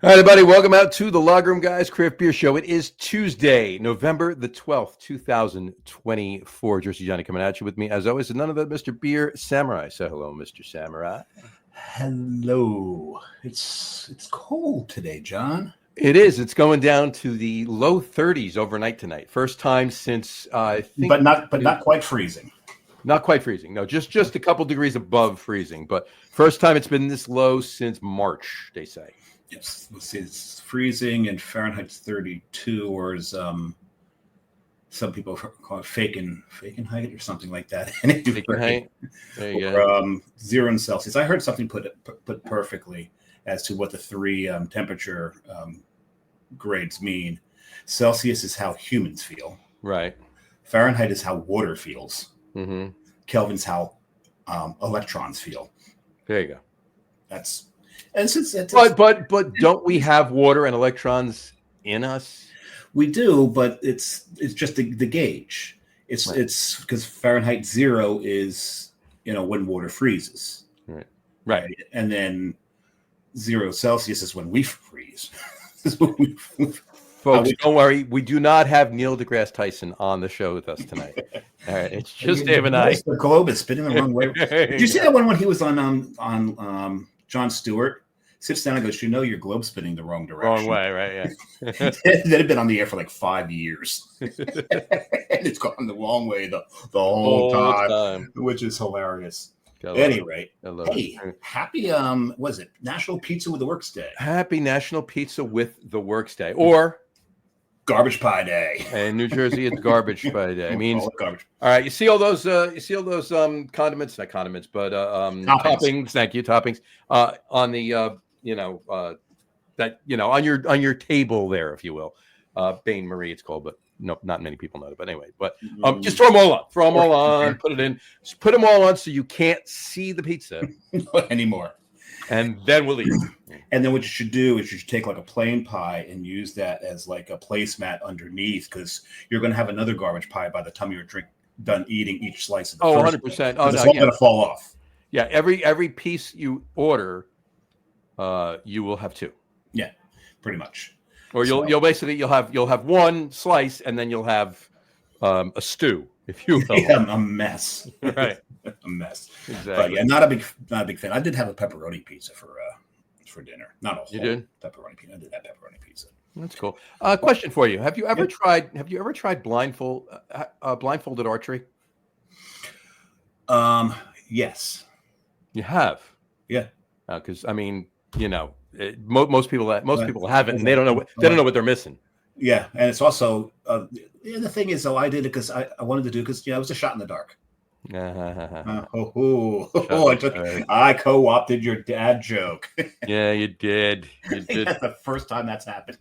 All right, everybody, welcome out to the Logroom Guys Craft Beer Show. It is Tuesday, November the 12th, 2024. Jersey Johnny coming at you with me, as always, and none of that Mr. Beer Samurai. Say hello, Mr. Samurai. Hello. It's cold today, John. It is. It's going down to the low 30s overnight tonight. First time since I think, but not quite freezing. Not quite freezing. No, just a couple degrees above freezing. But first time it's been this low since March, they say. Yes, it's freezing and Fahrenheit's 32, or as some people call it Fahrenheit or something like that. Fahrenheit. There you go. 0 in Celsius. I heard something put perfectly as to what the three temperature grades mean. Celsius is how humans feel. Right. Fahrenheit is how water feels. Mm-hmm. Kelvin's how electrons feel. There you go. That's. And since it's, but don't we have water and electrons in us? We do, but it's just the gauge. It's because Fahrenheit 0 is when water freezes. Right. And then 0 Celsius is when we freeze. Folks, don't worry. We do not have Neil deGrasse Tyson on the show with us tonight. All right, it's just Dave and I. The globe is spinning the wrong way. Did you see that one when he was on Jon Stewart? Sits down and goes, your globe's spinning the wrong direction. Wrong way, right? Yeah. That had been on the air for like 5 years. And it's gone the wrong way the whole time, which is hilarious. At any rate, hey, happy, was it National Pizza with the Works Day? Happy National Pizza with the Works Day. Or Garbage Pie Day. In New Jersey, it's Garbage Pie Day. It means garbage. All right, you see all those condiments, not condiments, but toppings. Thank you, toppings. On the on your table there, if you will. Bain Marie, it's called, but no, not many people know it. But anyway, just throw them all on. Throw them all on. Put it in. Just put them all on so you can't see the pizza anymore. And then we'll eat. And then what you should do is you should take like a plain pie and use that as like a placemat underneath, because you're going to have another garbage pie by the time you're done eating each slice of the first 100%. Oh, it's all going to fall off. Yeah, every piece you order, you will have 2. Yeah, pretty much. Or you'll basically have one slice, and then you'll have a stew, if you will. Yeah, a mess. Right. A mess. Exactly. But yeah, not a big fan. I did have a pepperoni pizza for dinner. Not a whole pepperoni pizza. I did have pepperoni pizza. That's cool. Question for you: Have you ever tried blindfolded archery? Yes. You have. Yeah. Because most people haven't, and they don't know what they're missing. Yeah, and it's also the thing is, though, I did it because I wanted to do, because it was a shot in the dark. I co-opted your dad joke. Yeah, you did. You did. That's the first time that's happened.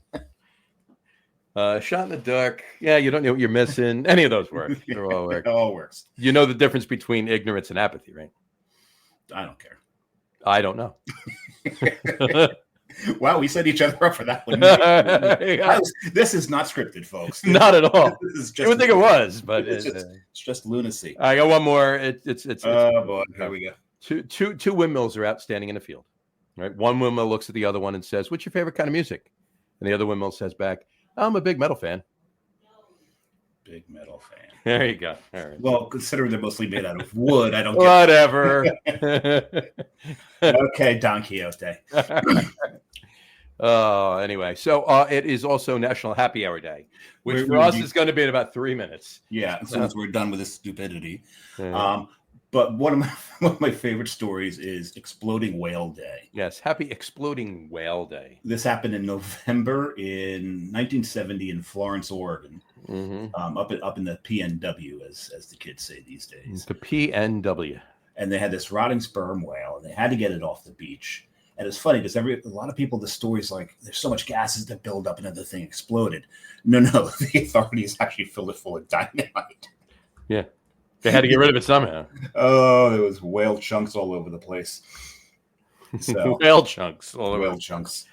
Shot in the dark. Yeah, you don't know what you're missing. Any of those work. They all work. It all works. You know the difference between ignorance and apathy, right? I don't care. I don't know. Wow, we set each other up for that one. This is not scripted, folks. Not at all. I would think it was, but it's just lunacy. I got one more. It's oh boy, here we go. Two windmills are out standing in a field. Right, one windmill looks at the other one and says, "What's your favorite kind of music?" And the other windmill says back, "I'm a big metal fan." Big metal fan. There you go. All right. Well, considering they're mostly made out of wood, I don't get whatever. Okay, Don Quixote. Anyway, so it is also National Happy Hour Day, which for us is going to be in about 3 minutes. Yeah, as soon as we're done with this stupidity. But one of my favorite stories is Exploding Whale Day. Yes, Happy Exploding Whale Day. This happened in November in 1970 in Florence, Oregon. Mm-hmm. Up in the PNW, as the kids say these days. The PNW. And they had this rotting sperm whale, and they had to get it off the beach. And it's funny because a lot of people, the story's like, there's so much gases that build up and then the thing exploded. No, the authorities actually filled it full of dynamite. Yeah. They had to get rid of it somehow. Oh, there was whale chunks all over the place. So, whale chunks all over. Whale chunks.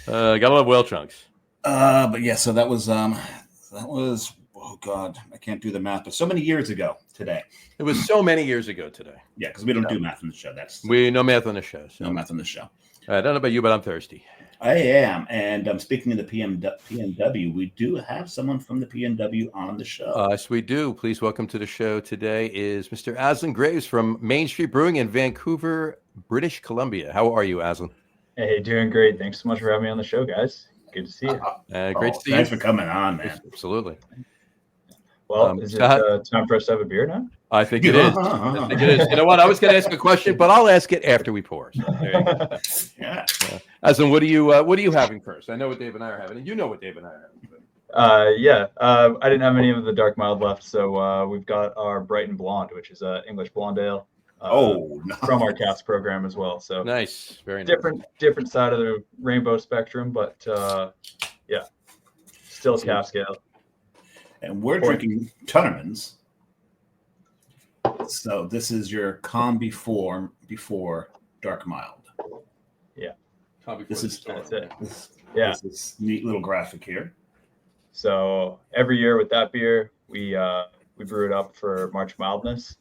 Gotta love whale chunks. But yeah, so that was oh God, I can't do the math, but so many years ago today. It was so many years ago today. Yeah, because we don't do math on the show. We no math on the show. So. No math on the show. I don't know about you, but I'm thirsty. I am. And speaking of the PNW, we do have someone from the PNW on the show. Yes, we do. Please welcome to the show today is Mr. Azlan Graves from Main Street Brewing in Vancouver, British Columbia. How are you, Azlan? Hey, doing great. Thanks so much for having me on the show, guys. Good to see you. Great to see you. Thanks for coming on, man. Absolutely. Well, is it time for us to have a beer now? I think it is. I think it is. You know what? I was going to ask a question, but I'll ask it after we pour. So there you go. Yeah. Azlan, what are you having first? I know what Dave and I are having, and you know what Dave and I are having. I didn't have any of the dark mild left, so we've got our Brighton Blonde, which is English blonde ale. Nice. From our cast program as well. So nice, very nice. Different side of the rainbow spectrum, but still cask ale. And we're drinking Tunnerman's. So this is your calm before dark mild. Yeah. This is this neat little graphic here. So every year with that beer, we brew it up for March mildness,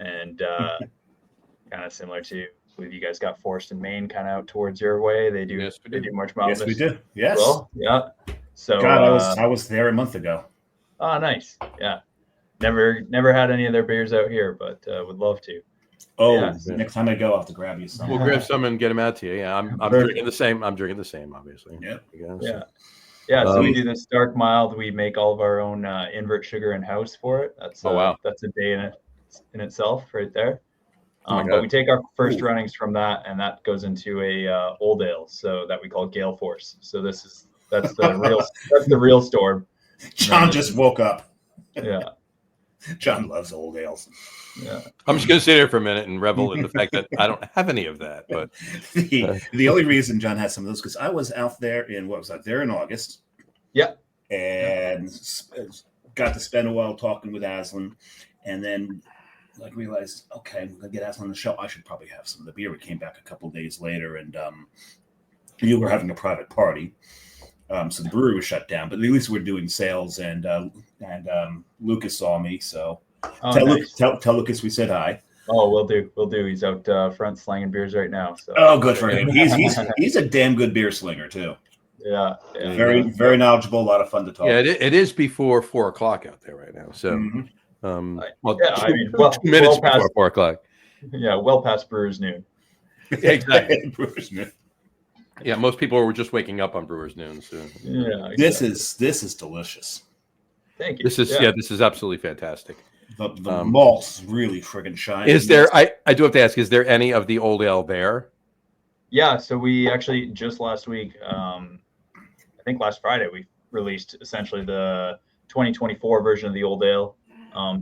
and kind of similar to if you guys got Forest and Maine kind of out towards your way, they do March mildness. Yes, we do. Yes. Well, yeah. So God, I was there a month ago. Oh, nice. Yeah. Never had any of their beers out here, but would love to. Next time I go, I'll have to grab you some. We'll grab some and get them out to you. Yeah, I'm drinking the same. I'm drinking the same, obviously. Yeah. So we do this dark mild. We make all of our own invert sugar in house for it. That's that's a day in itself right there. But we take our first runnings from that, and that goes into a old ale, so that we call Gale Force. So that's the real storm. John just woke up. Yeah. John loves old ales. Yeah. I'm just going to sit here for a minute and revel in the fact that I don't have any of that. But the only reason John has some of those because I was out there in August. Yeah. And got to spend a while talking with Azlan, and then realized, okay, I'm gonna get Azlan on the show. I should probably have some of the beer. We came back a couple days later, and you were having a private party. So the brewery was shut down, but at least we're doing sales, and Lucas saw me, so tell Lucas we said hi. Oh, we'll do. He's out front slanging beers right now. So. Oh, good for him. He's a damn good beer slinger too. Yeah. Very knowledgeable. A lot of fun to talk. Yeah, it is before 4 o'clock out there right now. So, 2 minutes before 4 o'clock. Yeah, well past Brewer's noon. Exactly. Brewer's noon. Yeah, most people were just waking up on Brewer's noon. So yeah, exactly. This is delicious. Thank you. This is absolutely fantastic. The malt's really friggin' shiny. Is there? I do have to ask: is there any of the old ale there? Yeah. So we actually just last week, I think last Friday, we released essentially the 2024 version of the old ale.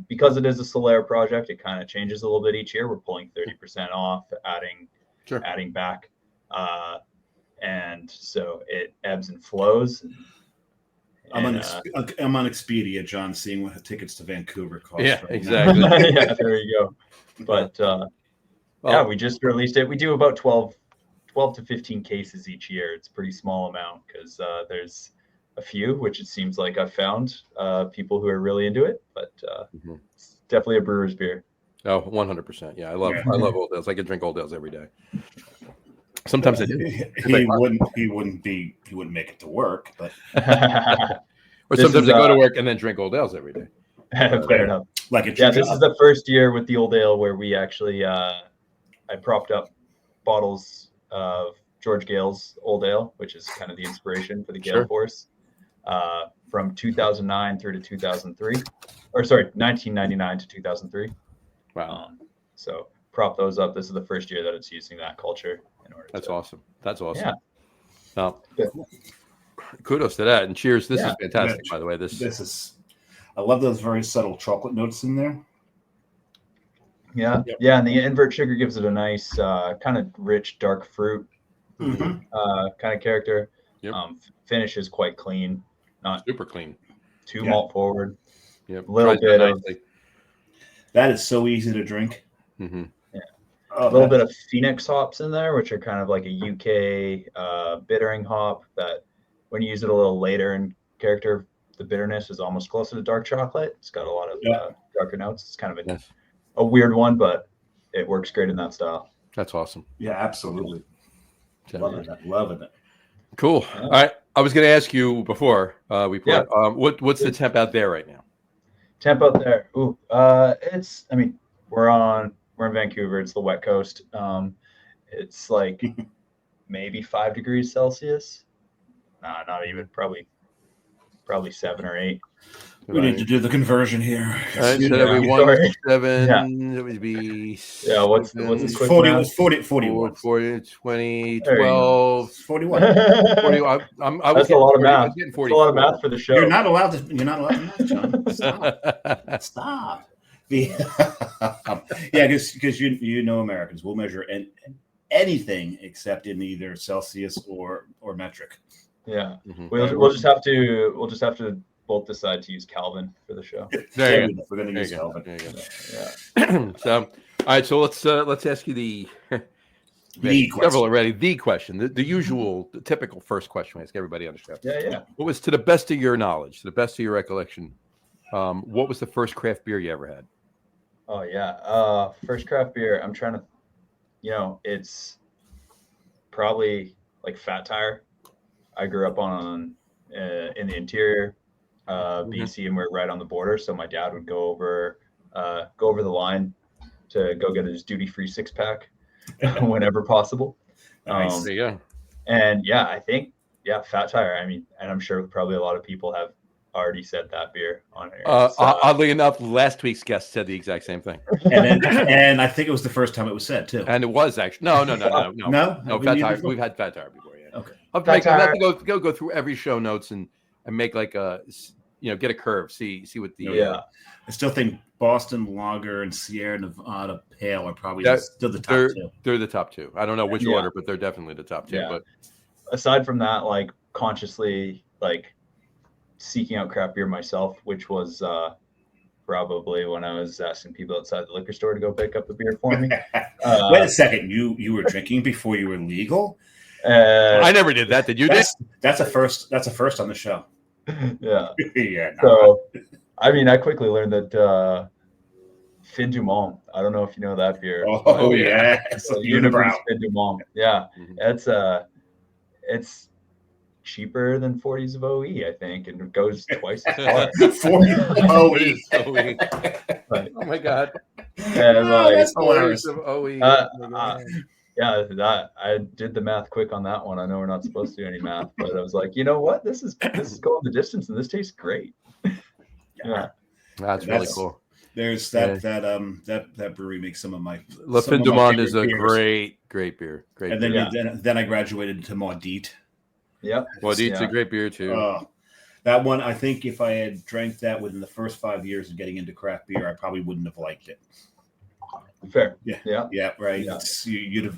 Because it is a Solera project, it kind of changes a little bit each year. We're pulling 30% off, adding back. And so it ebbs and flows. I'm on Expedia, John, seeing what tickets to Vancouver cost. Yeah, right exactly. Yeah, there you go. But we just released it. We do about 12 to 15 cases each year. It's a pretty small amount because there's a few, which it seems like I've found people who are really into it. But it's definitely a brewer's beer. Oh, 100%. Yeah, I love old ales. I could drink old ales every day. Sometimes I do. He wouldn't make it to work, but or sometimes I go to work and then drink old ales every day. Fair enough. This is the first year with the old ale where we actually I propped up bottles of George Gale's old ale, which is kind of the inspiration for the Gale Force, from 2009 through to 2003, or sorry, 1999 to 2003. Wow. So prop those up. This is the first year that it's using that culture. That's awesome. Yeah. Kudos to that, and cheers. This is fantastic, by the way. This is. I love those very subtle chocolate notes in there. Yeah, and the invert sugar gives it a nice kind of rich, dark fruit kind of character. Yep. Finish is quite clean, not super clean, too malt forward. Yep. A little bit of that is so easy to drink. Mm-hmm. A little bit of Phoenix hops in there, which are kind of like a UK bittering hop that when you use it a little later in character, the bitterness is almost closer to dark chocolate. It's got a lot of darker notes. It's kind of a weird one, but it works great in that style. That's awesome. Yeah, absolutely. So, Loving it. cool. Yeah. All right. I was going to ask you before we put, Yeah. what's the temp out there right now? Temp out there. Ooh, it's. I mean, we're in Vancouver. It's the wet coast. It's like maybe 5 degrees Celsius. Nah, not even. Probably 7 or 8. We need to do the conversion here. All right, so that'd be 1, 7. It would be. Yeah. What's the It's quick 40, math? 41. 40, 20, There you go. 12. 41. 40, I was That's a lot of 40, I was math. getting That's a lot 44. of math for the show. You're not allowed to math, John. Stop. Yeah, because you know Americans will measure anything except in either Celsius or metric. Yeah. Mhm. We'll just have to both decide to use Kelvin for the show. There you go. We're going to There use you go. Kelvin. There you go. Yeah. So, all right. So let's ask you the The several question. already. The question, the usual, the typical first question we ask everybody on the show. Yeah. What was, to the best of your knowledge, to the best of your recollection, what was the first craft beer you ever had? Oh yeah. First craft beer. I'm trying to, it's probably like Fat Tire. I grew up in the interior, BC, and we're right on the border. So my dad would go over the line to go get his duty-free 6-pack whenever possible. Nice. There you go. And yeah, I think Fat Tire. I mean, and I'm sure probably a lot of people have already said that beer on here. Oddly enough, last week's guest said the exact same thing, and I think it was the first time it was said too. and it was actually no. No? Fat Tire. We've had Fat Tire before. Yeah. Okay. I'll have to go through every show notes and make like a get a curve. See what the I still think Boston Lager and Sierra Nevada Pale are probably still the top two. They're the top two. I don't know which order, but they're definitely the top two. Yeah. But aside from that, like consciously like seeking out craft beer myself, which was probably when I was asking people outside the liquor store to go pick up a beer for me. Wait a second, you were drinking before you were legal? I never did that. Did you? That's a first. That's a first on the show. Yeah. Yeah. So, I mean, I quickly learned that Fin du Monde. I don't know if you know that beer. Oh yeah, Universe Fin du Monde. Yeah, Mhm. it's cheaper than 40s of OE, I think, and it goes twice as far. 40 OE. Oh my god. And like, That's hilarious. yeah, that I did the math quick on that one. I know we're not supposed to do any math, but I was like, you know what? This is going the distance, and this tastes great. Yeah, that's really cool. There's that brewery makes some of my. Le Fin du Monde is a beers. great beer. Great. And then I graduated to Maudite. Yep. Maudite's a great beer too. That one, I think, if I had drank that within the first 5 years of getting into craft beer, I probably wouldn't have liked it. Fair. Yeah. Right. Yeah.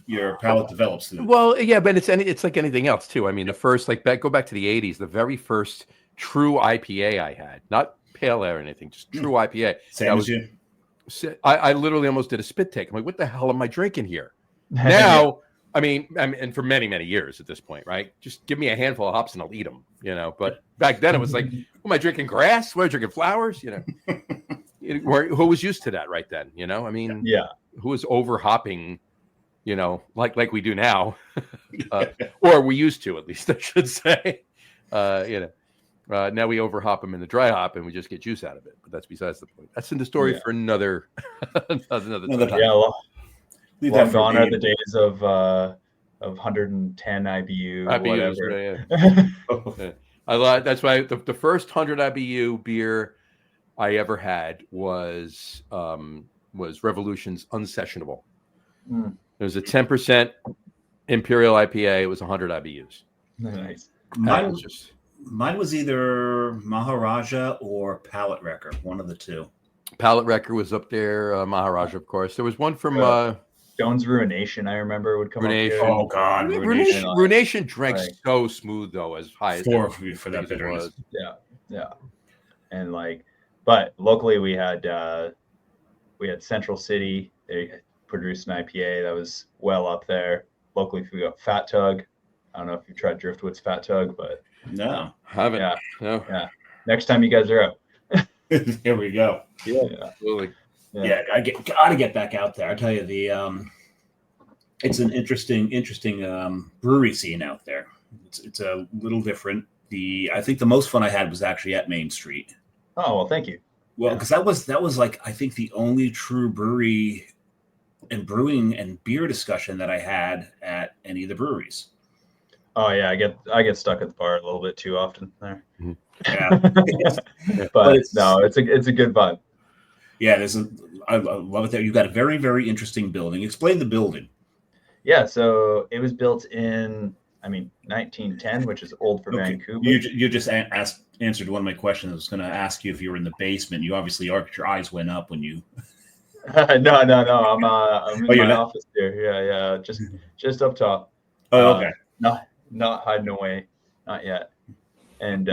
Your palate develops. Well, yeah, but it's like anything else too. I mean, the first go back to the 80s, the very first true IPA I had, not pale ale or anything, just true IPA. Same as you. I literally almost did a spit take. I'm like, what the hell am I drinking here? Now, I mean, and for many, many years at this point, right? Just give me a handful of hops and I'll eat them, But back then it was like, am I drinking grass? What, am I drinking flowers? Who was used to that right then? I mean, who was over hopping, like we do now, or we used to, at least I should say. Now we over hop them in the dry hop and we just get juice out of it. But that's besides the point. That's in the story for another another time. Yeah, Leave gone are the days of 110 IBU, whatever. Yeah. That's why the first 100 IBU beer I ever had was Revolution's Unsessionable. It was a 10% Imperial IPA. It was 100 IBUs. Nice. Mine was either Maharaja or Palate Wrecker, one of the two. Palate Wrecker was up there. Maharaja, of course. There was one from Jones Ruination, I remember, would come up here. Oh God, Ruination drank so smooth though, as high as for that bitterness. Yeah, and but locally we had Central City. They produced an IPA that was well up there. Locally, we got Fat Tug. I don't know if you've tried Driftwood's Fat Tug, but no, haven't. Yeah. Next time you guys are out, here we go. Yeah, absolutely. Yeah, gotta get back out there. I tell you, It's an interesting brewery scene out there. It's a little different. I think the most fun I had was actually at Main Street. Oh well, thank you. Well, because that was like I think the only true brewery and brewing and beer discussion that I had at any of the breweries. Oh yeah, I get stuck at the bar a little bit too often there. Yeah, but no, it's a good vibe. Yeah, I love it there. You've got a very, very interesting building. Explain the building. Yeah, so it was built in 1910, which is old for Vancouver. You just answered one of my questions. I was going to ask you if you were in the basement. You obviously are. Your eyes went up when you. No. I'm in my office here. Yeah. Just up top. Oh, okay. Not hiding away, not yet. And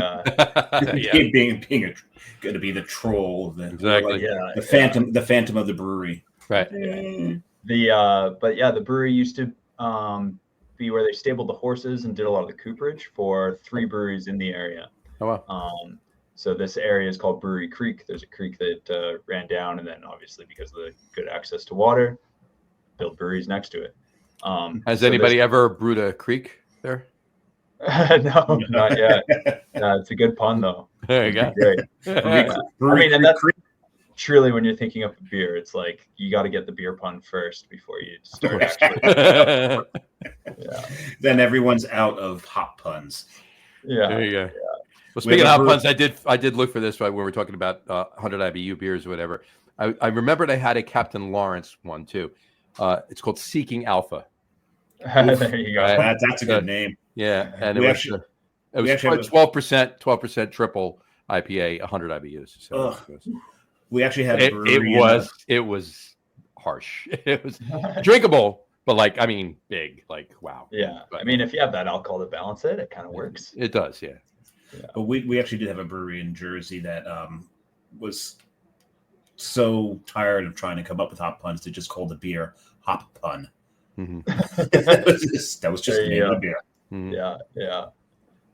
being going to be the troll, exactly. The phantom of the brewery. Right. The brewery used to be where they stabled the horses and did a lot of the cooperage for 3 breweries in the area. Oh wow. So this area is called Brewery Creek. There's a creek that ran down, and then obviously because of the good access to water, built breweries next to it. Has anybody ever brewed a creek there? No, not yet. It's a good pun though. There you go. Great. And that's truly when you're thinking of a beer, it's like you got to get the beer pun first before you start actually. Then everyone's out of hop puns. Yeah. There you go. Yeah. Well, speaking of hop puns, I did look for this when we were talking about 100 IBU beers or whatever. I remembered I had a Captain Lawrence one too. It's called Seeking Alpha. There you go. That's a good name. Yeah, and it was 12% triple IPA, 100 IBUs. So we actually had it was harsh. It was drinkable, but big. Wow. Yeah, but, if you have that alcohol to balance it, it kind of works. It does, yeah. But we actually did have a brewery in Jersey that was so tired of trying to come up with hop puns, they just called the beer Hop Pun. Mm-hmm. that was just the name of the beer. Mm-hmm.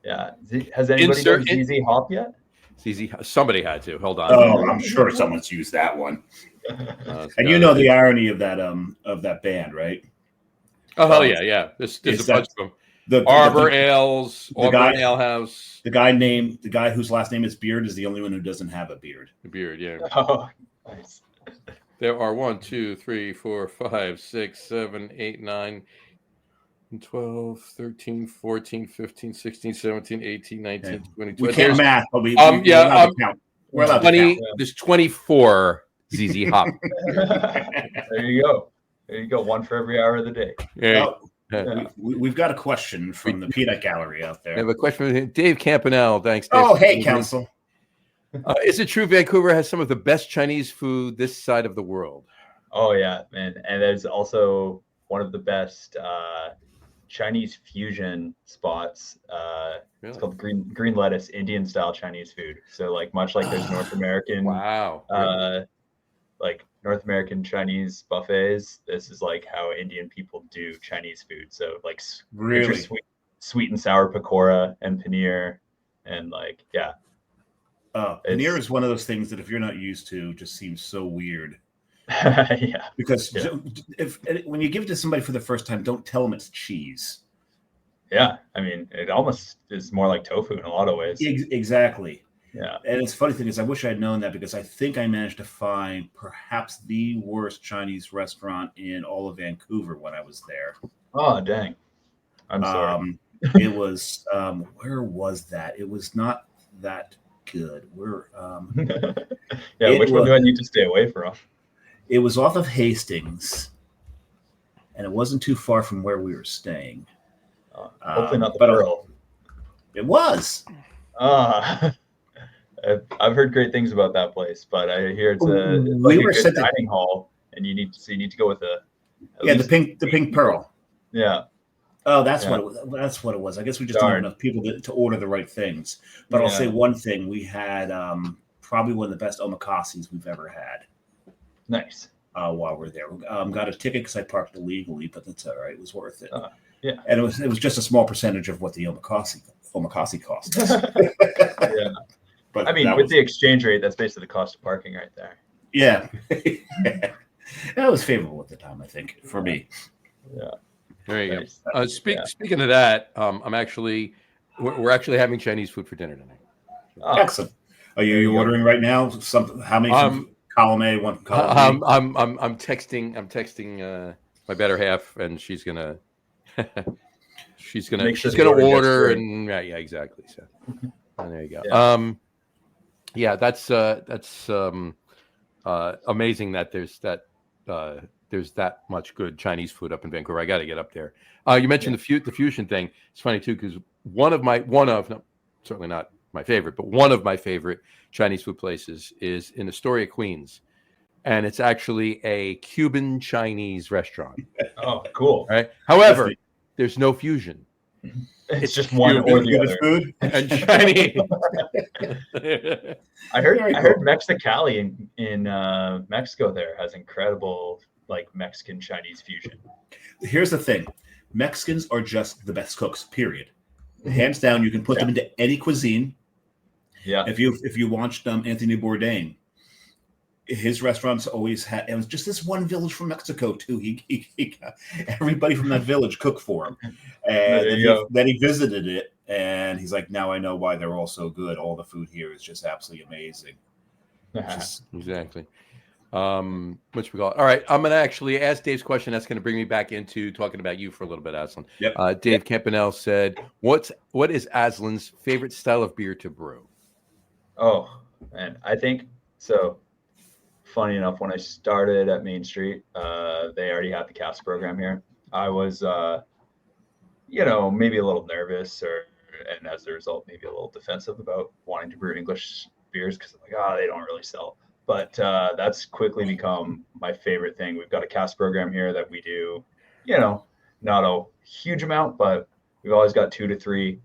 Yeah. Has anybody done ZZ Hop yet? ZZ, somebody had to. Hold on. Oh, I'm sure someone's used that one. And you know the irony of that band, right? Oh hell yeah. There's a bunch of them. The Arbor Ales, Auburn Ale House. The guy whose last name is Beard is the only one who doesn't have a beard. A beard, yeah. Oh, nice. There are 1, 2, 3, 4, 5, 6, 7, 8, 9, 12, 13, 14, 15, 16, 17, 18, 19, 20. We can't math, but we're allowed to count. We're allowed to count. There's 24 ZZ Hop. There you go. One for every hour of the day. Yeah. We've got a question from the Peanut Gallery out there. I have a question from Dave Campanelle. Thanks, Dave. Oh, hey, Council. Is it true Vancouver has some of the best Chinese food this side of the world? Oh, yeah, man. And there's also one of the best Chinese fusion spots. Really? It's called Green Lettuce Indian style Chinese food. So much like there's North American North American Chinese buffets, this is how Indian people do Chinese food. So really sweet and sour pakora and paneer and paneer is one of those things that if you're not used to just seems so weird. Yeah. Because when you give it to somebody for the first time, don't tell them it's cheese. Yeah. It almost is more like tofu in a lot of ways. Exactly. Yeah. And it's funny thing is I wish I'd known that because I think I managed to find perhaps the worst Chinese restaurant in all of Vancouver when I was there. Oh, dang. I'm sorry. It was where was that? It was not that good. Which one do I need to stay away from? It was off of Hastings, and it wasn't too far from where we were staying. Hopefully not the Pearl. It was. I've heard great things about that place, but I hear it's a good dining hall, and you need to go with the pink Pearl. Yeah. Oh, that's what it was. I guess we just don't have enough people to order the right things. But I'll say one thing: we had probably one of the best omakasses we've ever had. Nice. While we're there, got a ticket because I parked illegally, but that's all right. It was worth it. Yeah, and it was just a small percentage of what the omakase cost us. Yeah, but with the exchange rate, that's basically the cost of parking right there. Yeah, that was favorable at the time, I think, for me. Yeah. There you Nice. go. Speaking of that, we're actually having Chinese food for dinner tonight. Oh, Excellent. Are There you you go. ordering right now? How many from column A, one from column B? I'm texting my better half, and she's gonna Make sure the order gets order, straight. and yeah, exactly. So there you go. Yeah. That's amazing that there's that much good Chinese food up in Vancouver. I got to get up there. You mentioned the fusion thing. It's funny too, because no, certainly not my favorite, but one of my favorite Chinese food places is in Astoria, Queens, and it's actually a Cuban Chinese restaurant. Oh, cool. Right. However, there's no fusion. It's just one or the other. Food and Chinese. I heard Mexicali in Mexico there has incredible like Mexican Chinese fusion. Here's the thing: Mexicans are just the best cooks. Period. Hands down, you can put them into any cuisine. Yeah. If you watched Anthony Bourdain, his restaurants always had. It was just this one village from Mexico too. He got everybody from that village cook for him, and then he visited it, and he's like, "Now I know why they're all so good. All the food here is just absolutely amazing." Exactly. Which we call it. All right, I'm going to actually ask Dave's question. That's going to bring me back into talking about you for a little bit, Aslan. Yep. Dave Campanelle said, "What is Aslan's favorite style of beer to brew?" Oh, man, I think so. Funny enough, when I started at Main Street, they already had the cask program here. I was, maybe a little nervous, and as a result, maybe a little defensive about wanting to brew English beers because I'm like, they don't really sell. But that's quickly become my favorite thing. We've got a cask program here that we do, not a huge amount, but we've always got 2 to 3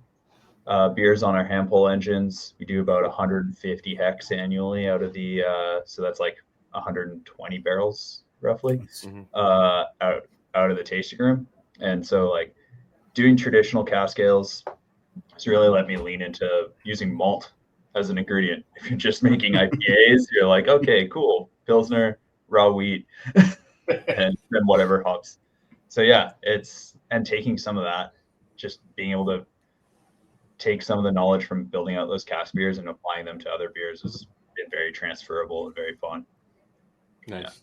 beers on our hand pull engines. We do about 150 hex annually out of the, so that's like 120 barrels roughly, out of the tasting room. And so like doing traditional cask ales has really let me lean into using malt as an ingredient. If you're just making IPAs, you're like, okay, cool, Pilsner, raw wheat, and then whatever hops. So yeah, and taking some of that, just being able to take some of the knowledge from building out those cask beers and applying them to other beers has been very transferable and very fun. Nice.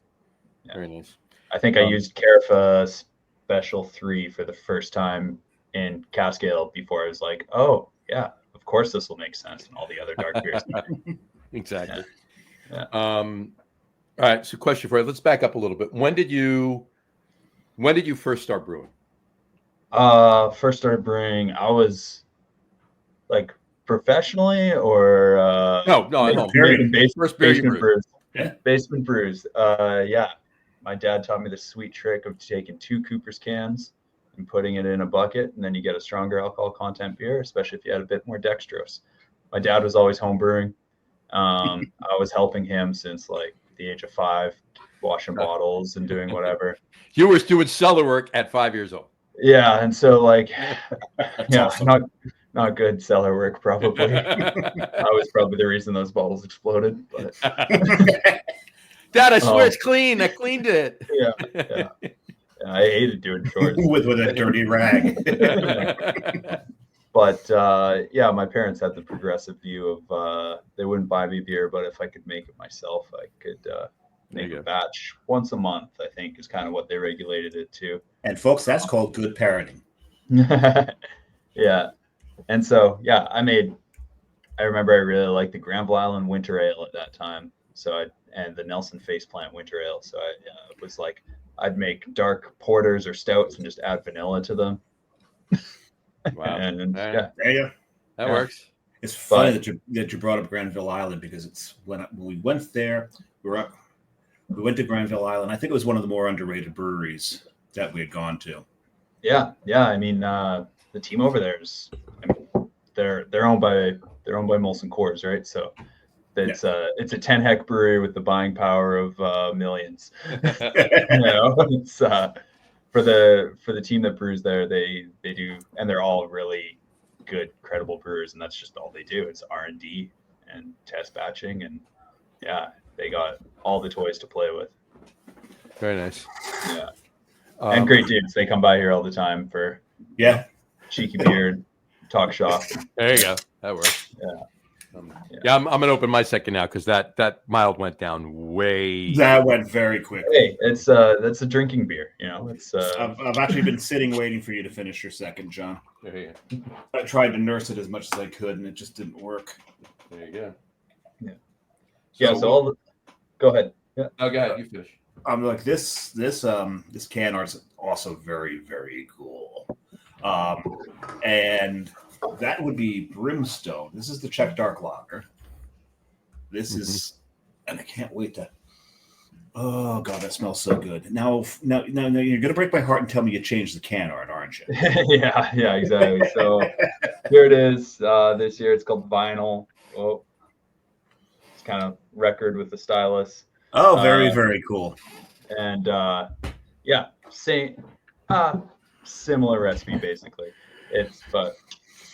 Yeah. Very nice. I think I used Carafa Special 3 for the first time in cask ale before I was like, oh yeah, of course this will make sense in all the other dark beers. Exactly. Yeah. All right. So question for you. Let's back up a little bit. When did you first start brewing? First started brewing, I was like professionally or no, at home. First basement brews. Yeah. Basement brews. My dad taught me the sweet trick of taking 2 Cooper's cans and putting it in a bucket, and then you get a stronger alcohol content beer, especially if you had a bit more dextrose. My dad was always home brewing. I was helping him since like the age of 5, washing bottles and doing whatever. You were doing cellar work at 5 years old. Yeah, and so like, awesome. not good cellar work probably. I was probably the reason those bottles exploded. But Dad, I swear it's clean. I cleaned it. Yeah. I hated doing chores with a dirty rag. But my parents had the progressive view of they wouldn't buy me beer, but if I could make it myself, I could make a batch once a month. I think is kind of what they regulated it to. And folks, that's called good parenting. Yeah. And so, I remember I really liked the Granville Island Winter Ale at that time. So and the Nelson Faceplant Winter Ale. So I was like, I'd make dark porters or stouts and just add vanilla to them. Wow. And there you go. That works. It's funny that you brought up Granville Island because it's when we went there, we went to Granville Island. I think it was one of the more underrated breweries that we had gone to. Yeah. I mean, the team over there they're owned by Molson Coors, right? So it's a 10 hect brewery with the buying power of millions. It's for the team that brews there, they do, and they're all really good, credible brewers, and that's just all they do. It's R&D and test batching, and they got all the toys to play with. Very nice. Yeah. And great dudes. They come by here all the time for Yeah. cheeky beer, talk shop. There you go. That works. Yeah. Yeah, I'm gonna open my second now because that mild went down way. That went very quick. Hey, it's that's a drinking beer. You know, it's. I've actually been sitting waiting for you to finish your second, John. There you go. I tried to nurse it as much as I could, and it just didn't work. There you go. So go ahead. Yeah. Oh, go ahead. You finish. I'm like this can art's also very, very cool. And that would be Brimstone. This is the Czech Dark Lager. This is, and I can't wait to. Oh God, that smells so good. Now, you're gonna break my heart and tell me you changed the can art, aren't you? yeah, exactly. So here it is. This year it's called Vinyl. Oh, it's kind of record with the stylus. Oh, very, very cool. And yeah, similar recipe basically.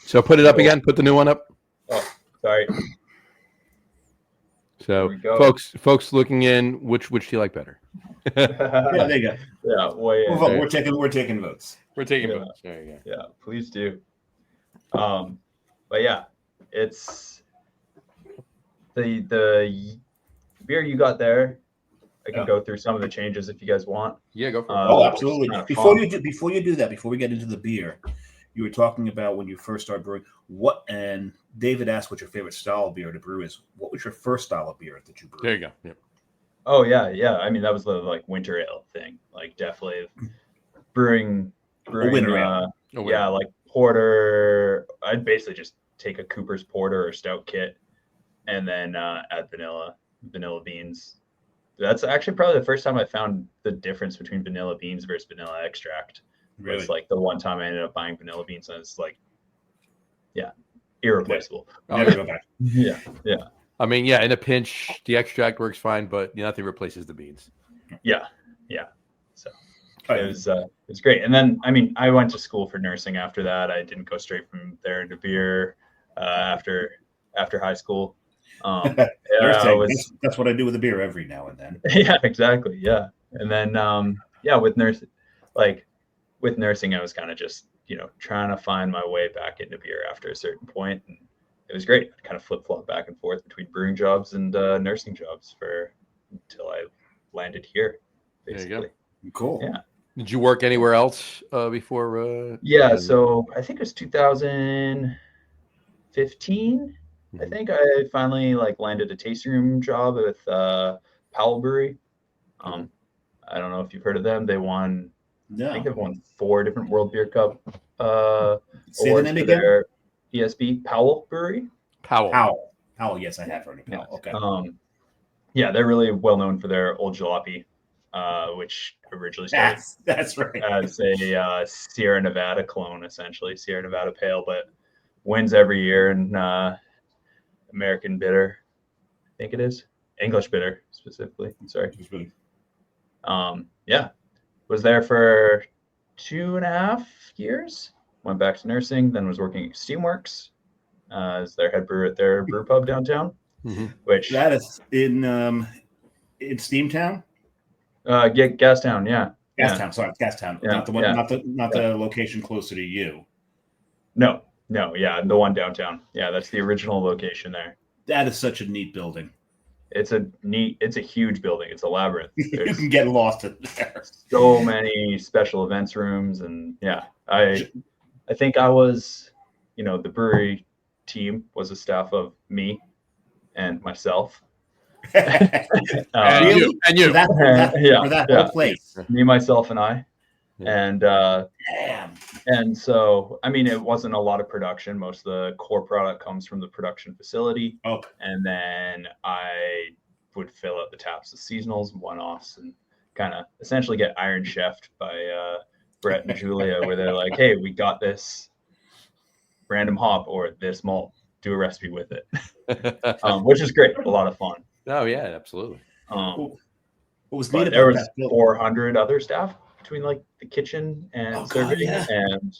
So put it up again. Put the new one up. Oh, sorry. So folks looking in, which do you like better? Yeah, there you go. Yeah, we're taking votes. We're taking votes. There you go. Yeah, please do. But yeah, it's the beer you got there. I can go through some of the changes if you guys want. Yeah, go for it. Oh, absolutely. Before you do that, before we get into the beer, you were talking about when you first started brewing. And David asked what your favorite style of beer to brew is. What was your first style of beer that you brewed? There you go. Yeah. Oh yeah. I mean, that was the winter ale thing. Like definitely brewing winter ale. Yeah, like porter. I'd basically just take a Cooper's porter or stout kit, and then add vanilla beans. That's actually probably the first time I found the difference between vanilla beans versus vanilla extract. Really? It's like the one time I ended up buying vanilla beans, and it's like, yeah, irreplaceable. Never go back. Yeah. I mean, yeah, in a pinch, the extract works fine, but nothing replaces the beans. Yeah. So it was great. And then, I mean, I went to school for nursing after that. I didn't go straight from there into beer after high school. That's what I do with a beer every now and then. Yeah, exactly. Yeah. And then, with nursing, I was kind of just, trying to find my way back into beer after a certain point. And it was great. I kind of flip-flop back and forth between brewing jobs and nursing jobs until I landed here, basically. There you go. Cool. Yeah. Did you work anywhere else before? Yeah. So I think it was 2015. I think I finally landed a tasting room job with Powell Brewery. I don't know if you've heard of them. They won. No. I think they've won 4 different World Beer Cup Say the awards name for again? their ESB. Powell Brewery. Powell. Yes, I have heard of Powell. Okay. Yeah, they're really well known for their Old Jalopy, which originally started that's right. as a Sierra Nevada clone, essentially Sierra Nevada Pale, but wins every year in American Bitter, I think it is English Bitter specifically. Sorry. Yeah, was there for 2.5 years. Went back to nursing, then was working at Steamworks as their head brewer at their brew pub downtown. Which that is in Steamtown. Gastown. Yeah. Gastown. Sorry, Gastown. Yeah. Not the one. Not the location closer to you. No. Yeah, the one downtown. Yeah, that's the original location there. That is such a neat building. It's a huge building. It's a labyrinth. You can get lost in there. So many special events rooms, and yeah, I think I was, the brewery team was a staff of me and myself. And you. That whole place. Me, myself, and I. Yeah. And so, I mean, it wasn't a lot of production. Most of the core product comes from the production facility. Okay. And then I would fill out the taps, the seasonals and one-offs, and kind of essentially get Iron Chefed by Brett and Julia, where they're like, hey, we got this random hop or this malt, do a recipe with it, which is great. A lot of fun. Oh, yeah, absolutely. What was neat about there was that building? 400 other staff between the kitchen and serving and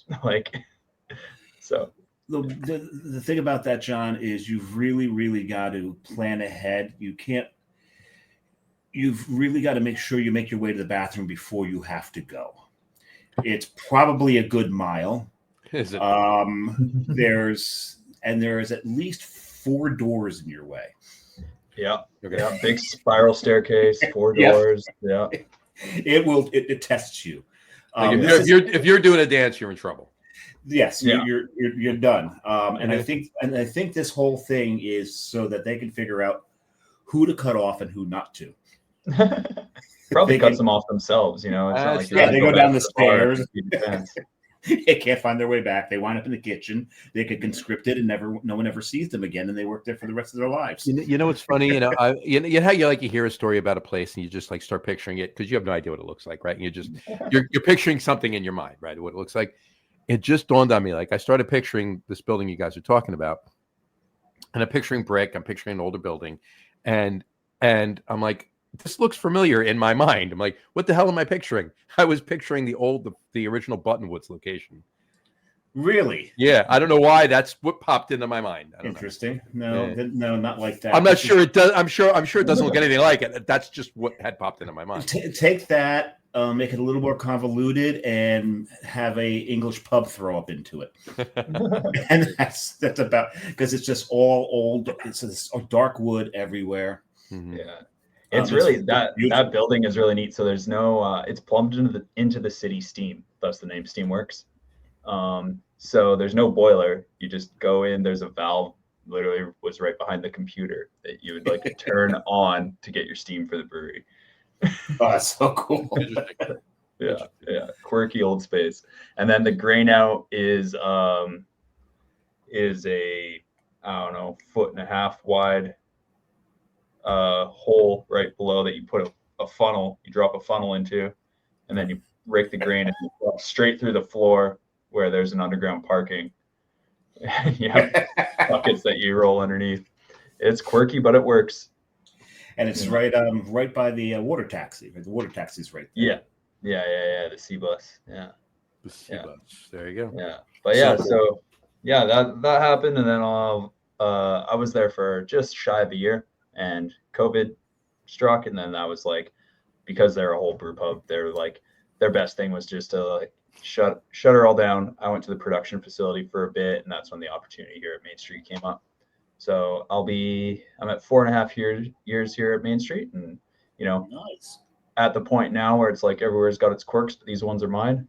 so. The thing about that, John, is you've really, really got to plan ahead. You've really got to make sure you make your way to the bathroom before you have to go. It's probably a good mile. Is it? There is at least 4 doors in your way. Yeah. Okay. Yeah. Big spiral staircase, 4 Yep. doors. Yeah. It tests you. Like if you're doing a dance, you're in trouble. Yes, Yeah. you're done. And I think this whole thing is so that they can figure out who to cut off and who not to. Probably cuts them off themselves, It's not like they go down the stairs. Fence. They can't find their way back. They wind up in the kitchen. They get conscripted, and no one ever sees them again, and they work there for the rest of their lives. You know what's funny? You know how you hear a story about a place and you just like start picturing it because you have no idea what it looks like, right? And you're picturing something in your mind, right? What it looks like. It just dawned on me. Like I started picturing this building you guys are talking about, and I'm picturing brick. I'm picturing an older building, and I'm like, this looks familiar in my mind. I'm like, what the hell am I picturing? I was picturing the original Buttonwoods location. Really? Yeah, I don't know why. That's what popped into my mind. Interesting. No, not like that. I'm not sure it does. I'm sure it doesn't look anything like it. That's just what had popped into my mind. Take that, make it a little more convoluted, and have a English pub throw up into it. And that's about because it's just all old. It's this dark wood everywhere. Mm-hmm. Yeah. It's really that building is really neat. So there's no it's plumbed into the city steam, thus the name Steamworks. So there's no boiler. You just go in, there's a valve literally was right behind the computer that you would like turn on to get your steam for the brewery. Oh, that's so cool. Yeah. Quirky old space. And then the grain out is a 1.5 foot wide hole right below that you put a funnel, you drop a funnel into, and then you rake the grain and you drop straight through the floor where there's an underground parking. You have buckets that you roll underneath. It's quirky, but it works. And it's right by the water taxi. The water taxi's right there. Yeah. The C bus. Yeah. The C bus. There you go. Yeah. But that happened, and then I was there for just shy of a year. And COVID struck, and then that was like, because they're a whole brew pub, they're like, their best thing was just to like shut her all down. I went to the production facility for a bit, and that's when the opportunity here at Main Street came up. So I'm at 4.5 years here at Main Street, and nice. At the point now where it's like everywhere's got its quirks, but these ones are mine.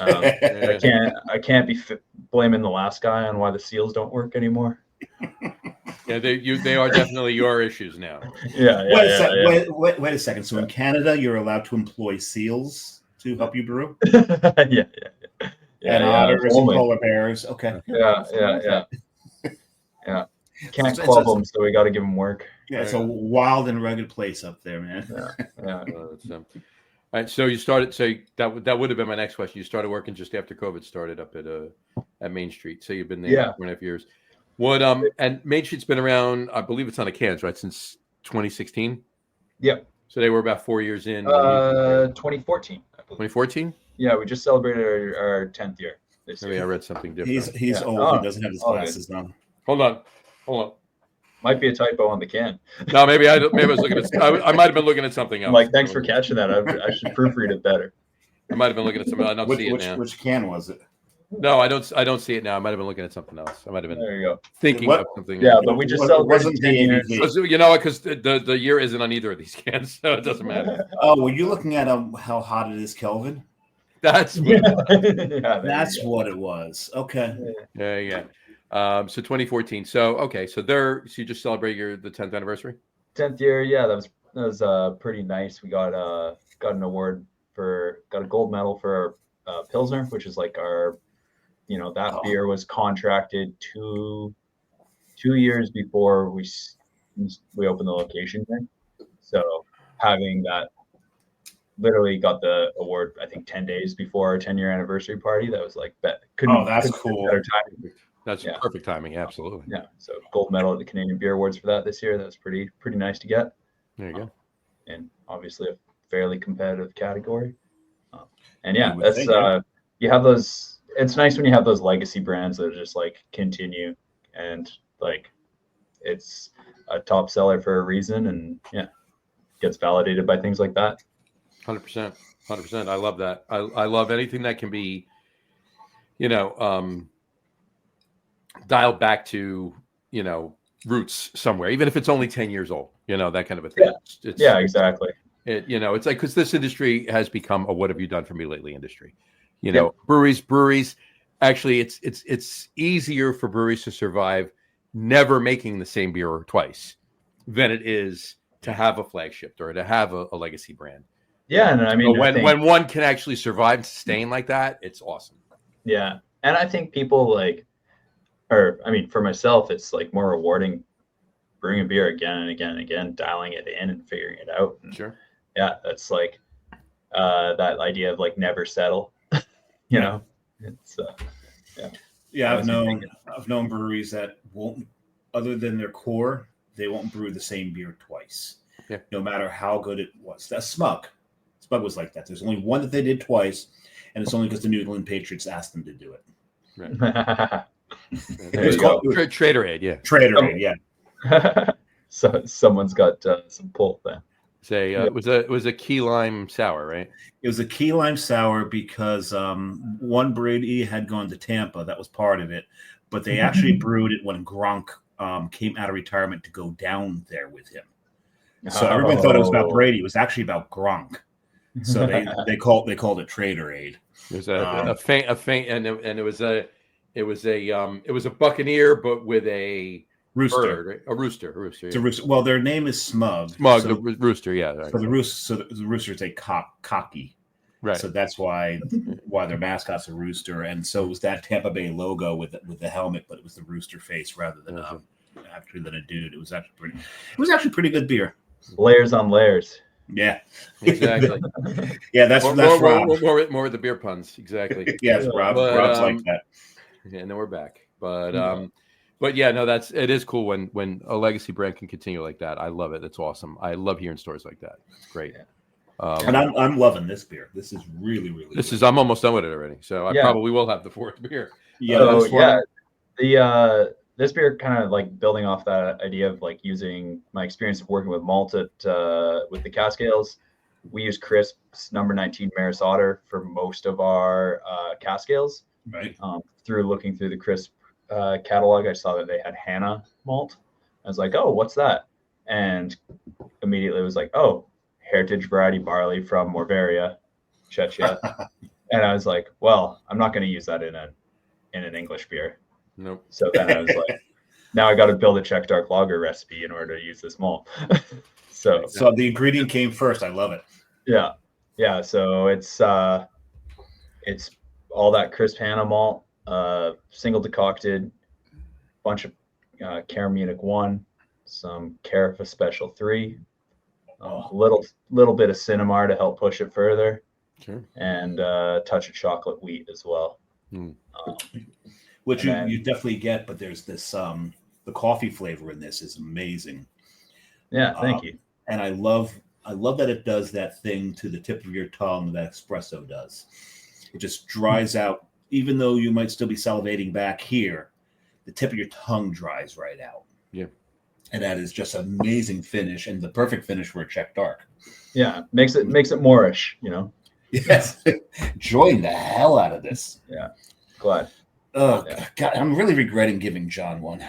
I can't be blaming the last guy on why the seals don't work anymore. Yeah, they are definitely your issues now. Wait a second. So in Canada, you're allowed to employ seals to help you brew? And otters and polar bears. Okay. Yeah. Can't club them, so we got to give them work. Yeah, it's a wild and rugged place up there, man. Yeah. All right, so you started. So that would have been my next question. You started working just after COVID started up at Main Street. So you've been there 4.5 years. What and Main Street's been around, I believe it's on the cans, right, since 2016? Yep. So they were about 4 years in. 2014. 2014? Yeah, we just celebrated our 10th year this year. Maybe I read something different. He's old. He doesn't have his glasses on. Hold on. Might be a typo on the can. No, maybe I was looking at. I might have been looking at something else. I'm like, thanks for catching that. I should proofread it better. I might have been looking at something. I don't see it now. Which can was it? No, I don't see it now. I might have been looking at something else. I might have been there. You go. Thinking of something. Yeah, but we just celebrated 10 years. You know what? Because the year isn't on either of these cans, so it doesn't matter. Oh, were you looking at how hot it is, Kelvin? That's That's what it was. Okay. Yeah. So 2014. So you just celebrate the 10th anniversary? 10th year, yeah. That was pretty nice. We got an award got a gold medal for Pilsner, which is like our, beer was contracted 2 years before we opened the location here. So having that, literally got the award, I think 10 days before our 10-year anniversary party. That was like, that's cool. Better timing. That's perfect timing. Absolutely. Yeah. So gold medal at the Canadian Beer Awards for that this year. That was pretty nice to get. There you go. And obviously a fairly competitive category. That's you have those. It's nice when you have those legacy brands that just like continue, and like it's a top seller for a reason, and gets validated by things like that. 100%. 100%. I love that. I love anything that can be, dialed back to, roots somewhere, even if it's only 10 years old, that kind of a thing. Yeah, exactly. It's like, because this industry has become a "what have you done for me lately" industry. Yep. Breweries. Actually, it's easier for breweries to survive never making the same beer twice than it is to have a flagship or to have a legacy brand. Yeah, and I mean, when one can actually survive and sustain like that, it's awesome. Yeah, and I think people for myself, it's like more rewarding brewing a beer again and again and again, dialing it in and figuring it out. And sure. Yeah, that's like that idea of like never settle. It's yeah. I've known breweries that won't, other than their core, they won't brew the same beer twice. Yeah. No matter how good it was. That's Smug. Smug was like that. There's only one that they did twice, and it's only because the New England Patriots asked them to do it. Right. There you go. Trader Aid, yeah. Trader Aid, yeah. So someone's got some pull then. It was a key lime sour, right? It was a key lime sour because one Brady had gone to Tampa. That was part of it. But they actually brewed it when Gronk came out of retirement to go down there with him. So everyone thought it was about Brady. It was actually about Gronk. So they called it Trader Aid. It was a faint, and it was a Buccaneer, but with a rooster, bird, right? A rooster. It's a rooster. Well, their name is Smug. The rooster, yeah. Right. So the rooster is a cocky, right? So that's why their mascot's a rooster, and so it was that Tampa Bay logo with the helmet, but it was the rooster face rather than than a dude. It was actually pretty good beer. Layers on layers. Yeah, exactly. Yeah, that's Rob. More with the beer puns, exactly. Yes, Rob's like that. Yeah, and then we're back, but yeah, no, it is cool when a legacy brand can continue like that. I love it. It's awesome. I love hearing stories like that. It's great. Yeah. And I'm loving this beer. This is really, really. I'm almost done with it already, so I probably will have the fourth beer. Yeah, this beer kind of like building off that idea of like using my experience of working with malt with the cask ales. We use Crisp's number 19 Maris Otter for most of our cask ales. Right. Looking through the Crisp catalog, I saw that they had Hannah malt. I was like, oh, what's that? And immediately was like, oh, heritage variety barley from Morvaria, Czechia. And I was like, well, I'm not going to use that in an English beer. Nope. So then I was like, now I got to build a Czech dark lager recipe in order to use this malt. So the ingredient came first. I love it. Yeah. Yeah. So it's all that Crisp Hannah malt, single decocted, bunch of Care Munich 1, some Carafa Special 3, a little bit of Cinnamar to help push it further. Sure. And a touch of chocolate wheat as well. Which you definitely get, but there's this the coffee flavor in this is amazing. Yeah, thank you. And I love that it does that thing to the tip of your tongue that espresso does. It just dries out, even though you might still be salivating back here, the tip of your tongue dries right out. Yeah. And that is just an amazing finish and the perfect finish for a Czech dark. Yeah, makes it Moorish, Yes. Enjoying the hell out of this. Yeah. Glad. Oh, yeah. God, I'm really regretting giving John one.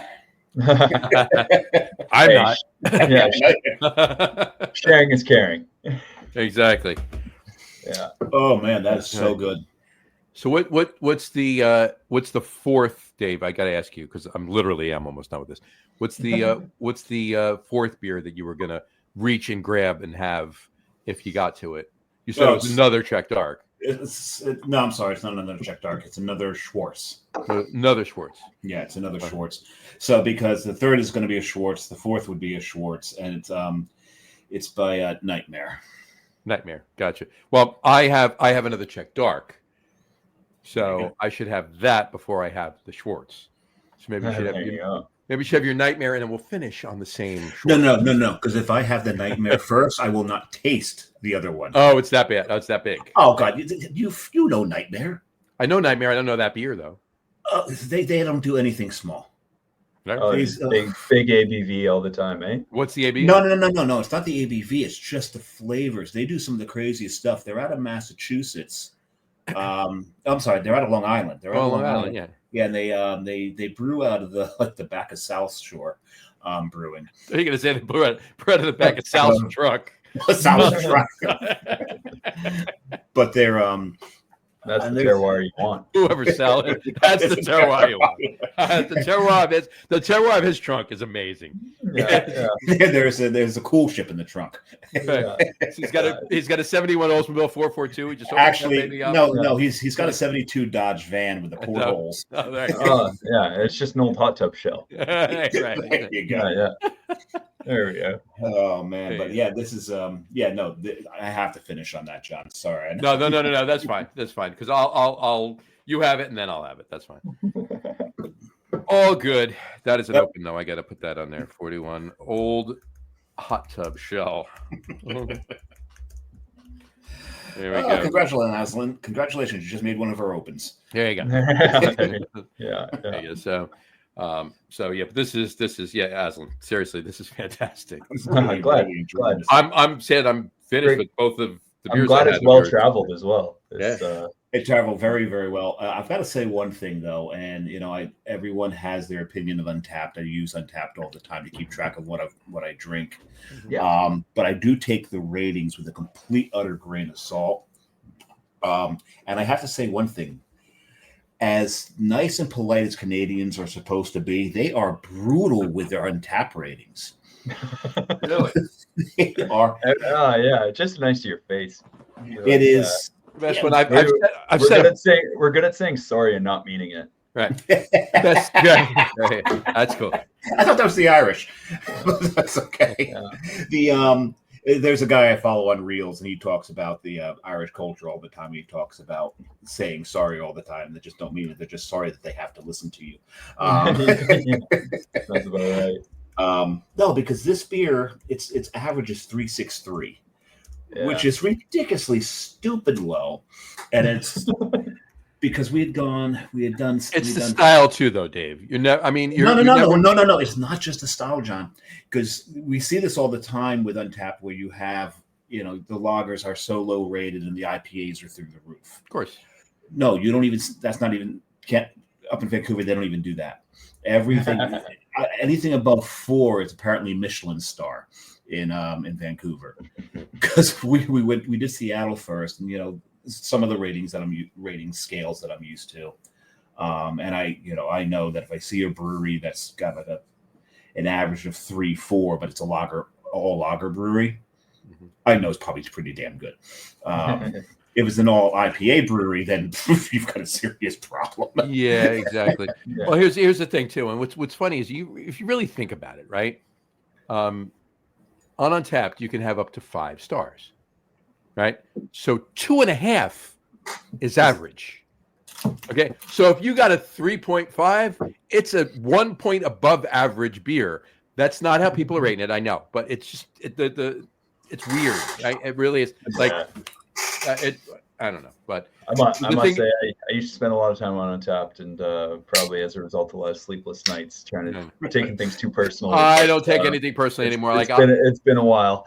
I'm not. Yeah. Sharing is caring. Exactly. Yeah. Oh man, that is so good. So what's the fourth, Dave? I got to ask you because I'm almost done with this. What's the fourth beer that you were gonna reach and grab and have if you got to it? You said it was another Czech dark. No, I'm sorry. It's not another Czech dark. It's another Schwartz. Another Schwartz. Yeah, it's another Schwartz. So because the third is going to be a Schwartz, the fourth would be a Schwartz, and it's by Nightmare. Nightmare. Gotcha. Well, I have another Czech dark, so I should have that before I have the Schwartz. So maybe you should have. Maybe you should have your Nightmare, and then we'll finish on the same. No. Because if I have the Nightmare first, I will not taste the other one. Oh, it's that bad. Oh, it's that big. Oh God, you know Nightmare. I know Nightmare. I don't know that beer though. They don't do anything small. Right? Oh, He's, big ABV all the time, eh? What's the ABV? No. It's not the ABV. It's just the flavors. They do some of the craziest stuff. They're out of Massachusetts. I'm sorry, they're out of Long Island. They're out of Long Island. Yeah. Yeah, and they brew out of the back of South Shore Brewing. Are you going to say they brew out of the back of Sal's truck? South Shore. But they're That's the terroir you want. Whoever's selling it, that's the terroir you want. The terroir of his trunk is amazing. Yeah. There's a cool ship in the trunk. Yeah. He's got a 71 Oldsmobile 442. He just opened that Actually, baby up. no. He's got a 72 Dodge van with the portholes. Oh, there you go. Yeah, it's just an old hot tub shell. Right. There you go. Yeah. There we go. Oh man, but yeah, this is I have to finish on that, John. Sorry. No. That's fine. That's fine because I'll you have it and then I'll have it. That's fine. All good. That isn't open though. I got to put that on there. 41 old hot tub shell. There we go. Congratulations, Aslan. Congratulations. You just made one of our opens. There you go. Yeah. There you go. So yeah, but this is Aslan. Seriously, this is fantastic. I'm glad. I'm sad I'm finished with both of the beers. I'm glad it's well traveled as well. It traveled very, very well. I've got to say one thing though, and everyone has their opinion of Untapped. I use Untapped all the time to keep track of what I drink. Yeah. But I do take the ratings with a complete utter grain of salt. And I have to say one thing. As nice and polite as Canadians are supposed to be, they are brutal with their Untapped ratings. Really? They are. Yeah, just nice to your face. It is. Best one we're good at saying sorry and not meaning it. Right. That's right. That's cool. I thought that was the Irish. That's okay. Yeah. There's a guy I follow on Reels, and he talks about the Irish culture all the time. He talks about saying sorry all the time. They just don't mean it. They're just sorry that they have to listen to you. That's about right. No, because this beer, its average is 3.63, which is ridiculously stupid low, and it's because we had done. It's the style too, though, Dave. No. It's not just the style, John, because we see this all the time with Untapped, where you have the lagers are so low rated and the IPAs are through the roof. Of course. No, you don't even. That's not even. Can't up in Vancouver. They don't even do that. Everything, anything above 4 is apparently Michelin star in Vancouver, because we did Seattle first, and some of the rating scales that I'm used to, and I know that if I see a brewery that's got like an average of 3-4, but it's all lager brewery, I know it's probably pretty damn good. If it's an all IPA brewery, then you've got a serious problem. Yeah, exactly. Yeah. Well, here's the thing too, and what's funny is if you really think about it, right? On Untapped, you can have up to 5 stars, right? So 2.5 is average. Okay, so if you got a 3.5, it's a 1 point above average beer. That's not how people are rating it. I know, but it's just it's weird. Right? It really is. Like I don't know, but I must say I used to spend a lot of time on Untapped, and probably as a result, a lot of sleepless nights trying to taking things too personally. I don't take anything personally anymore. It's been a while.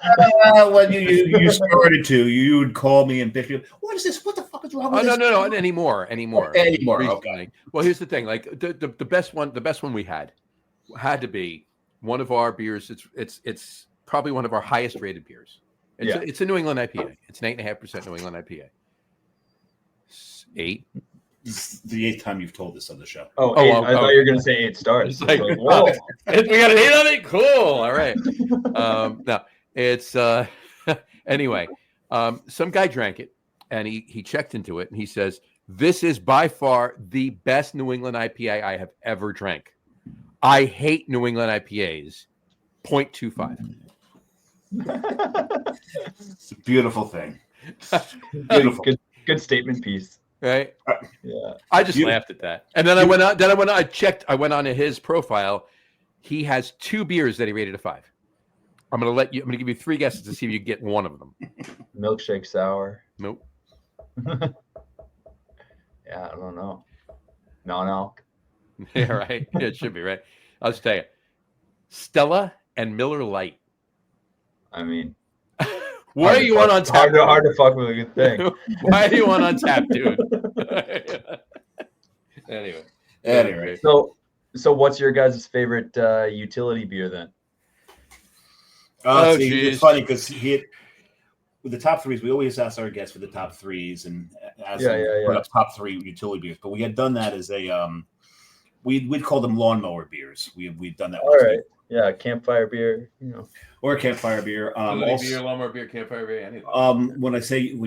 When you started to, you would call me and bitch me. What is this? What the fuck is wrong with this? No, anymore. Okay. Well, here's the thing. Like the best one we had to be one of our beers. It's probably one of our highest rated beers. It's a New England IPA. It's an 8.5% New England IPA. 8. This is the 8th time you've told this on the show. I thought you were going to say 8 stars. Like, whoa, we got an 8 on it. Cool. All right. No, it's anyway. Some guy drank it, and he checked into it, and he says, "This is by far the best New England IPA I have ever drank. I hate New England IPAs." 0.25. It's a beautiful thing. Beautiful. Good statement piece. Right? Yeah. I just laughed at that. And then I went on, I checked, I went on to his profile. He has 2 beers that he rated a 5. I'm going to give you 3 guesses to see if you get one of them. Milkshake sour. Nope. Yeah, I don't know. No. Yeah, right. Yeah, it should be, right? I'll just tell you, Stella and Miller Lite. I mean, What are you on tap? Hard to fuck with a good thing. Why are you on tap, dude? Anyway. So what's your guys' favorite utility beer then? It's funny because with the top threes, we always ask our guests for the top threes and put up top 3 utility beers. But we had done that as a we'd call them lawnmower beers. We've done that. All right. Yeah, campfire beer, or campfire beer. Beer, lawnmower beer, campfire beer, anything. When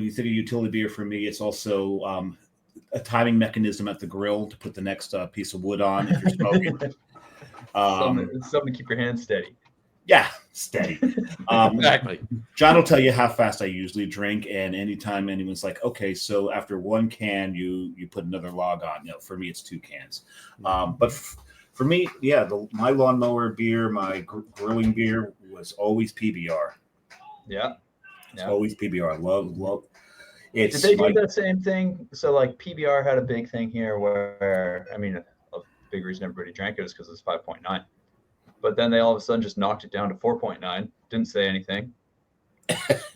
you think of utility beer, for me, it's also a timing mechanism at the grill to put the next piece of wood on if you're smoking. Something to keep your hands steady. Yeah, steady. Exactly. John will tell you how fast I usually drink, and anytime anyone's like, "Okay, so after 1 can, you put another log on." For me, it's 2 cans. But for me, my lawnmower beer, my grilling beer was always PBR. Yeah, it's always PBR. Love. Did they do that same thing? So like PBR had a big thing here where a big reason everybody drank it is because it's 5.9. But then they all of a sudden just knocked it down to 4.9. Didn't say anything.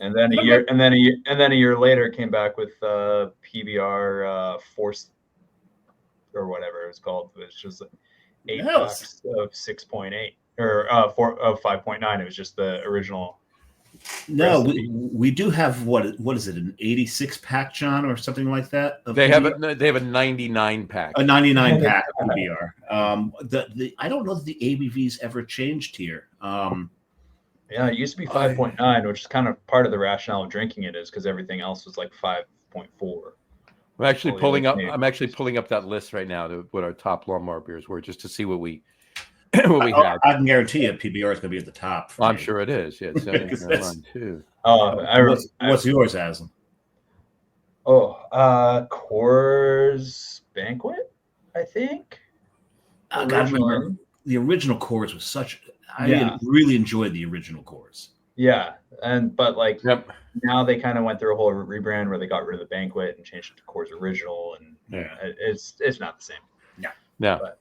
And then a year later, it came back with PBR Force or whatever it was called. It was just like 8 packs of 6.8 or 5.9. It was just the original. No, we do have what is it, an 86 pack, John, or something like that? They have a 99 pack. A 99 pack PBR. I don't know that the ABVs ever changed here. It used to be 5.9, which is kind of part of the rationale of drinking it is because everything else was like 5.4. I'm actually pulling up that list right now to what our top lawnmower beers were, just to see what we had. I can guarantee you PBR is going to be at the top. I'm sure it is. Yeah, it's too. What's yours, Azlan? Coors Banquet, I think. I remember the original Coors was such. I really enjoyed the original Coors. Yeah, but now they kind of went through a whole rebrand where they got rid of the Banquet and changed it to Coors Original, and it's not the same. No. But,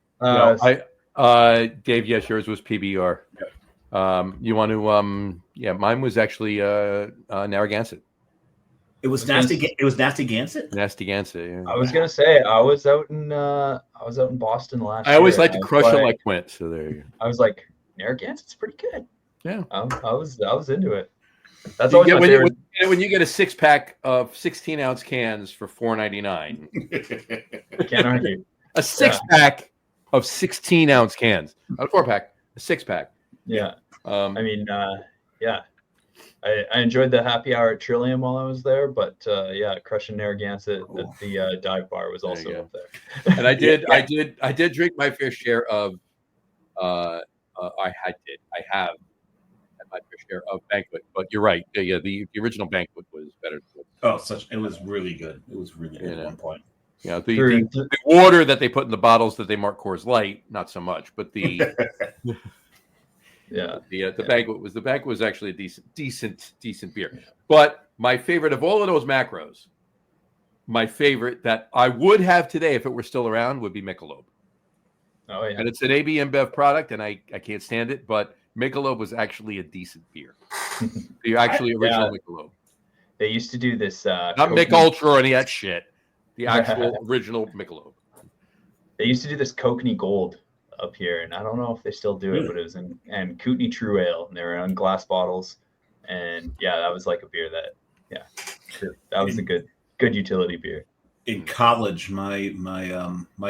Dave, yes, yours was PBR. Yeah. You want to? Mine was actually Narragansett. It was nasty. It was Nasty Gansett. Nasty Gansett. Yeah. I was gonna say I was out in Boston last year. I always like to crush it like Quint. So there you go. I was like, Narragansett's pretty good. Yeah. I was into it. That's always my favorite. When you get a 6-pack of 16-ounce cans for $4.99. Can't argue. A 6-pack of 16-ounce cans. Not a 4-pack, a 6-pack. Yeah. I enjoyed the happy hour at Trillium while I was there, but crushing Narragansett at the dive bar was also up there. And I did drink my fair share of I have had my fair share of Banquet, but you're right. The original Banquet was better. It was really good. It was really good at one point. Yeah, the water that they put in the bottles that they mark Coors Light, not so much, but the Banquet was actually a decent beer. Yeah. But my favorite of all of those macros, my favorite that I would have today if it were still around would be Michelob. Oh yeah, and it's an AB InBev product, and I can't stand it, but Michelob was actually a decent beer. The actually original Michelob. They used to do this not Mick Ultra or any of that shit. The actual original Michelob. They used to do this Kokanee Gold up here, and I don't know if they still do it, but it was in Kootenai True Ale, and they were on glass bottles, and that was like a beer that was a good utility beer. In college, my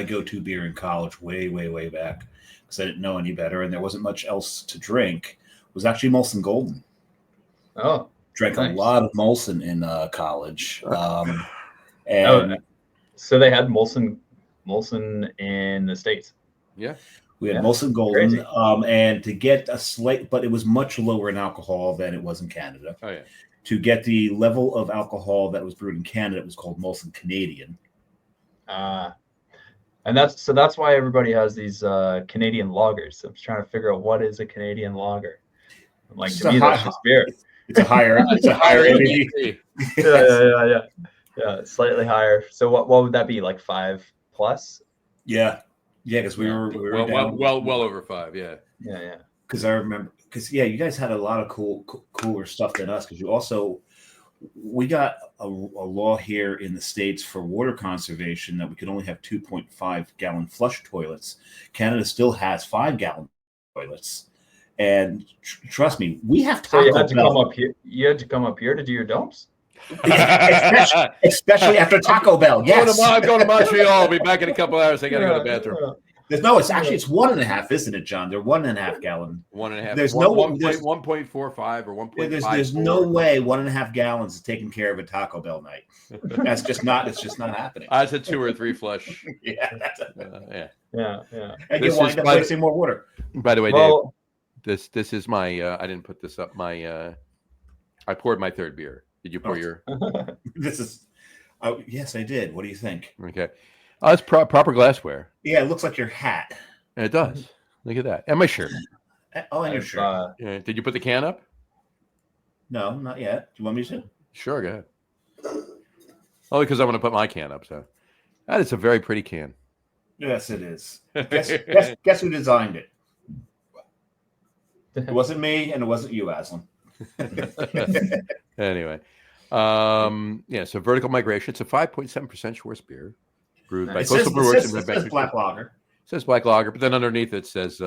go-to beer in college, way back, because I didn't know any better, and there wasn't much else to drink, was actually Molson Golden. Oh, drank nice. A lot of Molson in college, so they had Molson in the States. Yeah, we had Molson Golden, and to get a slight, but it was much lower in alcohol than it was in Canada. Oh yeah. To get the level of alcohol that was brewed in Canada, it was called Molson Canadian. And that's why everybody has these Canadian lagers. I'm just trying to figure out what is a Canadian lager. Like to me, that's just beer. It's a higher ABV. Yeah, slightly higher. So what would that be, like 5+? Yeah. Yeah, because we were down. Well over 5. Yeah. Yeah. Because I remember, you guys had a lot of cooler stuff than us. Because we got a law here in the States for water conservation that we could only have 2.5 gallon flush toilets. Canada still has 5-gallon toilets. And trust me, we have Taco So you had to Bell. come up here. You had to come up here to do your dumps. especially after Taco Bell. Yes. I'm going to Montreal. I'll be back in a couple hours. I got to go to the bathroom. It's 1.5, isn't it, John? They're 1.5 gallon. 1.5. There's 1.45 or 1.5. There's no way 1.5 gallons is taking care of a Taco Bell night. That's just not. It's just not happening. I said 2 or 3 flush. Yeah. Yeah. And you wind up wasting more water. By the way, Dave, this is my. I didn't put this up. I poured my 3rd beer. Did you pour your? This is. Oh yes, I did. What do you think? Okay. It's proper glassware. Yeah, it looks like your hat. And it does. Look at that. And my shirt. Oh, and your shirt. Did you put the can up? No, not yet. Do you want me to? Sure, go ahead. Only because I want to put my can up. So that is a very pretty can. Yes, it is. Guess who designed it? It wasn't me, and it wasn't you, Aslan. Anyway, so Vertical Migration. It's a 5.7% Schwartz beer, brewed by Coastal Brewers and Red Bank. It says black lager. It says black lager, but then underneath it says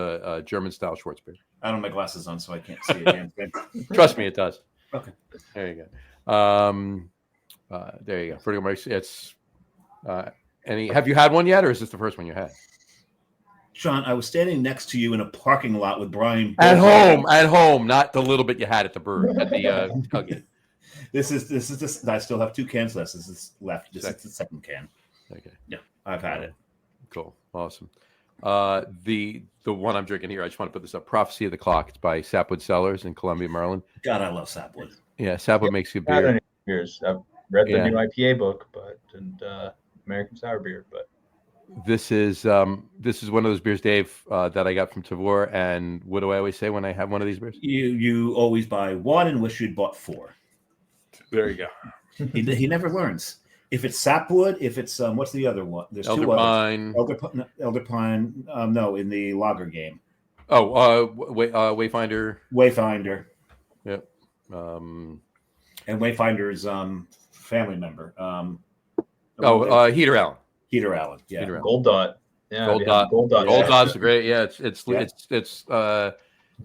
German style Schwartz beer. I don't have my glasses on, so I can't see it. Trust me, it does. Okay. There you go. There you go. Vertical Migration. It's have you had one yet, or is this the first one you had? Sean, I was standing next to you in a parking lot with Brian. At home, not the little bit you had at the brewery at the tailgate. This is. I still have 2 cans left. This is left. This is the 2nd can. Okay. Yeah, I've had it. Cool. Awesome. The one I'm drinking here, I just want to put this up. Prophecy of the Clock. It's by Sapwood Cellars in Columbia, Maryland. God, I love Sapwood. Yeah, Sapwood makes you Not beer. any beers. I've read the new IPA book, and American Sour Beer, but. This is one of those beers, Dave, that I got from Tavor. And what do I always say when I have one of these beers? You always buy 1 and wish you'd bought 4. There you go. He never learns. If it's sapwood, if it's what's the other one? There's Elder 2 Pine. Elder Pine. No, in the lager game. Oh, Wayfinder. Wayfinder. Yep. And Wayfinder's family member. Heater Allen. Heater Allen. Yeah. Heater Allen. Gold Dot. Yeah, Gold Dot. Gold Dot. Gold Dot's great. Yeah, it's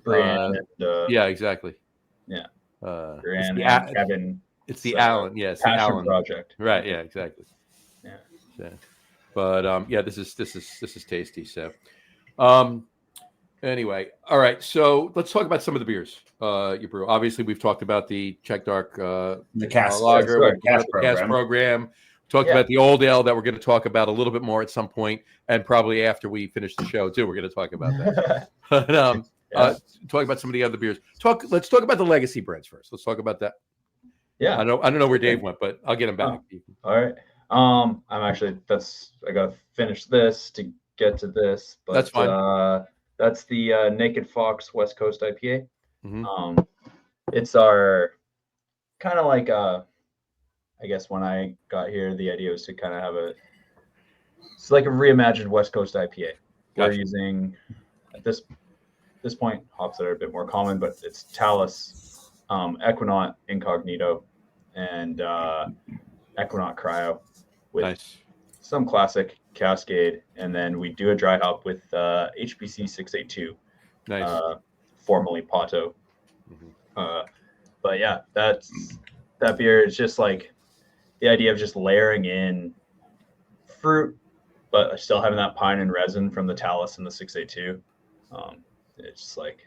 Brian. Yeah, exactly. Yeah. Brian and Kevin. It's the Allen. Yes, Passion the Allen project. Right. Yeah. Exactly. Yeah. But this is tasty. So, anyway, all right. So let's talk about some of the beers you brew. Obviously, we've talked about the Czech Dark, the cask lager, cask program. Talked about the old ale that we're going to talk about a little bit more at some point, and probably after we finish the show too, we're going to talk about that. But talk about some of the other beers. Let's talk about the legacy brands first. Let's talk about that. Yeah, I don't know where Dave went, but I'll get him back. All right. I'm actually I got to finish this to get to this, but that's fine. That's the Naked Fox West Coast IPA. Mm-hmm. It's our kind of like I guess when I got here, the idea was to kind of have it's like a reimagined West Coast IPA. Gotcha. We're using at this point hops that are a bit more common, but it's Talus, Equinaut Incognito, and Equinaut Cryo with some classic Cascade, and then we do a dry hop with HBC 682, formerly Pato. Mm-hmm. But yeah, that beer is just like the idea of just layering in fruit, but still having that pine and resin from the Talus and the 682. It's just like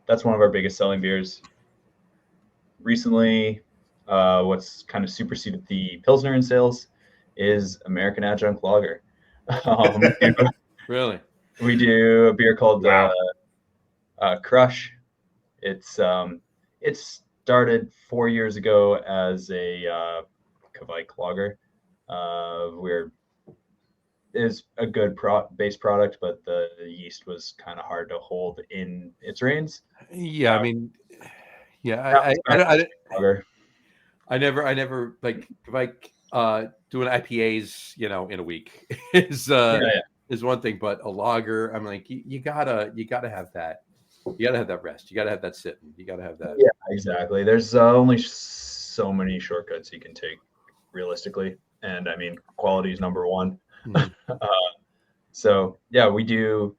that's one of our biggest selling beers. Recently, what's kind of superseded the Pilsner in sales is American Adjunct Lager. Really? We do a beer called Crush. It's started 4 years ago as a Kvike lager. Is a good base product, but the yeast was kind of hard to hold in its reins. Yeah, I mean, yeah, I never like Kvike. doing IPAs, in a week is one thing, but a lager, I'm like, you gotta have that. You gotta have that rest. You gotta have that sitting. You gotta have that. Yeah, exactly. There's only so many shortcuts you can take realistically, and I mean, quality is number one. Mm-hmm. So yeah, we do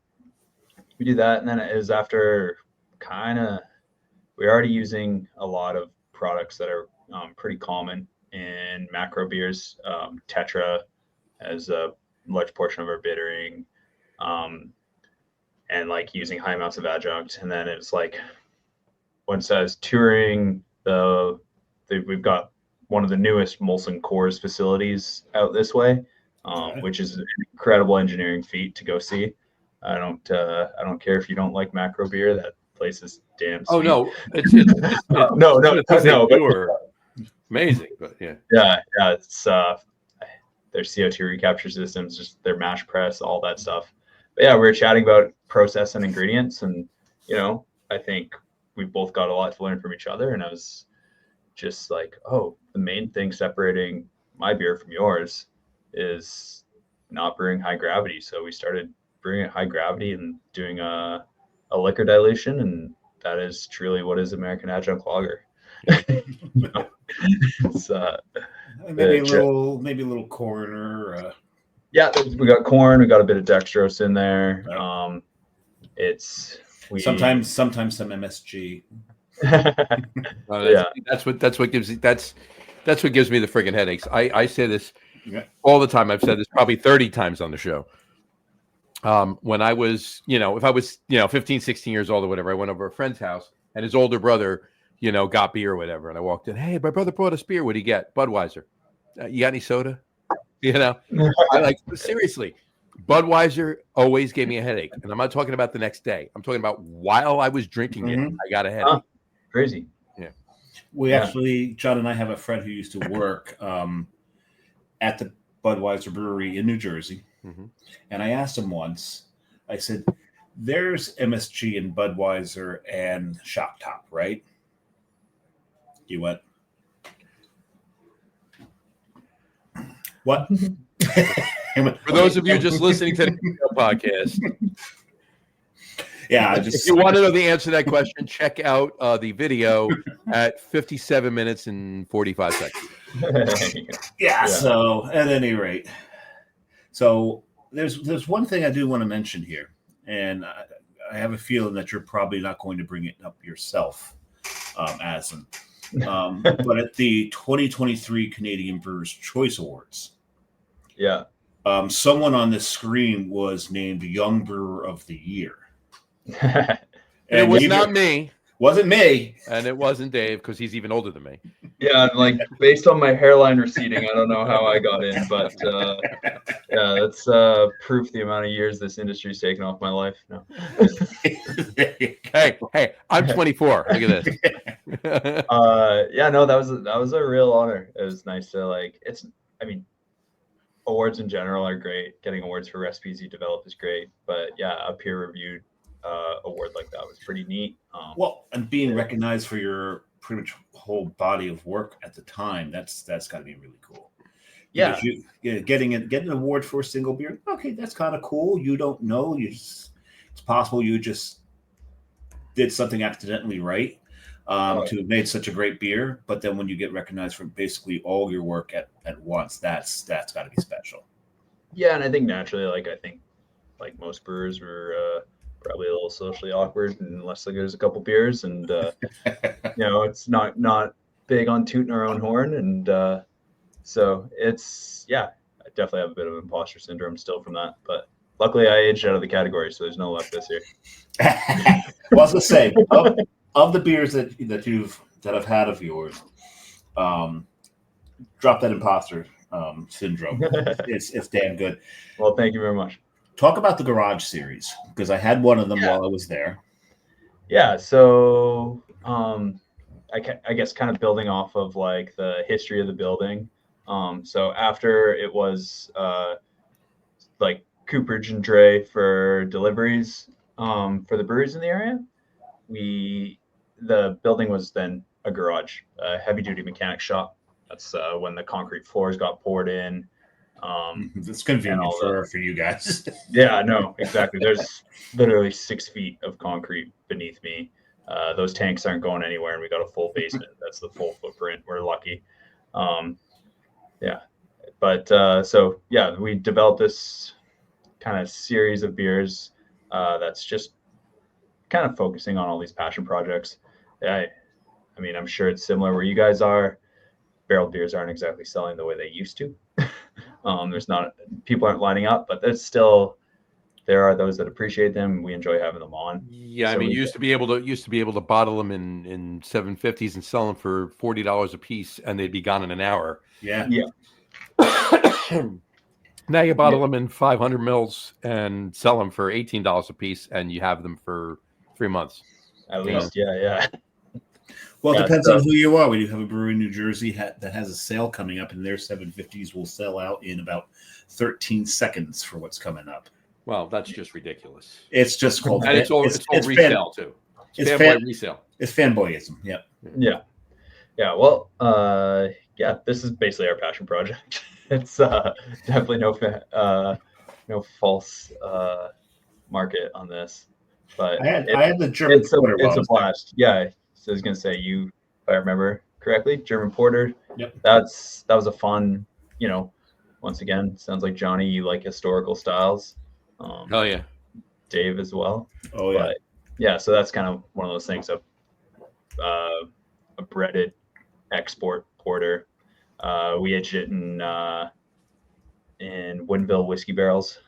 that, and then it is after we're already using a lot of products that are pretty common in macro beers. Tetra as a large portion of our bittering, and like using high amounts of adjunct. And then it's like, once I was touring we've got one of the newest Molson Coors facilities out this way, which is an incredible engineering feat to go see. I don't care if you don't like macro beer. That place is damn sweet. Oh no, it's no, amazing, but yeah. It's their CO2 recapture systems, just their mash press, all that stuff. But yeah, we were chatting about process and ingredients, and I think we've both got a lot to learn from each other. And I was just like, oh, the main thing separating my beer from yours is not brewing high gravity. So we started brewing at high gravity and doing a liquor dilution, and that is truly what is American adjunct lager. It's maybe a little corn or yeah, we got corn, we got a bit of dextrose in there. Sometimes some MSG. That's what gives me the friggin' headaches. I say this all the time. I've said this probably 30 times on the show. When I was, if I was, 15, 16 years old or whatever, I went over to a friend's house and his older brother, got beer or whatever. And I walked in, hey, my brother brought us beer. What'd he get? Budweiser. You got any soda? I seriously, Budweiser always gave me a headache. And I'm not talking about the next day. I'm talking about while I was drinking it, I got a headache. Crazy. Yeah. We actually, John and I have a friend who used to work at the Budweiser brewery in New Jersey. Mm-hmm. And I asked him once, I said, there's MSG in Budweiser and Shock Top, right? He went, what? For those of you just listening to the podcast. Yeah, if you want to know the answer to that question, check out the video at 57 minutes and 45 seconds. Yeah, so at any rate. So there's one thing I do want to mention here, and I have a feeling that you're probably not going to bring it up yourself, Azlan. But at the 2023 Canadian Brewers Choice Awards, someone on this screen was named Young Brewer of the Year. And it was not me. Wasn't me. And it wasn't Dave, because he's even older than me. Yeah, like based on my hairline receding, I don't know how I got in, but that's proof the amount of years this industry's taken off my life. No. Hey, I'm 24. Look at this. That was a real honor. It was nice to awards in general are great. Getting awards for recipes you develop is great, but a peer-reviewed award like that was pretty neat. And being recognized for your pretty much whole body of work at the time, that's got to be really cool. Yeah, getting an award for a single beer, okay, that's kind of cool. You don't know, it's possible you just did something accidentally right to have made such a great beer, but then when you get recognized for basically all your work at once, that's got to be special. Yeah, and I think naturally, like most brewers were probably a little socially awkward unless there's a couple beers, and it's not big on tooting our own horn, and so it's I definitely have a bit of imposter syndrome still from that, but luckily I aged out of the category, so there's no left this year. Well, I was gonna say, of the beers that I've had of yours, drop that imposter syndrome. It's damn good. Well, thank you very much. Talk about the Garage series, because I had one of them while I was there. Yeah, so I guess kind of building off of like the history of the building. So after it was like cooperage and dray for deliveries for the breweries in the area, the building was then a garage, a heavy duty mechanic shop. That's when the concrete floors got poured in. It's convenient all for you guys. Yeah, no, exactly. There's literally 6 feet of concrete beneath me. Those tanks aren't going anywhere, and we got a full basement. That's the full footprint. We're lucky. Yeah, but so yeah, we developed this kind of series of beers that's just kind of focusing on all these passion projects. I mean, I'm sure it's similar where you guys are. Barrel beers aren't exactly selling the way they used to. There's not, people aren't lining up, but there are those that appreciate them. We enjoy having them on. Yeah, So I mean, used to be able to bottle them in 750s and sell them for $40 a piece, and they'd be gone in an hour. Yeah. Now you bottle them in 500 mils and sell them for $18 a piece, and you have them for 3 months. At least, yeah. Well, it depends on who you are. We do have a brewery in New Jersey that has a sale coming up, and their 750s will sell out in about 13 seconds for what's coming up. Well, that's just ridiculous. It's just called, and it's all resale too. It's fanboy resale. It's fanboyism. Yep. Yeah. Well, this is basically our passion project. It's definitely no false market on this, but I had the German porter. It's a blast. Yeah, so I was gonna say, if I remember correctly, German porter. Yep. That was a fun. Once again, sounds like Johnny, you like historical styles. Oh yeah, Dave as well. Oh yeah. But, yeah, so that's kind of one of those things of a breaded export porter. We aged it in Woodinville whiskey barrels.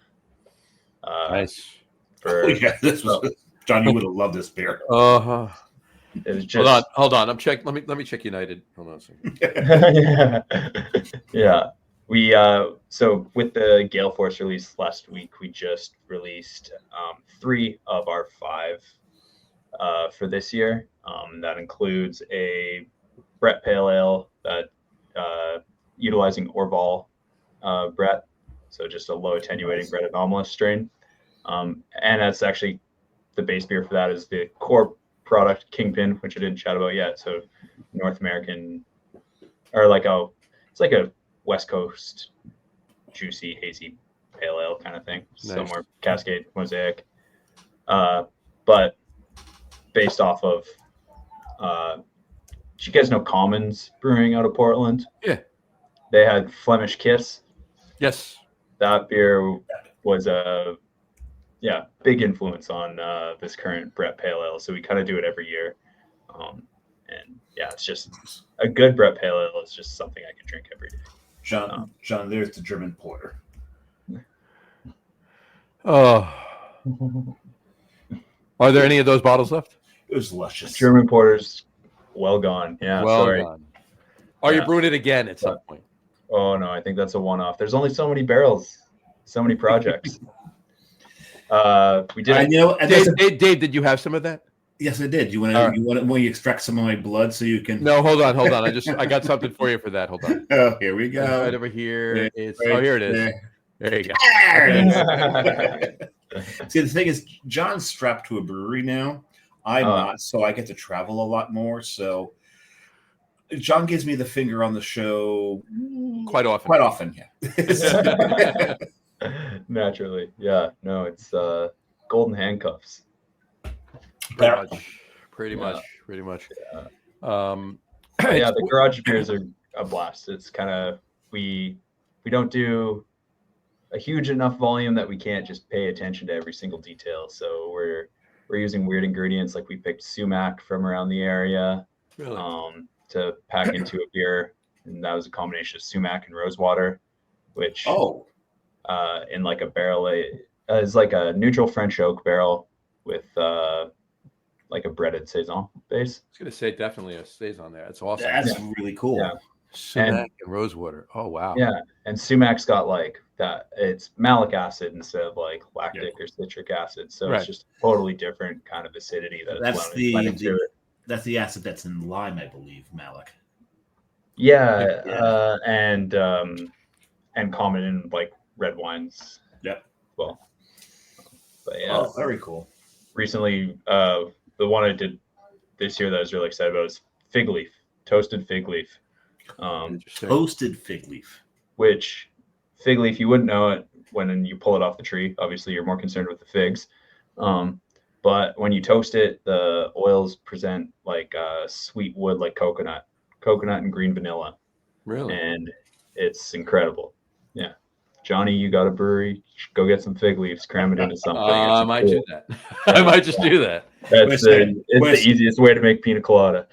Nice. John, you would have loved this beer. It was just hold on. Let me check United. Hold on a second. Yeah. We so with the Gale Force release last week, we just released 3 of our 5 for this year. That includes a Brett Pale Ale that utilizing Orval Brett, so just a low attenuating Brett anomalous strain. And that's actually the base beer for that is the core product Kingpin, which I didn't chat about yet. So North American, or it's like a West Coast juicy hazy pale ale kind of thing. Nice. Somewhere Cascade Mosaic, but based off of do you guys know Commons Brewing out of Portland? Yeah, they had Flemish Kiss. Yes, that beer was a big influence on this current Brett Pale Ale. So we kind of do it every year, and it's just a good Brett Pale Ale. It's just something I can drink every day. John, there's the German porter. Oh, are there any of those bottles left? It was luscious. German porter's well gone. Yeah, sorry. Gone. Are you brewing it again at some point? Oh no, I think that's a one-off. There's only so many barrels, so many projects. We did. Dave, did you have some of that? Yes, I did. You want to extract some of my blood so you can? No, hold on. I got something for you for that. Hold on. Oh, here we go. Right over here. Here it is. There you go. See, the thing is, John's strapped to a brewery now. I'm not, so I get to travel a lot more. So John gives me the finger on the show quite often. Quite often, yeah. Naturally, yeah. No, it's golden handcuffs. Pretty much. Yeah. The garage beers are a blast. It's kind of we don't do a huge enough volume that we can't just pay attention to every single detail. So we're using weird ingredients, like we picked sumac from around the area, really? To pack into a beer, and that was a combination of sumac and rose water, which in like a barrel is like a neutral French oak barrel with like a breaded saison base. I was gonna say definitely a saison there. That's awesome. That's really cool. Yeah. Sumac and rosewater. Oh wow. Yeah, and sumac's got like that. It's malic acid instead of like lactic or citric acid, so it's just totally different kind of acidity that that's That's the acid that's in lime, I believe, malic. Yeah. And common in like red wines. Yep. Well, but yeah. Oh, very cool. Recently, the one I did this year that I was really excited about is fig leaf, toasted fig leaf. Toasted fig leaf. Which fig leaf, you wouldn't know it when you pull it off the tree. Obviously, you're more concerned with the figs. But when you toast it, the oils present like sweet wood, like coconut and green vanilla. Really? And it's incredible. Yeah. Johnny, you got a brewery, go get some fig leaves, cram it into something. I might do that. I might just do that. It's the easiest way to make pina colada.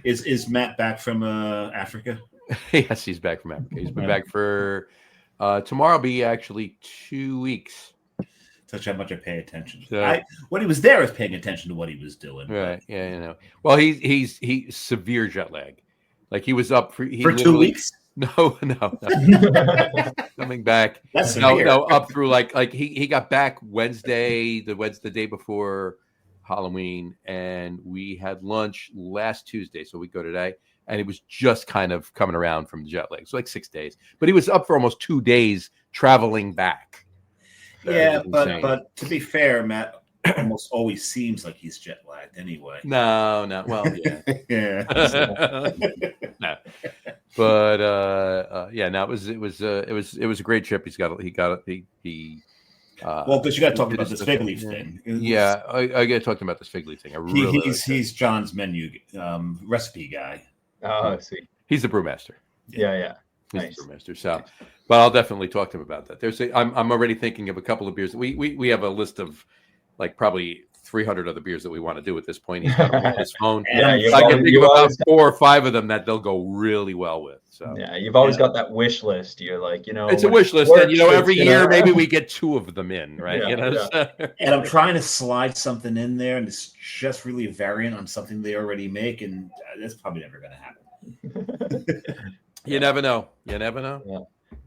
Is Matt back from Africa? Yes, he's back from Africa. He's been back for tomorrow. Will be actually 2 weeks. Such how much I pay attention. So, when he was there, I was paying attention to what he was doing. Right? Yeah, you know. Well, he's severe jet lag. Like he was up for 2 weeks. No. Coming back. That's no, up through like he got back Wednesday, the day before Halloween, and we had lunch last Tuesday, so we go today, and he was just kind of coming around from jet lag, so like 6 days, but he was up for almost 2 days traveling back. Yeah, but to be fair, Matt almost always seems like he's jet lagged anyway. No, well, yeah. Yeah. No. But yeah, no, it was a great trip. Well, but you got to talk about this fig leaf thing. Yeah, I got to talk about this fig leaf thing. He's John's menu recipe guy. Oh, I see. He's the brewmaster. Yeah. He's Nice. the brewmaster. So, but I'll definitely talk to him about that. I'm already thinking of a couple of beers. We have a list of like probably 300 other beers that we want to do at this point. He's got them on his phone. Yeah, I can think of about 4 or 5 of them that they'll go really well with. So yeah, you've always got that wish list. You're like, it's a wish list, and every year maybe we get 2 of them in, right? Yeah, And I'm trying to slide something in there, and it's just really a variant on something they already make, and that's probably never going to happen. You never know. Yeah.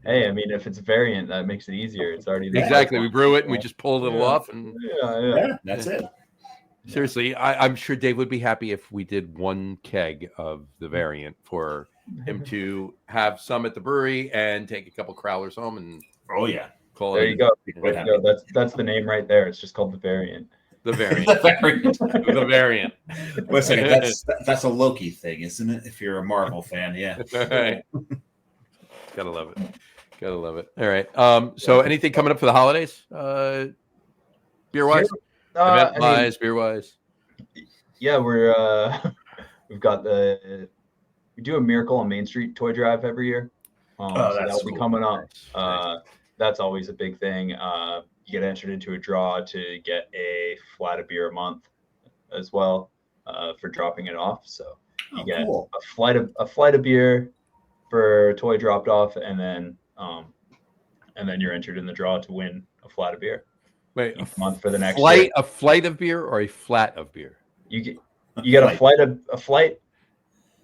Hey, I mean, if it's a variant, that makes it easier. It's already there. Exactly. We brew it and we just pull a little off, and that's it. Seriously, I'm sure Dave would be happy if we did 1 keg of the variant for him to have some at the brewery and take a couple crowlers home and call it. There you go. That's the name right there. It's just called the variant. The variant. The variant. Wait a second. That's a Loki thing, isn't it? If you're a Marvel fan, yeah. All right. Gotta love it. All right. So anything coming up for the holidays? Beer wise? Beer wise. Yeah, we've got we do a Miracle on Main Street toy drive every year. So that'll be coming up. Nice. That's always a big thing. You get entered into a draw to get a flat of beer a month as well for dropping it off. So you get a flight of beer for a toy dropped off, and then you're entered in the draw to win a flat of beer. Wait, each month for the next year. A flight of beer or a flat of beer? You get a flight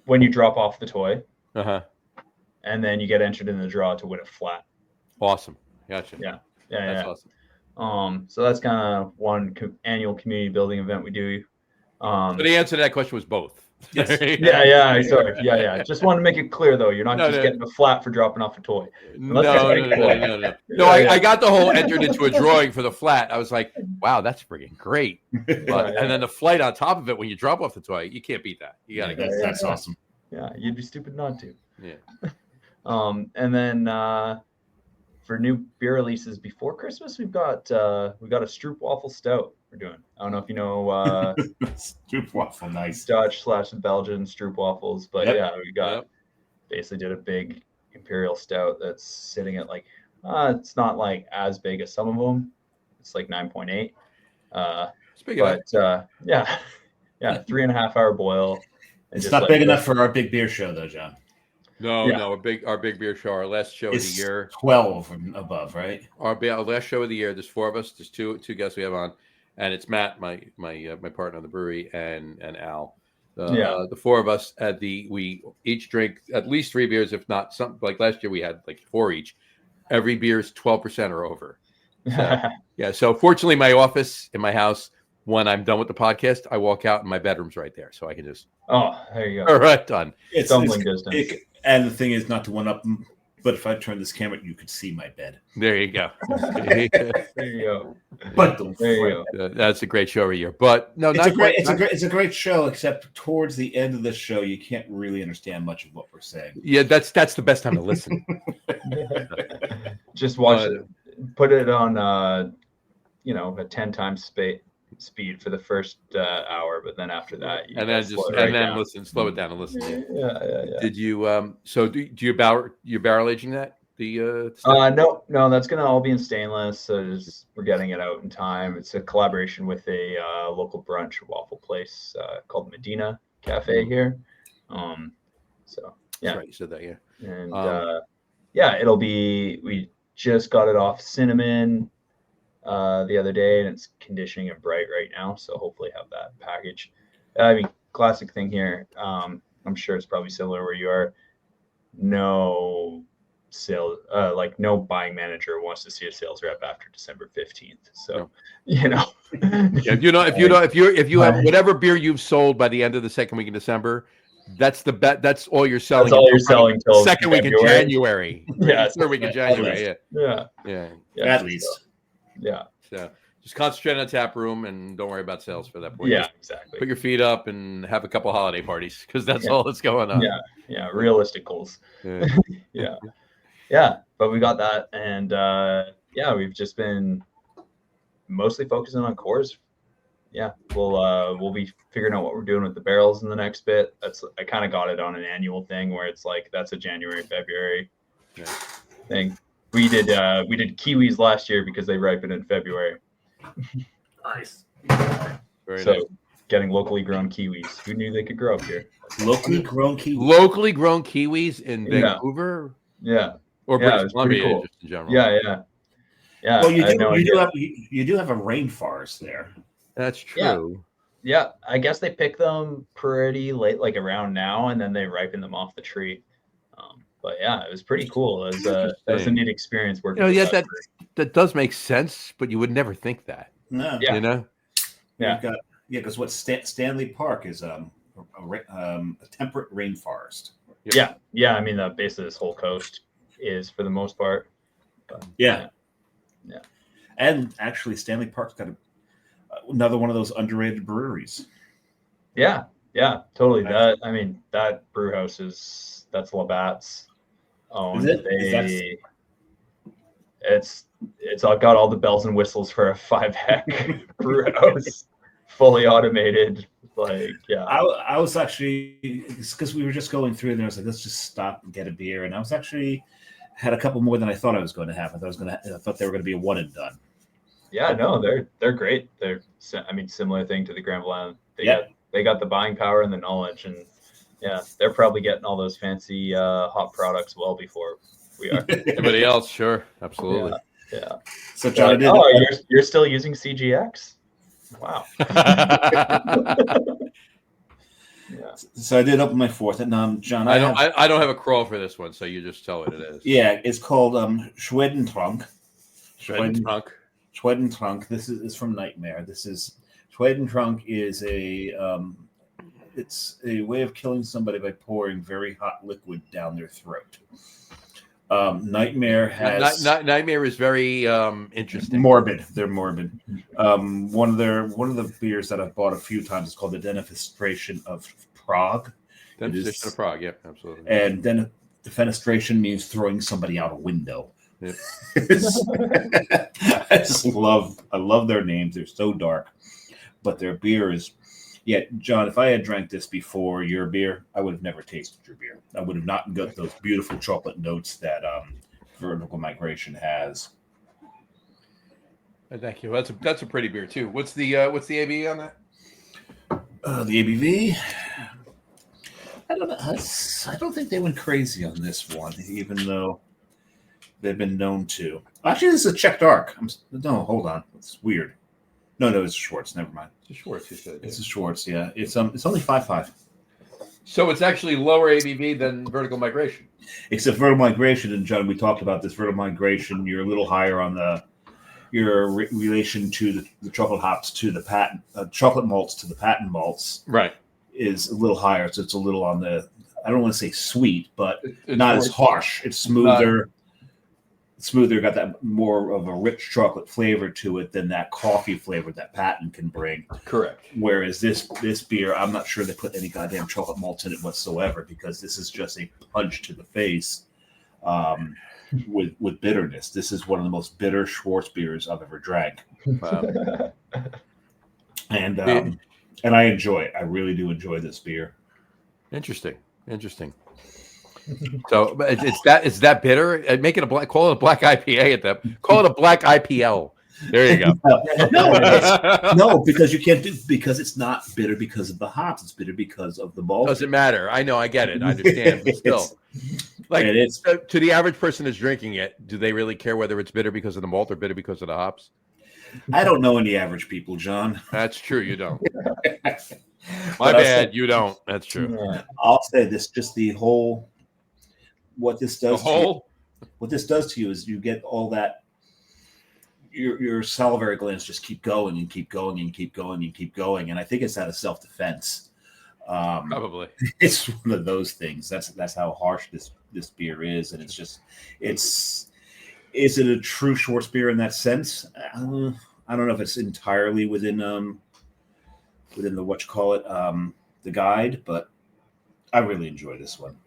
when you drop off the toy. And then you get entered in the draw to win a flat. Awesome. Gotcha. Yeah. That's awesome. So that's kind of one annual community building event we do. So the answer to that question was both. Yes. Sorry. Yeah. Just wanted to make it clear though. You're not getting a flat for dropping off a toy. No. I got the whole entered into a drawing for the flat. I was like, wow, that's freaking great. And then the flight on top of it when you drop off the toy, you can't beat that. You gotta go. That's awesome. Yeah, you'd be stupid not to. Yeah. And then for new beer releases before Christmas, we got a Stroop Waffle Stout we're doing. I don't know if you know Stroop Waffle, nice. Dutch/Belgian Stroop Waffles, but we basically did a big imperial stout that's sitting at like it's not like as big as some of them. It's like 9.8. It's big enough. 3.5 hour boil. It's not big enough for our big beer show though, John. No, our big beer show, our last show of the year. 12 and above, right? Our last show of the year. There's 4 of us. There's two guests we have on, and it's Matt, my partner on the brewery, and Al. The 4 of us we each drink at least 3 beers, if not some. Like last year, we had like 4 each. Every beer is 12% or over. So, So fortunately, my office in my house, when I'm done with the podcast, I walk out and my bedroom's right there, so I can just. Oh, there you go. All right, done. It's stumbling distance. And the thing is, not to one up But if I turn this camera, you could see my bed. There you go. There you go. But There you go. That's a great show every year. But no, it's a great show. Except towards the end of the show, you can't really understand much of what we're saying. Yeah, that's the best time to listen. Just watch it. Put it on, a 10 times speed for the first hour, but then after that, listen, slow it down and listen. Yeah. Did you so do you barrel aging that no, that's gonna all be in stainless. So we're getting it out in time. It's a collaboration with a local brunch waffle place called Medina Cafe here. So yeah, that's right, you said that, yeah. And it'll be. We just got it off cinnamon the other day, and it's conditioning and bright right now, so hopefully have that package. I mean, classic thing here, I'm sure it's probably similar where you are. No sales, no buying manager wants to see a sales rep after December 15th, so yeah, if you have whatever beer you've sold by the end of the second week in December, that's the bet. That's all you're selling. That's all you're selling till second week in January. Yeah, third week in January. Yeah. At least. Yeah. So just concentrate on the tap room and don't worry about sales for that point. Yeah, just exactly. put your feet up and have a couple holiday parties because that's all that's going on. Yeah. Realistic goals. Yeah. But we got that, and we've just been mostly focusing on cores. Yeah, we'll be figuring out what we're doing with the barrels in the next bit. I kind of got it on an annual thing where it's like that's a January, February thing. We did kiwis last year because they ripen in February. Nice. Very nice. Getting locally grown kiwis. Who knew they could grow up here? Locally grown kiwis. Locally grown kiwis in Vancouver. Yeah. Or British Columbia, cool. just in general. Yeah. Well, you do have a rainforest there. That's true. Yeah, I guess they pick them pretty late, like around now, and then they ripen them off the tree. But yeah, it was pretty cool. It was a neat experience working. That does make sense, but you would never think that. No. Yeah. Because what Stanley Park is a temperate rainforest. Yeah. I mean, the base of this whole coast is for the most part. But, yeah. And actually, Stanley Park's got another one of those underrated breweries. Yeah, totally. That brew house that's Labatt's owned. It's got all the bells and whistles for a 5-hectare brew house, fully automated. I was actually, because we were just going through there. I was like, let's just stop and get a beer. And I was actually had a couple more than I thought I was going to have. I thought they were going to be a one and done. Yeah, no, they're great. They're similar thing to the Granville Island. They got the buying power and the knowledge, and they're probably getting all those fancy hot products well before we are. Everybody else, sure, absolutely. Yeah. So John, you're still using CGX? Wow. So I did open my fourth, and John, I don't have a crawl for this one, so you just tell what it is. Yeah, it's called Schwedentrunk. Schwedentrunk. This is from Nightmare. Schwedentrunk is it's a way of killing somebody by pouring very hot liquid down their throat. Nightmare is very interesting. Morbid. They're morbid. One of the beers that I've bought a few times is called the Defenestration of Prague. Defenestration of Prague, yeah, absolutely. And then defenestration means throwing somebody out a window. Yep. I love their names. They're so dark, but their beer is. Yeah, John, if I had drank this before your beer, I would have never tasted your beer. I would have not got those beautiful chocolate notes that Vertical Migration has. Thank you. That's a pretty beer too. What's the ABV on that? The ABV. I don't know. I don't think they went crazy on this one, even though they've been known to. Actually, this is a Czech Dark. No, hold on. It's weird. No, it's a Schwartz. Never mind. It's a Schwartz, you said. It's a Schwartz, yeah. It's only 5.5. So it's actually lower ABV than Vertical Migration. Except Vertical Migration, and John, we talked about this. Vertical Migration, you're a little higher on your relation to the chocolate hops to the patent chocolate malts to the patent malts. Right. Is a little higher, so it's a little on the I don't want to say sweet, but It's not more- as harsh. It's smoother. Smoother, got that more of a rich chocolate flavor to it than that coffee flavor that Patton can bring. Correct. Whereas this beer, I'm not sure they put any goddamn chocolate malt in it whatsoever, because this is just a punch to the face with bitterness. This is one of the most bitter Schwartz beers I've ever drank, Wow. and I enjoy it. I really do enjoy this beer. Interesting. So but it's that bitter. Make it call it a black IPA at that. Call it a black IPL. There you go. No, because you can't because it's not bitter because of the hops. It's bitter because of the malt. Doesn't matter. I know. I get it. I understand. But still, like to the average person that's drinking it, do they really care whether it's bitter because of the malt or bitter because of the hops? I don't know any average people, John. That's true. You don't. My bad. You don't. That's true. I'll say this: just the whole. What this does. What this does to you is you get all that. Your salivary glands just keep going and keep going and keep going and keep going, and I think it's out of self-defense. Probably. It's one of those things. That's how harsh this beer is, and it's is it a true Schwartz beer in that sense? I don't know if it's entirely within the the guide, but I really enjoy this one.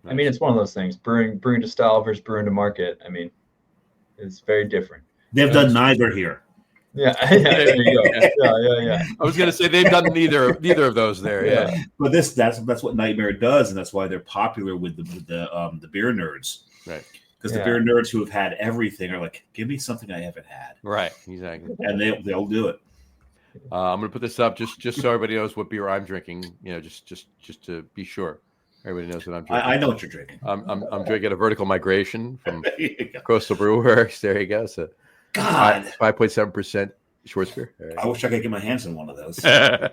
I mean, it's one of those things. Brewing to style versus brewing to market. I mean, it's very different. They've done neither here. Yeah, there you go. Yeah. I was going to say they've done neither of those there. Yeah. But that's what Nightmare does, and that's why they're popular with the beer nerds. Right. Because the beer nerds who have had everything are like, give me something I haven't had. Right. Exactly. And they'll do it. I'm going to put this up just so everybody knows what beer I'm drinking. You know, just to be sure. Everybody knows what I'm drinking. I know what you're drinking. I'm drinking a Vertical Migration from Coastal Brewworks. There you go. So, God, 5.7% Schwartz beer. Right. I wish I could get my hands on one of those. Anyway,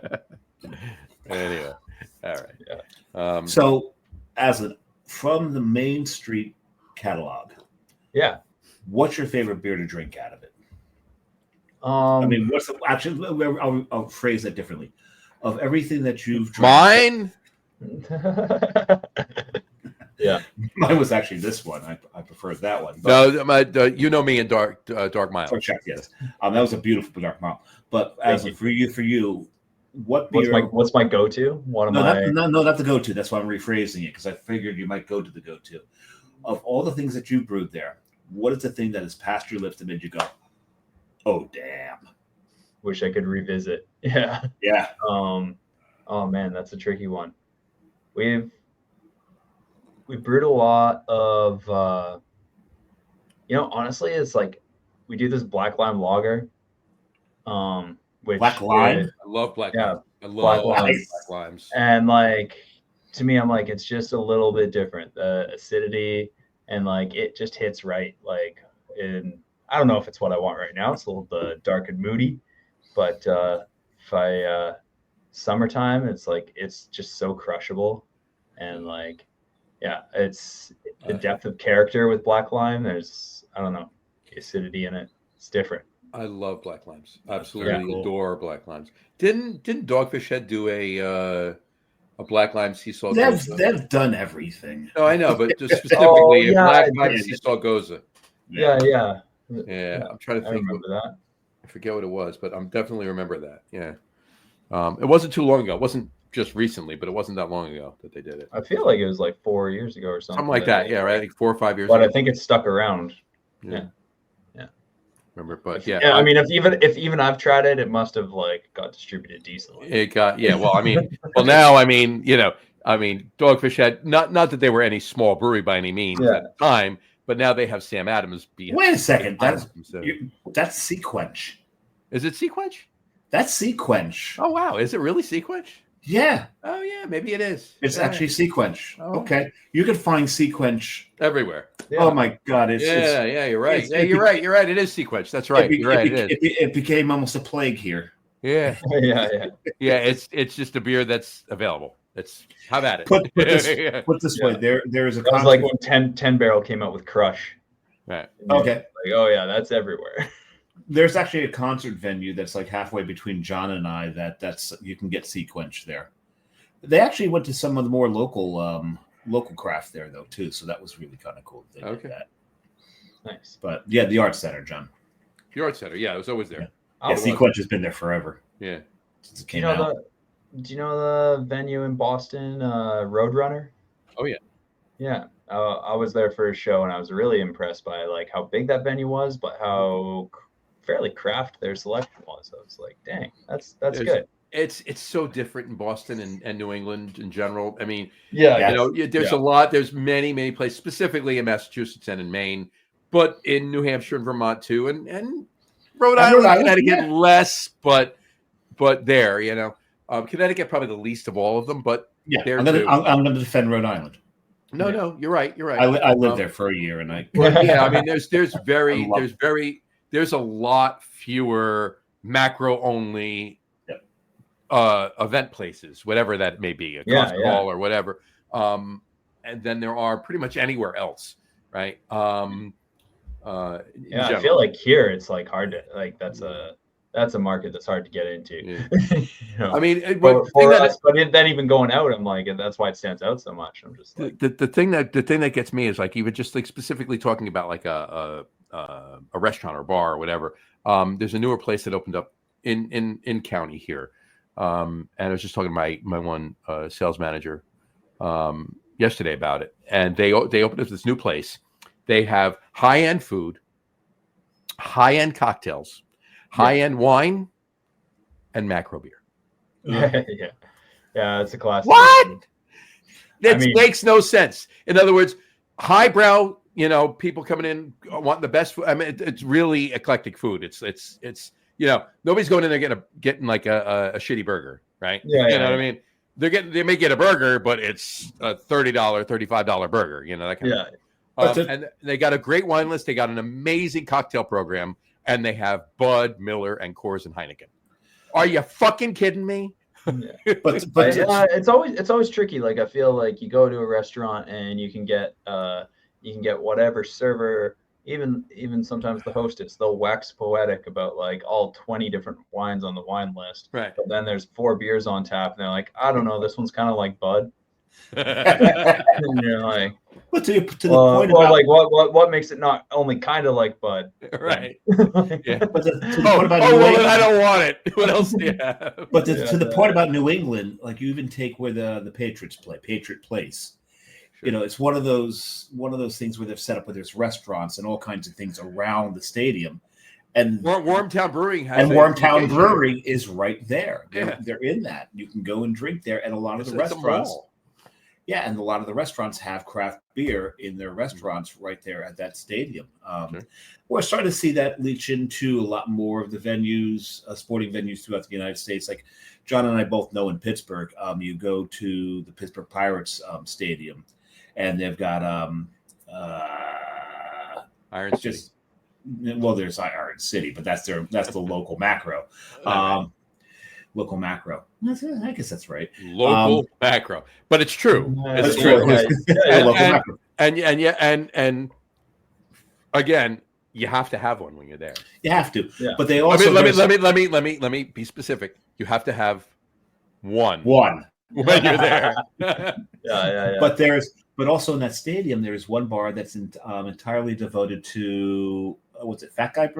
all right. Yeah. So, Azlan, from the Main Street catalog, what's your favorite beer to drink out of it? I mean, I'll phrase that differently. Of everything that you've drank, mine. Yeah, mine was actually this one. I preferred that one. But, no, you know me in dark mild. Oh, check, yes. That was a beautiful dark mild. But as for you, what beer? What's my go-to? Not the go-to. That's why I'm rephrasing it, because I figured you might go to the go-to. Of all the things that you brewed there, what is the thing that has passed your lips and made you go, "Oh damn"? Wish I could revisit. Yeah. Yeah. Oh man, that's a tricky one. We brewed a lot of honestly, it's like we do this black lime lager. Which black lime? I love black yeah, lime. I love black limes. And like to me, I'm like, it's just a little bit different. The acidity and like it just hits right. Like I don't know if it's what I want right now. It's a little dark and moody, but if I summertime, it's like it's just so crushable, and like it's the depth of character with black lime. There's the acidity in it. It's different. I love black limes. Absolutely adore black limes. Didn't Dogfish Head do a black lime sea salt? They've done everything. No, I know, but just specifically a black lime sea salt goza. Yeah. I'm trying to I think. remember that. I forget what it was, but I'm definitely remember that. Yeah. It wasn't too long ago. It wasn't just recently, but it wasn't that long ago that they did it. I feel like it was like 4 years ago or something. Something like that. Yeah, right. Like 4 or 5 years but ago. I think it's stuck around. Yeah. Remember, but yeah. I mean, if even I've tried it, it must have like got distributed decently. It got well. I mean, now Dogfish Head. Not that they were any small brewery by any means at the time, but now they have Sam Adams. Wait a second. That's Sequench. Is it Sequench? That's Sequench. Oh wow, is it really Sequench? Yeah. Oh yeah, maybe it is. It's actually Sequench. Oh. Okay, you can find Sequench everywhere. Yeah. Oh my God! You're right. You're right. It is Sequench. That's right. You're right. It became almost a plague here. Yeah. Yeah. It's just a beer that's available. How about it? Put this way. There is a. That was like when 10 Barrel came out with Crush. Right. Okay. Like, oh yeah, that's everywhere. There's actually a concert venue that's like halfway between John and I. That's you can get Sequench there. They actually went to some of the more local local craft there though too, so that was really kind of cool. That they did that. Nice. But yeah, the Art Center, John. The Art Center, yeah, it was always there. Yeah, Sequench has been there forever. Yeah. Since it came out. Do you know the venue in Boston, Roadrunner? Oh yeah. Yeah, I was there for a show, and I was really impressed by like how big that venue was, but how fairly craft their selection was. I was like, dang, that's good. It's so different in Boston and New England in general. I mean, there's a lot. There's many places, specifically in Massachusetts and in Maine, but in New Hampshire and Vermont too, and Rhode Island, Connecticut less, but there, Connecticut probably the least of all of them, but I'm going to defend Rhode Island. No, you're right. I lived there for a year, and I mean, there's a lot fewer macro only event places, whatever that may be, a concert hall or whatever, and then there are pretty much anywhere else, right? I feel like here it's like hard to like that's a market that's hard to get into. I mean, but then even going out, I'm like, that's why it stands out so much. I'm just like, the thing that gets me is like even just like specifically talking about like a restaurant or bar or whatever. There's a newer place that opened up in county here, and I was just talking to my one sales manager yesterday about it, and they opened up this new place. They have high-end food, high-end cocktails, high-end wine, and macro beer. Yeah, it's a classic. What? That makes no sense. In other words, highbrow, people coming in wanting the best food. I mean, it's really eclectic food. It's nobody's going in there getting like a shitty burger, right? Yeah, you know what I mean? They may get a burger, but it's a $30, $35 burger. That kind of thing. And they got a great wine list. They got an amazing cocktail program, and they have Bud, Miller, and Coors and Heineken. Are you fucking kidding me? But it's always tricky. Like I feel like you go to a restaurant and you can get whatever server, even sometimes the hostess, they'll wax poetic about like all 20 different wines on the wine list. Right. But then there's 4 beers on tap, and they're like, I don't know, this one's kind of like Bud. And you're like, but to the point about like what makes it not only kind of like Bud, right? Yeah. But to the point about New England, I don't want it. What else do you have? But to the point about New England, like you even take where the Patriots play, Patriot Place. Sure. It's one of those things where they've set up where there's restaurants and all kinds of things around the stadium. And Wormtown Brewing Brewing is right there. They're in that. You can go and drink there, and a lot of the restaurants. Yeah, and a lot of the restaurants have craft beer in their restaurants right there at that stadium. We're starting to see that leach into a lot more of the venues, sporting venues throughout the United States. Like John and I both know in Pittsburgh, you go to the Pittsburgh Pirates stadium, and they've got Iron City. Well, there's Iron City, but that's the local macro. Local macro. I guess that's right. Local macro, but it's true. It's true. And again, you have to have one when you're there. You have to. Yeah. But they also let me be specific. You have to have one when you're there. Yeah. But also in that stadium, there's one bar that's entirely devoted to what's it? Fathead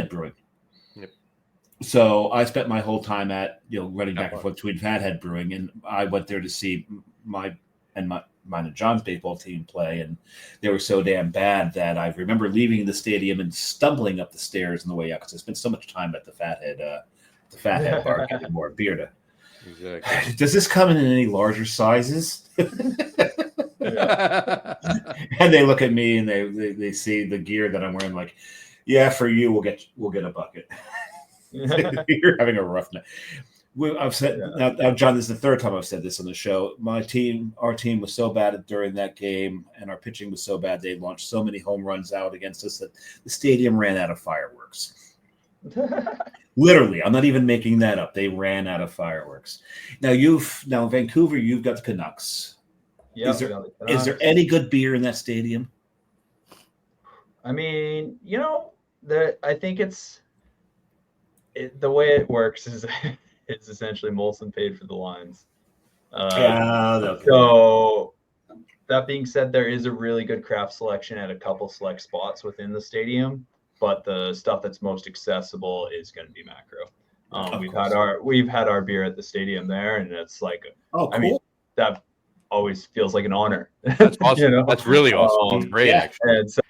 Brewing. Yep. So I spent my whole time at running back and forth between Fathead Brewing, and I went there to see mine and John's baseball team play, and they were so damn bad that I remember leaving the stadium and stumbling up the stairs on the way out because I spent so much time at the Fathead bar getting more beer to. Exactly. Does this come in any larger sizes? And they look at me and they see the gear that I'm wearing, like, yeah, for you, we'll get a bucket. You're having a rough night. I've said now, John, this is the third time I've said this on the show. Our team was so bad during that game, and our pitching was so bad. They launched so many home runs out against us that the stadium ran out of fireworks. Literally, I'm not even making that up. They ran out of fireworks. Now Vancouver, you've got the Canucks. Yeah. Is there any good beer in that stadium? I mean, I think the way it works is it's essentially Molson paid for the lines. Okay. So that being said, there is a really good craft selection at a couple select spots within the stadium, but the stuff that's most accessible is going to be macro. We've had our beer at the stadium there, and it's like, cool. I mean, that always feels like an honor. That's awesome. That's really awesome. That's great, actually. And so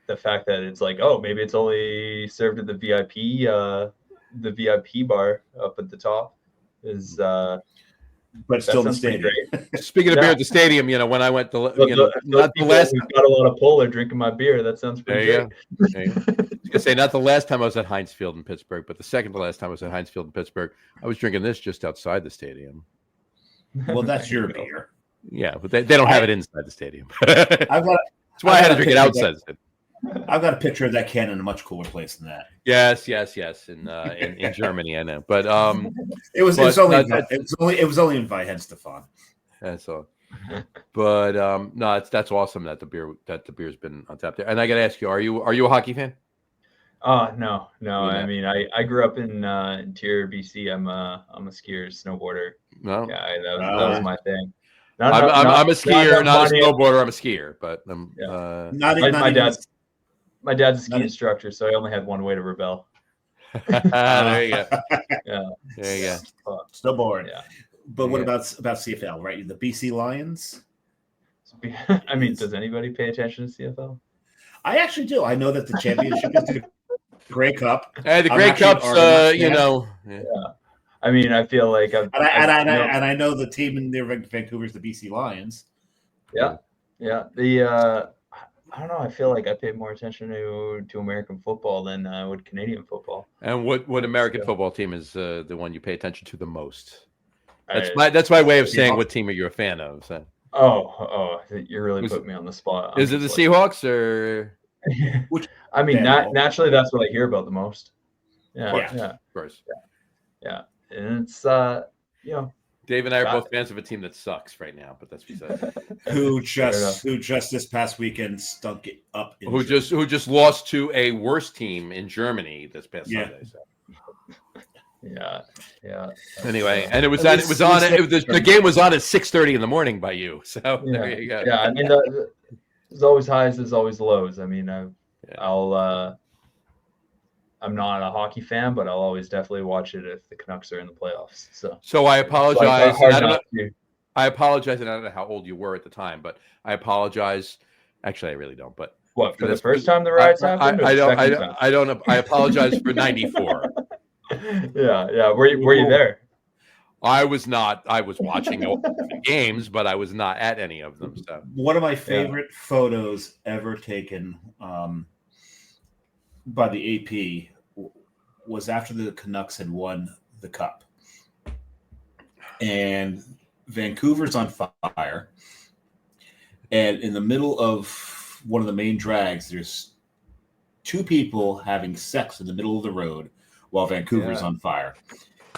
the fact that it's like, oh, maybe it's only served at the VIP bar up at the top is but still in the stadium. Speaking of beer at the stadium, when I went to not the last we've got a lot of pull, they're drinking my beer. That sounds pretty great. There you go. I was gonna say, not the last time I was at Heinz Field in Pittsburgh, but the second to last time I was at Heinz Field in Pittsburgh, I was drinking this just outside the stadium. Well, that's your beer. Yeah, but they don't have it inside the stadium. That's why I had to drink it outside. I've got a picture of that can in a much cooler place than that. Yes. In Germany, I know, but it was only in White, Stefan. That's all. But no, that's awesome that the beer's been on tap there. And I got to ask you, are you a hockey fan? No. I mean, I grew up in interior BC. I'm a skier, snowboarder. No, yeah, that was my thing. I'm a skier, not a snowboarder. I'm a skier, but my dad's a ski instructor, so I only had one way to rebel. There you go. Yeah, there you go. Snowboard. Yeah. But what about CFL? Right, the BC Lions. I mean, does anybody pay attention to CFL? I actually do. I know that the championship is the Grey Cup. The Grey Cup's, Yeah. I mean, I feel like I know the team in Vancouver is the BC Lions. Yeah. I don't know. I feel like I pay more attention to American football than I would Canadian football. And what American football team is the one you pay attention to the most? That's my way of saying what team are you a fan of? So. Oh, you really put me on the spot. Is it the Seahawks or? I mean, naturally, that's what I hear about the most. Yeah. Of course. Yeah. And it's Dave and I are both fans of a team that sucks right now, but that's besides. who just this past weekend stunk it up. Who just lost to a worse team in Germany this past Sunday. So. Yeah. Anyway, and the game was on at 6:30 in the morning by you. So there you go. Yeah, I mean, there's always highs, there's always lows. I mean, I'm not a hockey fan, but I'll always definitely watch it if the Canucks are in the playoffs. So I apologize. I apologize, and I don't know how old you were at the time, but I apologize. Actually, I really don't. But what, for the first time the riots happened? I don't. I apologize for '94. Yeah. Were you there? I was not. I was watching the games, but I was not at any of them. So one of my favorite photos ever taken by the AP was after the Canucks had won the Cup, and Vancouver's on fire, and in the middle of one of the main drags, there's two people having sex in the middle of the road while Vancouver's on fire.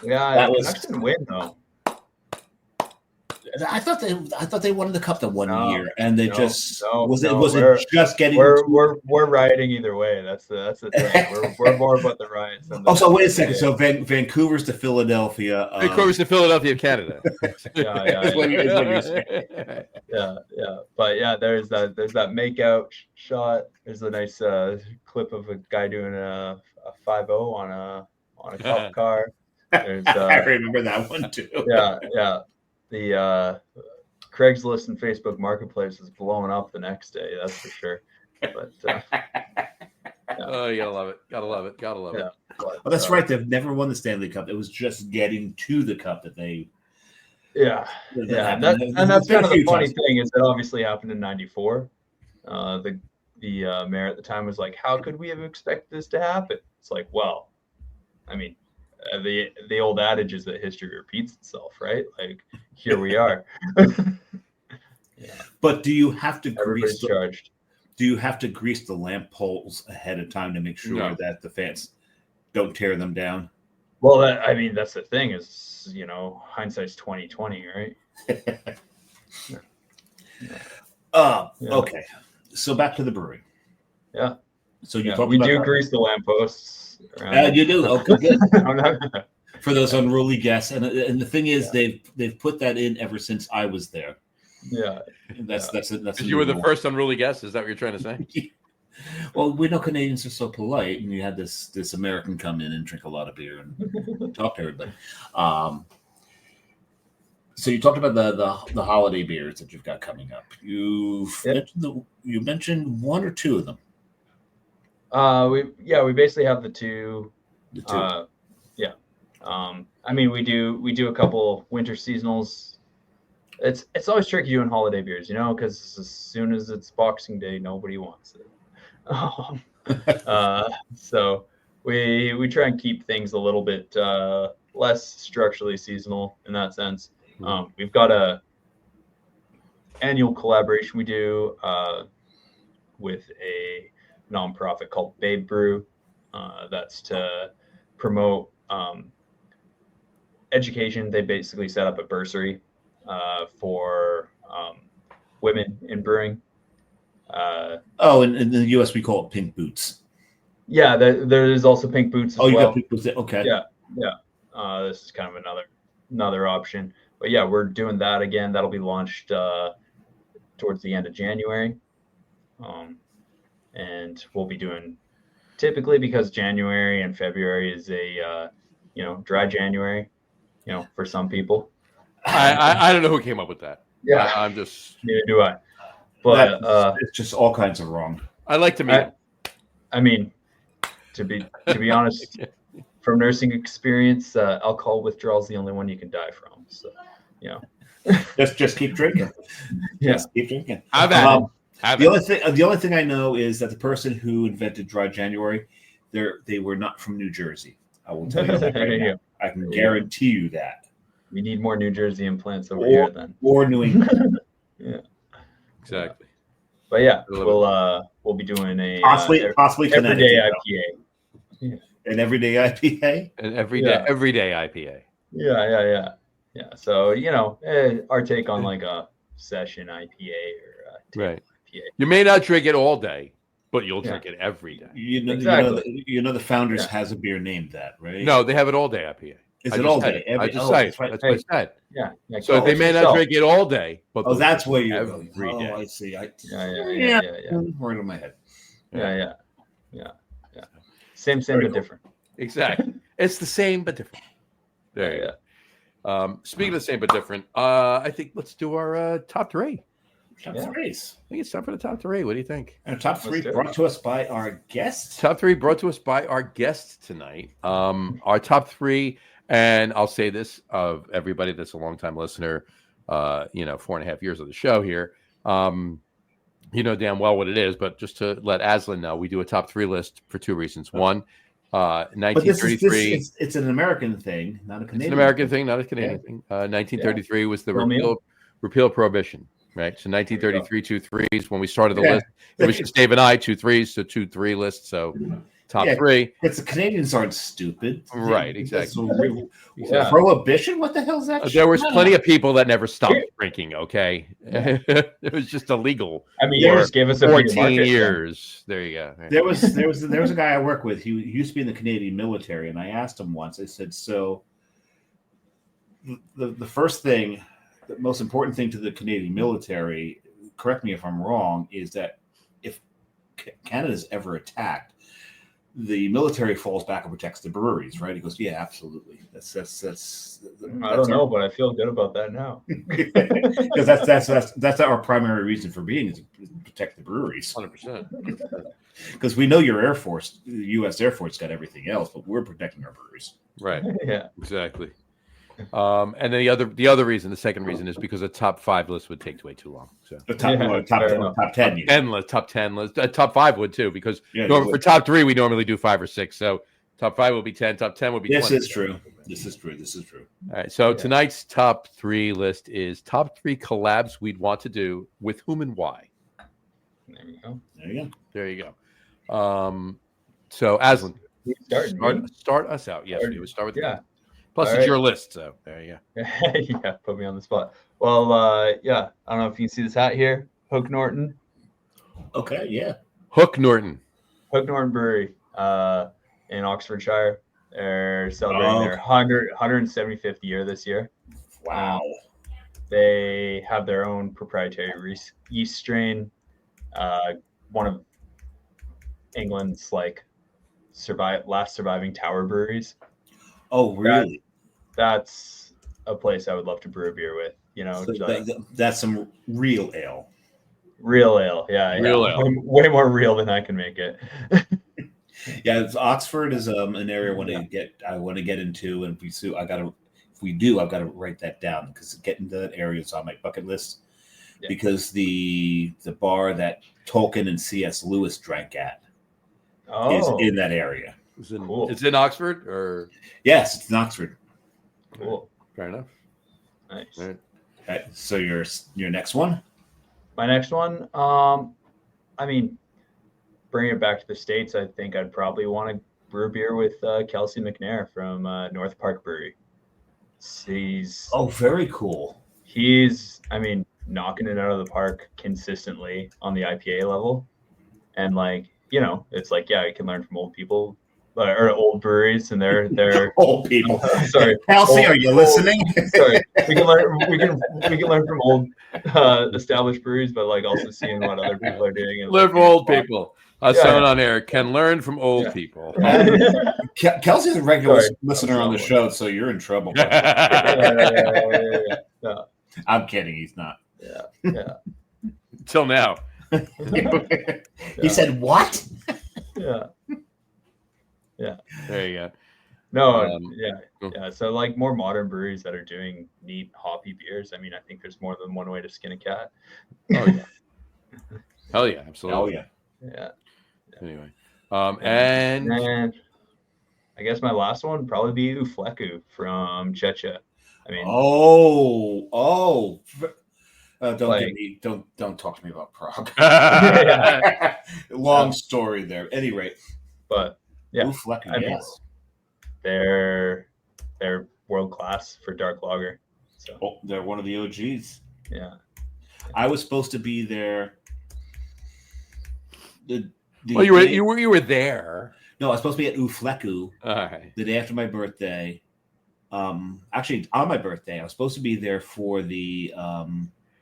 Yeah, that was Canucks didn't win though. I thought they won the Cup that one year, and they just getting. We're rioting either way. That's the thing. We're more about the riots. So wait a second. So Vancouver's to Philadelphia. Vancouver's to Philadelphia, Canada. Yeah. But yeah, there's that makeout shot. There's a nice clip of a guy doing a 5-0 on a cop car. I remember that one too. Yeah. The Craigslist and Facebook Marketplace is blowing up the next day. That's for sure. But oh, you gotta love it. Yeah. Well, that's right. They've never won the Stanley Cup. It was just getting to the Cup that they. Yeah. And that's kind of the funny thing is it obviously happened in '94. The mayor at the time was like, "How could we have expected this to happen?" It's like, well, I mean. The old adage is that history repeats itself, right? Like here we are. But do you have to grease the lamp poles ahead of time to make sure that the fans don't tear them down? Well, that's the thing is, hindsight's 20/20, right? Okay. So back to the brewing. Yeah. So we do grease the lampposts. You do. Okay, good. for those unruly guests. And the thing is, they've put that in ever since I was there. Yeah, That's You were the first unruly guest. Is that what you're trying to say? Well, we know Canadians are so polite, and you had this American come in and drink a lot of beer and talk to everybody. So you talked about the holiday beers that you've got coming up. You mentioned one or two of them. We basically have the two. The two. I mean, we do a couple winter seasonals. It's always tricky doing holiday beers, because as soon as it's Boxing Day, nobody wants it. So we try and keep things a little bit less structurally seasonal in that sense. We've got a annual collaboration we do with a nonprofit called Brewer. That's to promote education. They basically set up a bursary for women in brewing. In the U.S. we call it pink boots. Yeah, there is also pink boots as well. You got pink boots. Okay. Yeah. This is kind of another option. But yeah, we're doing that again. That'll be launched towards the end of January. And we'll be doing, typically, because January and February is a dry January, for some people. I don't know who came up with that. Yeah, I'm just. Neither do I. But it's just all kinds of wrong. I like to meet. I mean, to be honest, from nursing experience, alcohol withdrawal is the only one you can die from. So, just keep drinking. Just keep drinking. The only thing I know is that the person who invented Dry January, they were not from New Jersey. I will tell you that right now. I can guarantee you that. We need more New Jersey implants over here then. Or New England. Yeah. Exactly. But yeah, we'll be doing a possibly everyday IPA. Yeah. An everyday IPA? An everyday IPA. Yeah. So, our take on like a session IPA or right. IPA. You may not drink it all day, but you'll drink it every day. Exactly. The Founders has a beer named that, right? No, they have it all day IPA. Is it all day? I just said it. That's what I said. Yeah. So they may not drink it all day, but that's where you're every day. I see. Yeah. Right in my head. Yeah. Same, but different. Exactly. It's the same but different. There you go. Speaking of the same but different, I think let's do our top three. Top threes. I think it's time for the top three. What do you think? And top three brought to us by our guests. Top three brought to us by our guests tonight. Our top three, and I'll say this of everybody that's a longtime listener, 4.5 years of the show here. You know damn well what it is, but just to let Azlan know, we do a top three list for two reasons. One, 1933. It's an American thing, not a Canadian. It's an American thing, not a Canadian thing. 1933 was the repeal of Prohibition. Right, so 1933, 2 threes. When we started the list, it was just Dave and I, 2 threes, so 2 3 lists. So top three. Because the Canadians aren't stupid, right? Exactly. Prohibition? What the hell is that? There was plenty of people that never stopped drinking. Okay, it was just illegal. I mean, you just gave us a 14 years. There you go. Right. There was a guy I work with. He used to be in the Canadian military, and I asked him once. I said, "So the first thing." The most important thing to the Canadian military, correct me if I'm wrong, is that if Canada is ever attacked, the military falls back and protects the breweries, right? He goes, "Yeah, absolutely." That's I don't know, but I feel good about that now. Because that's our primary reason for being is to protect the breweries. 100%. Because we know your Air Force, the U.S. Air Force, got everything else, but we're protecting our breweries. Right. Yeah. Exactly. And then the other reason, the second reason, is because a top 5 list would take way too long. So the top 10 list. Top 10 list. Top 5 would too, because for top 3 we normally do 5 or 6. So top 5 will be 10. Top 10 will be 20. This is true. All right. So tonight's top 3 list is top 3 collabs we'd want to do with whom and why. There you go. So Azlan, start us out. Yes, we would start with you. Plus, it's your list, so there you go. Yeah, put me on the spot. Well, I don't know if you can see this hat here. Hook Norton. Okay, yeah. Hook Norton Brewery in Oxfordshire. They're celebrating their 175th year this year. Wow. They have their own proprietary yeast strain. One of England's like last surviving tower breweries. Oh, really? That's a place I would love to brew a beer with. You know, So that's some real ale. Real ale, yeah, Real ale. Way more real than I can make it. Yeah, Oxford is an area I want to get into, and if we do, I've got to write that down because getting to that area is on my bucket list. Yeah. Because the bar that Tolkien and C.S. Lewis drank at is in that area. Cool. It's in Oxford, or yes, it's in Oxford. Cool. Fair enough. Nice. All right, so your next one. My next one, I mean, bringing it back to the States, I think I'd probably want to brew beer with Kelsey McNair from North Park Brewery. He's very cool. He's, I mean, knocking it out of the park consistently on the IPA level. And like, you know, it's like, yeah, you can learn from old people or old breweries, and they're old people. Sorry, Kelsey, are you listening? Sorry, we can learn from old established breweries, but like also seeing what other people are doing. And learn from old people. Someone on air can learn from old people. Kelsey's a regular listener on the show, so you're in trouble. I'm kidding. He's not. Yeah. Till now. He said what? Yeah. There you go. No, yeah. So like more modern breweries that are doing neat hoppy beers. I mean, I think there's more than one way to skin a cat. Oh yeah. Hell yeah, absolutely. Oh yeah. Yeah. Anyway, and I guess my last one would probably be Ufleku from Checha. I mean, don't talk to me about Prague. Long story there. At any rate, but yeah, Ufleku, yes, they're world class for dark lager. So they're one of the OGs. Yeah, I was supposed to be there. You were there. No, I was supposed to be at Ufleku the day after my birthday. Actually, on my birthday, I was supposed to be there for the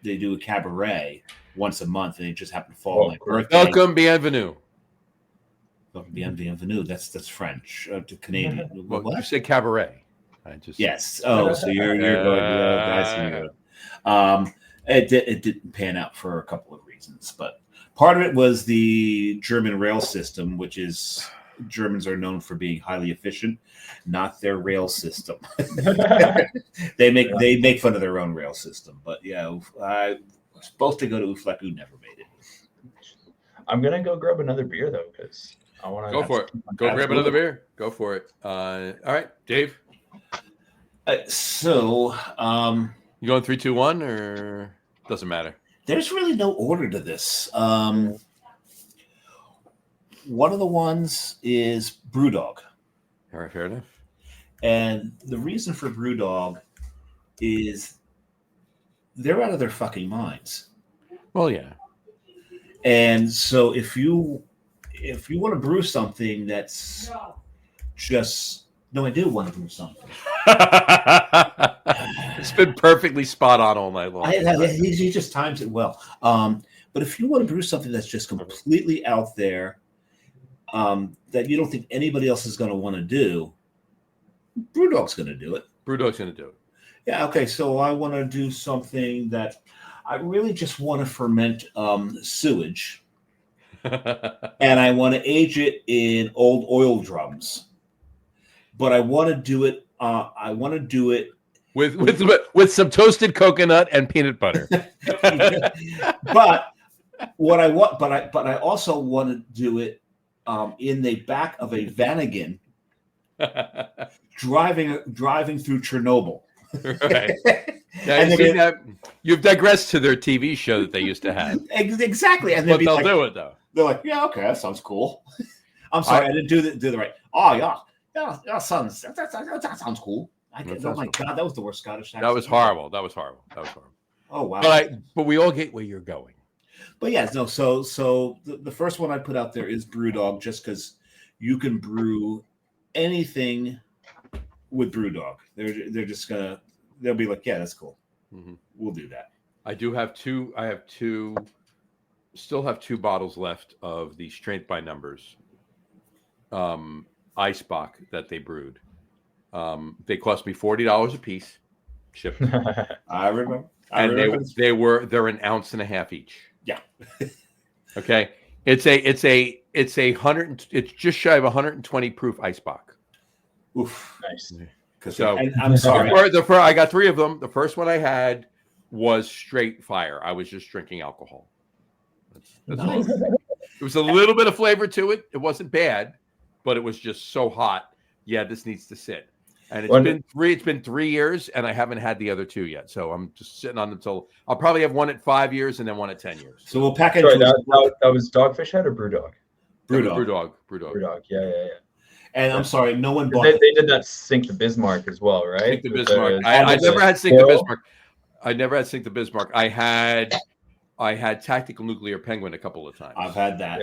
they do a cabaret once a month, and it just happened to fall on my birthday. Welcome, bienvenue. Bienvenue. That's French to Canadian. Well, what? You said cabaret. Yes. Oh, so you're going. It didn't pan out for a couple of reasons, but part of it was the German rail system, which is Germans are known for being highly efficient, not their rail system. They make fun of their own rail system, but yeah, I was supposed to go to Ufleku, never made it. I'm gonna go grab another beer though, because I want to go for it. Go grab another beer. Go for it. All right, Dave. So, you going 3, 2, 1, or doesn't matter? There's really no order to this. One of the ones is Brewdog. All right, fair enough. And the reason for Brewdog is they're out of their fucking minds. Well, yeah. And so if you want to brew something that's just no, I do want to brew something. It's been perfectly spot on all night long. He just times it well. But if you want to brew something that's just completely out there, that you don't think anybody else is going to want to do, Brewdog's going to do it. Brewdog's going to do it. Yeah. Okay. So I want to do something that I really just want to ferment sewage, and I want to age it in old oil drums. But I want to do it. With some toasted coconut and peanut butter. But what I want, but I also want to do it in the back of a Vanagon, driving through Chernobyl. Right. Yeah, you've digressed to their TV show that they used to have. Exactly, and they'll do it though. They're like, yeah, okay, that sounds cool. I'm sorry, I didn't do the right. Oh yeah. Yeah, that sounds cool. Oh my god, that was the worst Scottish accent. That was horrible. Oh wow. But we all get where you're going. But yeah, no. So the first one I put out there is Brewdog, just because you can brew anything with BrewDog. They're just they'll be like, yeah, that's cool. Mm-hmm. We'll do that. I do have two. I have two. Still have 2 bottles left of the Strength by Numbers Eisbach that they brewed. They cost me $40 a piece, shipped. I remember. They're an ounce and a half each. Yeah. Okay. It's just shy of 120 proof Eisbach. Oof. Nice. So I'm sorry. I got 3 of them. The first one I had was straight fire. I was just drinking alcohol. That's all. Nice. It was a little bit of flavor to it. It wasn't bad, but it was just so hot. Yeah, this needs to sit. And it's been 3 years, and I haven't had the other 2 yet. So I'm just sitting on them till I'll probably have one at 5 years and then one at 10 years. So we'll pack it. That was Dogfish Head or BrewDog? BrewDog. Yeah. And I'm sorry, no one bought. They did that Sink the Bismarck as well, right? Sink the Bismarck. I never had Sink the Bismarck. I never had Sink the Bismarck. I had Tactical Nuclear Penguin a couple of times. I've had that.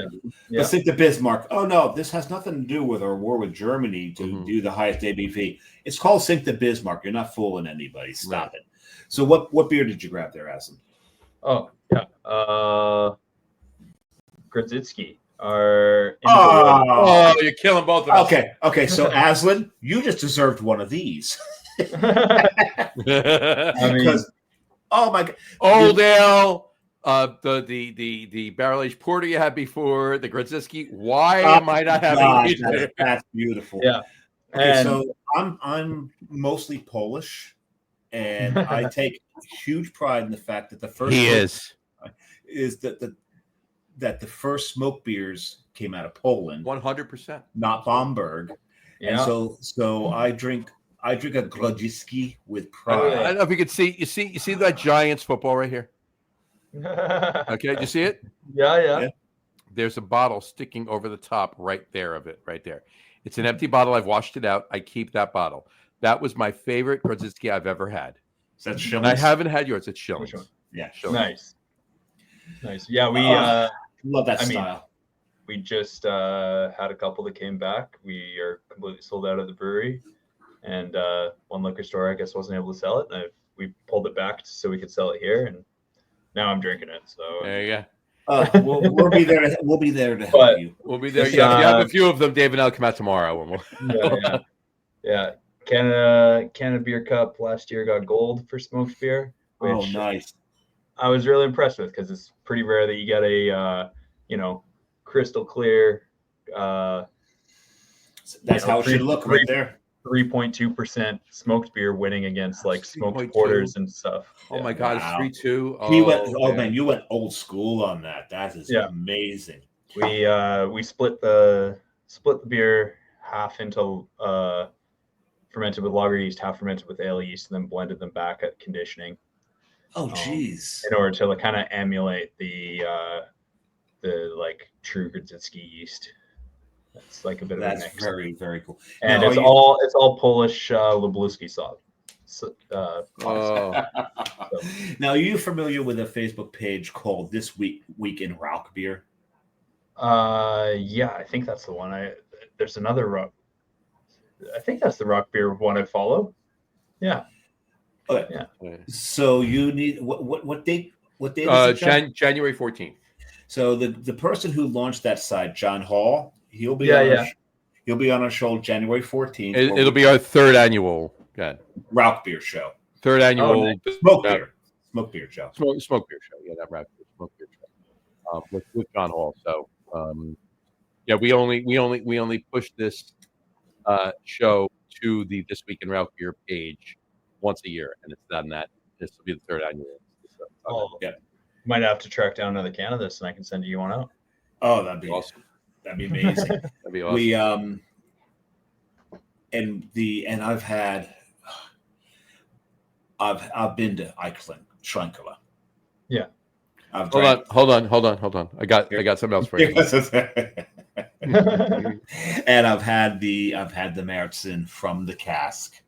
Yeah. But Sink the Bismarck. Oh no, this has nothing to do with our war with Germany to do the highest ABV. It's called Sink the Bismarck. You're not fooling anybody. Stop it. So what beer did you grab there, Azlan? Oh yeah, Gradzitsky. You're killing both of us. Okay. So Azlan, you just deserved one of these. I mean, oh my God, Old Ale. The barrel aged porter you had before, the Gradzitsky. Why am I not having these? That's beautiful. Yeah. Okay, so I'm mostly Polish, and I take huge pride in the fact that the first is that the first smoke beers came out of Poland, 100%, not Bamberg. Yeah. And so I drink a Gradzitsky with pride. I don't know if you could see. You see that Giants football right here. Okay, do you see it? Yeah. There's a bottle sticking over the top right there of it, right there. It's an empty bottle. I've washed it out. I keep that bottle. That was my favorite Gradzitsky I've ever had. Is that Schillings? I haven't had yours. It's Schillings. Yeah, Schillings. Nice. Yeah, we love that style. We just had a couple that came back. We are completely sold out of the brewery, and one liquor store I guess wasn't able to sell it. And we pulled it back so we could sell it here, and now I'm drinking it. So there you go. We'll be there. We'll be there to help you. We'll be there. Yeah, if you have a few of them, Dave and I'll come out tomorrow. Yeah. Canada Beer Cup last year got gold for smoked beer. Which nice. I was really impressed with because it's pretty rare that you get a crystal clear. That's how it should look right there. 3.2% smoked beer winning against like smoked porters and stuff. Oh my God, it's 3.2. Man, you went old school on that. That is amazing. We split the beer half into fermented with lager yeast, half fermented with ale yeast, and then blended them back at conditioning. Oh geez. In order to kind of emulate the like true Gradzitsky yeast. That's like a bit of a mix. That's very, very cool. And it's all Polish Lubluski sauce. Now, are you familiar with a Facebook page called This Week in Rock Beer? Yeah, I think that's the one. There's another rock. I think that's the rock beer one I follow. Yeah. Okay. Yeah. So you need what date? What date is it? January 14th. So the person who launched that site, John Hall, he'll be he'll be on our show January 14th. It'll be our third annual Rock Beer Show. Third annual smoke beer show. Smoke beer show. Yeah, that rock beer smoke beer show. With John Hall. So we only push this show to the This Week in Rock Beer page once a year, and it's done that. This will be the third annual. Might have to track down another can of this, and I can send you one out. Oh, that'd be awesome. That'd be amazing. That'd be awesome. I've been to Eichling, Schrenkela. Yeah. Hold on. I got something else for you. And I've had the Märzen from the cask.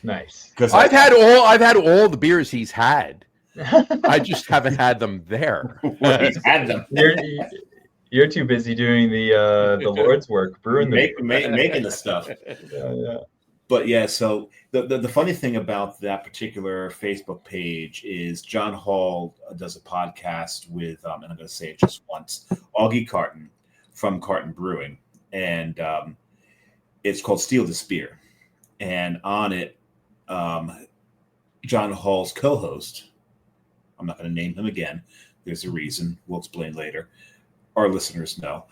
Nice. Because I've had all the beers he's had. I just haven't had them there. He's had them. You're too busy doing the Lord's work, brewing making the stuff. Yeah. But yeah, so the funny thing about that particular Facebook page is John Hall does a podcast with, and I'm going to say it just once, Augie Carton from Carton Brewing, and it's called Steal the Spear. And on it, John Hall's co-host, I'm not going to name him again, there's a reason, we'll explain later, our listeners know,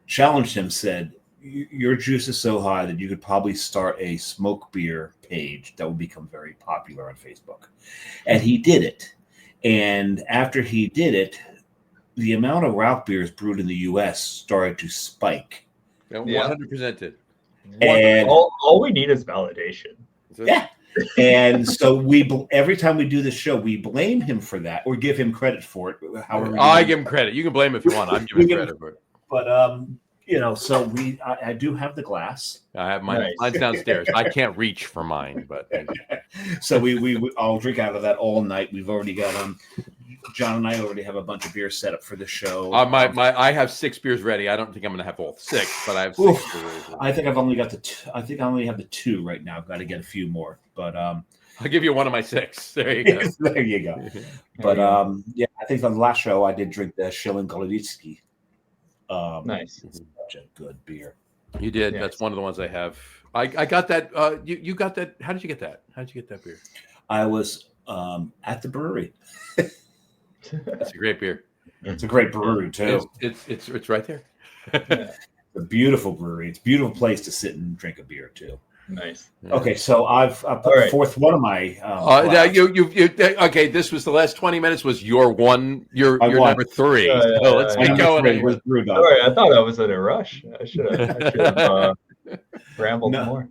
challenged him, said, your juice is so high that you could probably start a smoke beer page that would become very popular on Facebook. And he did it. And after he did it, the amount of route beers brewed in the U.S. started to spike. 100% did. And all we need is validation. Yeah. And so every time we do this show, we blame him for that or give him credit for it. However, I give him credit. You can blame him if you want. I'm giving credit for it. But so I do have the glass. I have mine. Mine's downstairs. I can't reach for mine, but so I'll drink out of that all night. We've already got John and I already have a bunch of beers set up for the show. I have 6 beers ready. I don't think I'm going to have all 6, but I have 6 beers. I think I've only got I only have the 2 right now. I've got to get a few more, but I'll give you one of my 6. There you go. There you go. But I think on the last show I did drink the Schilling Goloditsky. Nice. It's such a good beer. You did. Yes. That's one of the ones I have. I got that. You got that. How did you get that? How did you get that beer? I was at the brewery. That's a great beer. It's a great brewery too. It's right there. It's a beautiful brewery. It's a beautiful place to sit and drink a beer too. Nice. Okay, so I've put the fourth one of my. Okay. This was the last 20 minutes. Was your number 3? So let's get going. All right, I thought I was in a rush. I should have rambled more.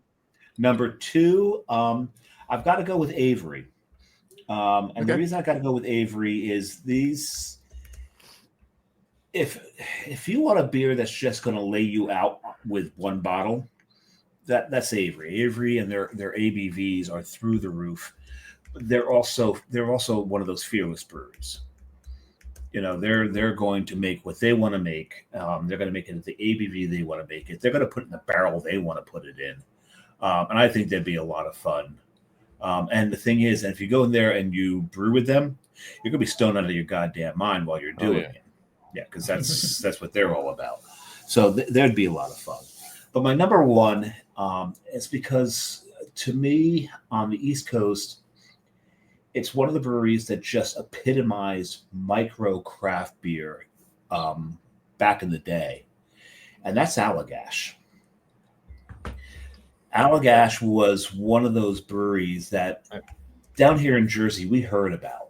Number 2, I've got to go with Avery. And the reason I got to go with Avery is these. If you want a beer that's just going to lay you out with one bottle, that's Avery. Avery and their ABVs are through the roof. They're also one of those fearless breweries. They're going to make what they want to make. They're going to make it at the ABV they want to make it. They're going to put it in the barrel they want to put it in. And I think that'd be a lot of fun. And the thing is, if you go in there and you brew with them, you're going to be stoned out of your goddamn mind while you're doing it. Yeah, because that's what they're all about. So there'd be a lot of fun. But my number 1 is because, to me, on the East Coast, it's one of the breweries that just epitomized micro craft beer back in the day. And that's Allagash. Allagash was one of those breweries that down here in Jersey we heard about.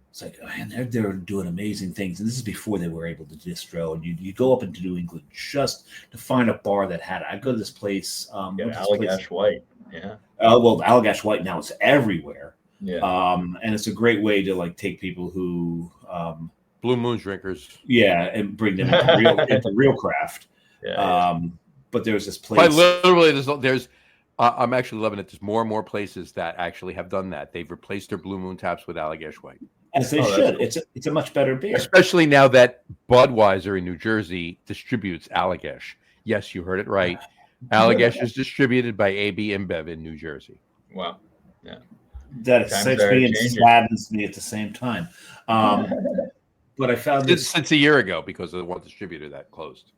It's like, man, they're doing amazing things. And this is before they were able to distro. And you go up into New England just to find a bar that had it. I'd go to this place. Allagash White. Yeah. Allagash White now is everywhere. Yeah. And it's a great way to take people who Blue Moon drinkers. Yeah, and bring them into real craft. Yeah. But there's this place. But literally, there's I'm actually loving it. There's more and more places that actually have done that. They've replaced their Blue Moon taps with Allagash White. As they should. Cool. It's a much better beer. Especially now that Budweiser in New Jersey distributes Allagash. Yes, you heard it right. Allagash is distributed by AB InBev in New Jersey. Wow. Yeah. That excites me and saddens me at the same time. But I found this since a year ago because of the one distributor that closed.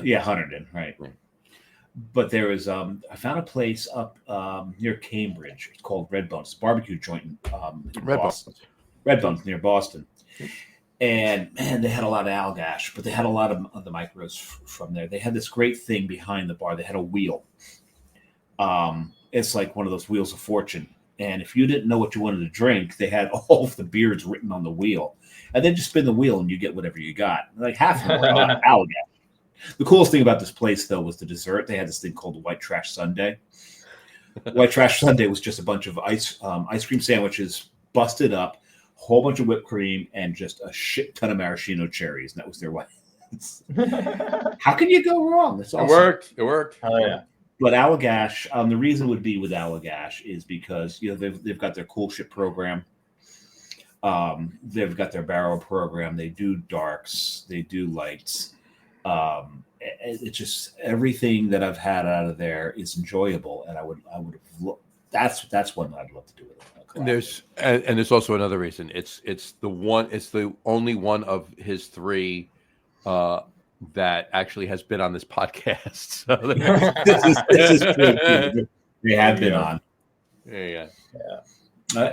Yeah, Hunterdon, right. Yeah. But there is I found a place up near Cambridge. It's called Red Bones. It's a barbecue joint in Boston. Red Bones near Boston. And man, they had a lot of Allagash, but they had a lot of the micros from there. They had this great thing behind the bar. They had a wheel. It's like one of those wheels of fortune. And if you didn't know what you wanted to drink, they had all of the beers written on the wheel. And then just spin the wheel and you get whatever you got. Like half of them were Allagash. The coolest thing about this place, though, was the dessert. They had this thing called the White Trash Sundae. White Trash Sundae was just a bunch of ice cream sandwiches, busted up, a whole bunch of whipped cream, and just a shit ton of maraschino cherries. And that was their white. How can you go wrong? That's awesome. It worked. Oh, yeah. But Allagash, the reason would be with Allagash is because they've got their cool shit program. They've got their barrel program. They do darks. They do lights. it's just everything that I've had out of there is enjoyable, and I would have. That's one I'd love to do with it. And there's also another reason. It's the only one of his three that actually has been on this podcast. So this is true. They have been on. Yeah.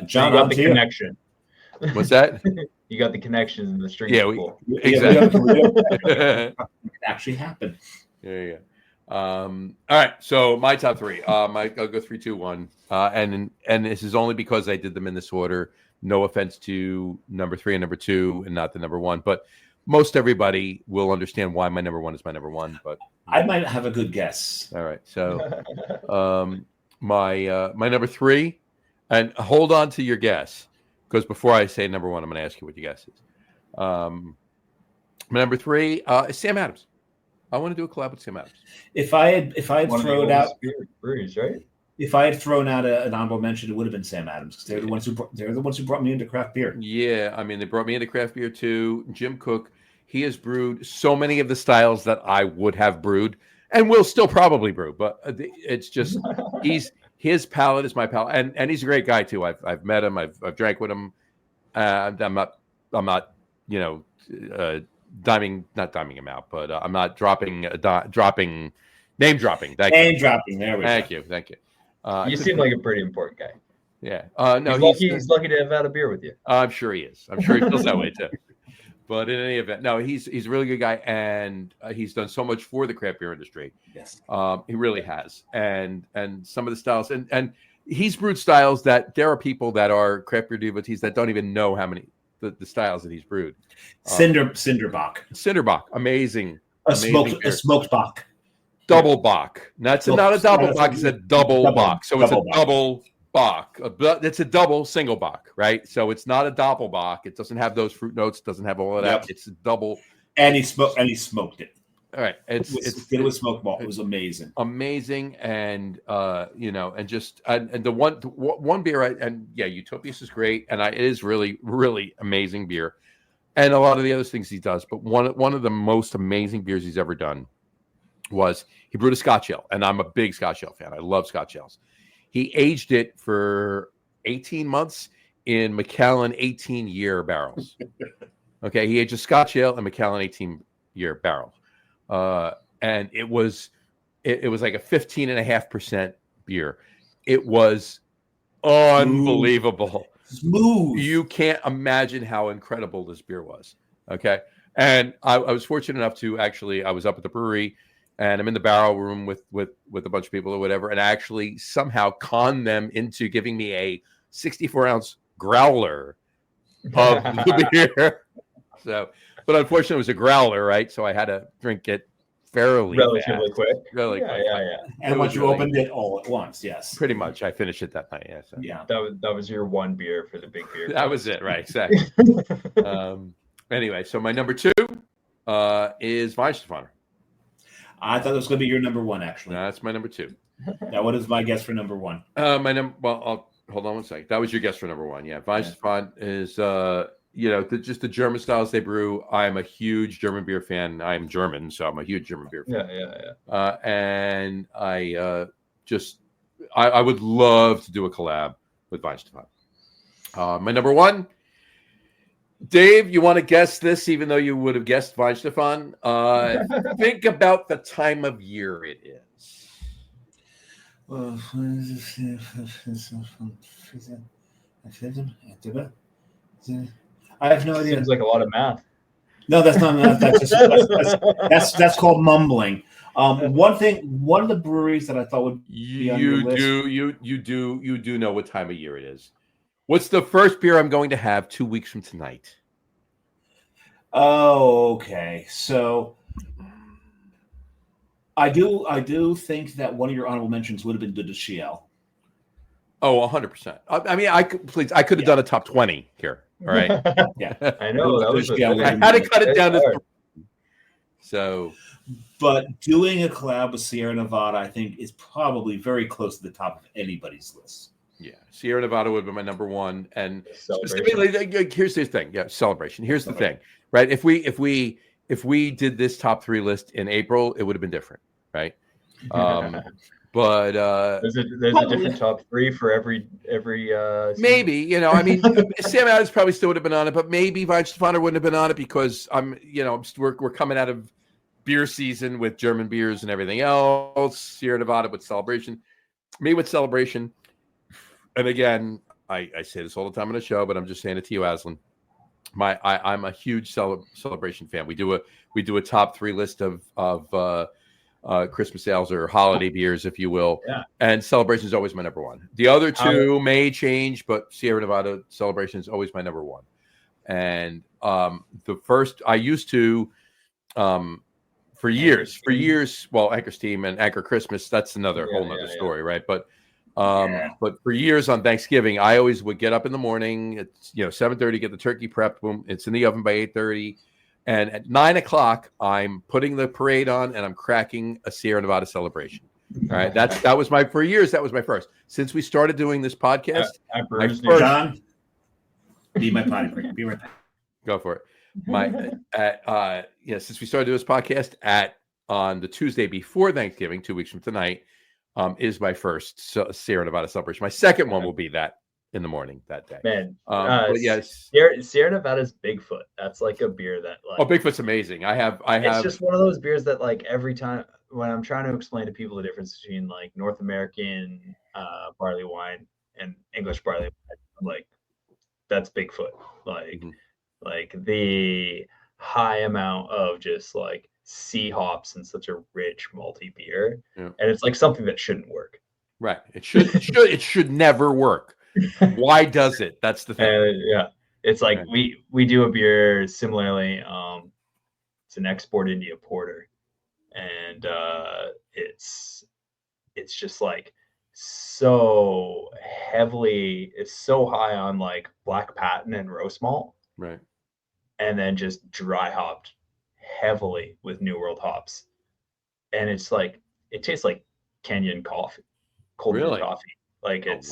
John, you got the connection. What's that? You got the connections in the street. Yeah, exactly. It actually happened. Yeah. All right. So my top three. I'll go 3, 2, 1. And this is only because I did them in this order. No offense to number 3 and number 2, and not the number 1. But most everybody will understand why my number 1 is my number 1. But I might have a good guess. All right. So my number 3, and hold on to your guess, because before I say number 1, I'm going to ask you what your guess is. My number 3 is Sam Adams. I want to do a collab with Sam Adams. If I had thrown out breweries, right? If I had thrown out an honorable mention, it would have been Sam Adams, because they're the ones who brought me into craft beer. Yeah, I mean, they brought me into craft beer too. Jim Cook, he has brewed so many of the styles that I would have brewed and will still probably brew, but it's just his palate is my palate, and he's a great guy too. I've met him, I've drank with him. I'm not not diming him out, but I'm not dropping name dropping. Name dropping. There we go. Thank you. You seem like a pretty important guy. Yeah. No, he's lucky to have had a beer with you. I'm sure he is. I'm sure he feels that way too. But in any event, no, he's a really good guy, and he's done so much for the craft beer industry. Yes, he really has. And some of the styles, and he's brewed styles that there are people that are craft beer devotees that don't even know how many the styles that he's brewed. Cinderbach, amazing. A smoked Bach. Double Bach. That's not a double Bach, it's a double Bach. So it's a double Bach. It's a double single Bach, right? So it's not a doppelbock. It doesn't have those fruit notes, doesn't have all of that. Yep. It's a double. And he smoked it. All right. It was smoked ball. It was amazing. Amazing. And and just and the one beer Utopias is great, and it is really, really amazing beer. And a lot of the other things he does, but one of the most amazing beers he's ever done was he brewed a Scotch ale, and I'm a big Scotch ale fan. I love Scotch ales. He aged it for 18 months in Macallan 18-year barrels. Okay, he aged a Scotch ale in Macallan 18-year barrels, and it was like a 15.5% beer. It was unbelievable. Smooth. You can't imagine how incredible this beer was. Okay, and I was fortunate enough to I was up at the brewery. And I'm in the barrel room with a bunch of people or whatever, and I actually somehow conned them into giving me a 64-ounce growler of the beer. So, but unfortunately, it was a growler, right? So I had to drink it relatively quick. Yeah. And once you opened it all at once, yes. Pretty much, I finished it that night. Yeah. So. Yeah. That was your one beer for the big beer. That was it, right? Exactly. Anyway, so my number 2 is Weihenstephaner. I thought it was going to be your number 1, actually. No, that's my number 2. Now, what is my guess for number 1? I'll hold on one second. That was your guess for number 1. Yeah, Weihenstephaner is just the German styles they brew. I'm a huge German beer fan. I'm German, so I'm a huge German beer fan. Yeah. And I would love to do a collab with Weihenstephaner. My number 1. Dave, you want to guess this, even though you would have guessed Weihenstephaner? Think about the time of year it is. I have no idea. Seems like a lot of math. No, that's not math. That's called mumbling. One of the breweries that I thought would be on your list. You do know what time of year it is. What's the first beer I'm going to have 2 weeks from tonight? Oh, okay. So I do think that one of your honorable mentions would have been the Shiel. Oh, 100%. I mean, I could have done a top 20 here. All right. Yeah, I know. I had to cut it down to 3. So, but doing a collab with Sierra Nevada, I think, is probably very close to the top of anybody's list. Yeah, Sierra Nevada would be my number 1, and specifically, here's the thing. Yeah, Celebration. Here's the thing, right? If we if we did this top 3 list in April, it would have been different, right? But there's a different top 3 for every maybe, you know, I mean, Sam Adams probably still would have been on it, but maybe Weihenstephaner wouldn't have been on it because we're coming out of beer season with German beers and everything else. Sierra Nevada with Celebration, me with Celebration, and again, I say this all the time on the show, but I'm just saying it to you, Azlan. I'm a huge Celebration fan. We do a top 3 list of Christmas sales or holiday beers, if you will. Yeah. And Celebration is always my number 1. The other 2 may change, but Sierra Nevada Celebration is always my number 1. And the first I used to for years, well, Anchor Steam and Anchor Christmas, that's another whole nother story, right? But for years on Thanksgiving, I always would get up in the morning. It's 7:30, get the turkey prepped. Boom, it's in the oven by 8:30, and at 9 o'clock, I'm putting the parade on and I'm cracking a Sierra Nevada Celebration. All right, that was for years. That was my first. Since we started doing this podcast, John, be my potty break. Be right back. Go for it. Since we started doing this podcast on the Tuesday before Thanksgiving, 2 weeks from tonight. Is my first Sierra Nevada Celebration. My second one will be that in the morning that day. Man, but yes, Sierra Nevada's Bigfoot. That's like a beer that Bigfoot's amazing. I have. It's just one of those beers that like every time when I'm trying to explain to people the difference between like North American barley wine and English barley wine, I'm like that's Bigfoot. Like the high amount of just like sea hops and such a rich malty beer, and it's like something that shouldn't work. Right. It should never work. Why does it? That's the thing. It's like we do a beer similarly. It's an export India porter, and it's just like so heavily. It's so high on like black patent and roast malt, right, and then just dry hopped heavily with New World hops, and it's like it tastes like Kenyan coffee, cold coffee. Like it's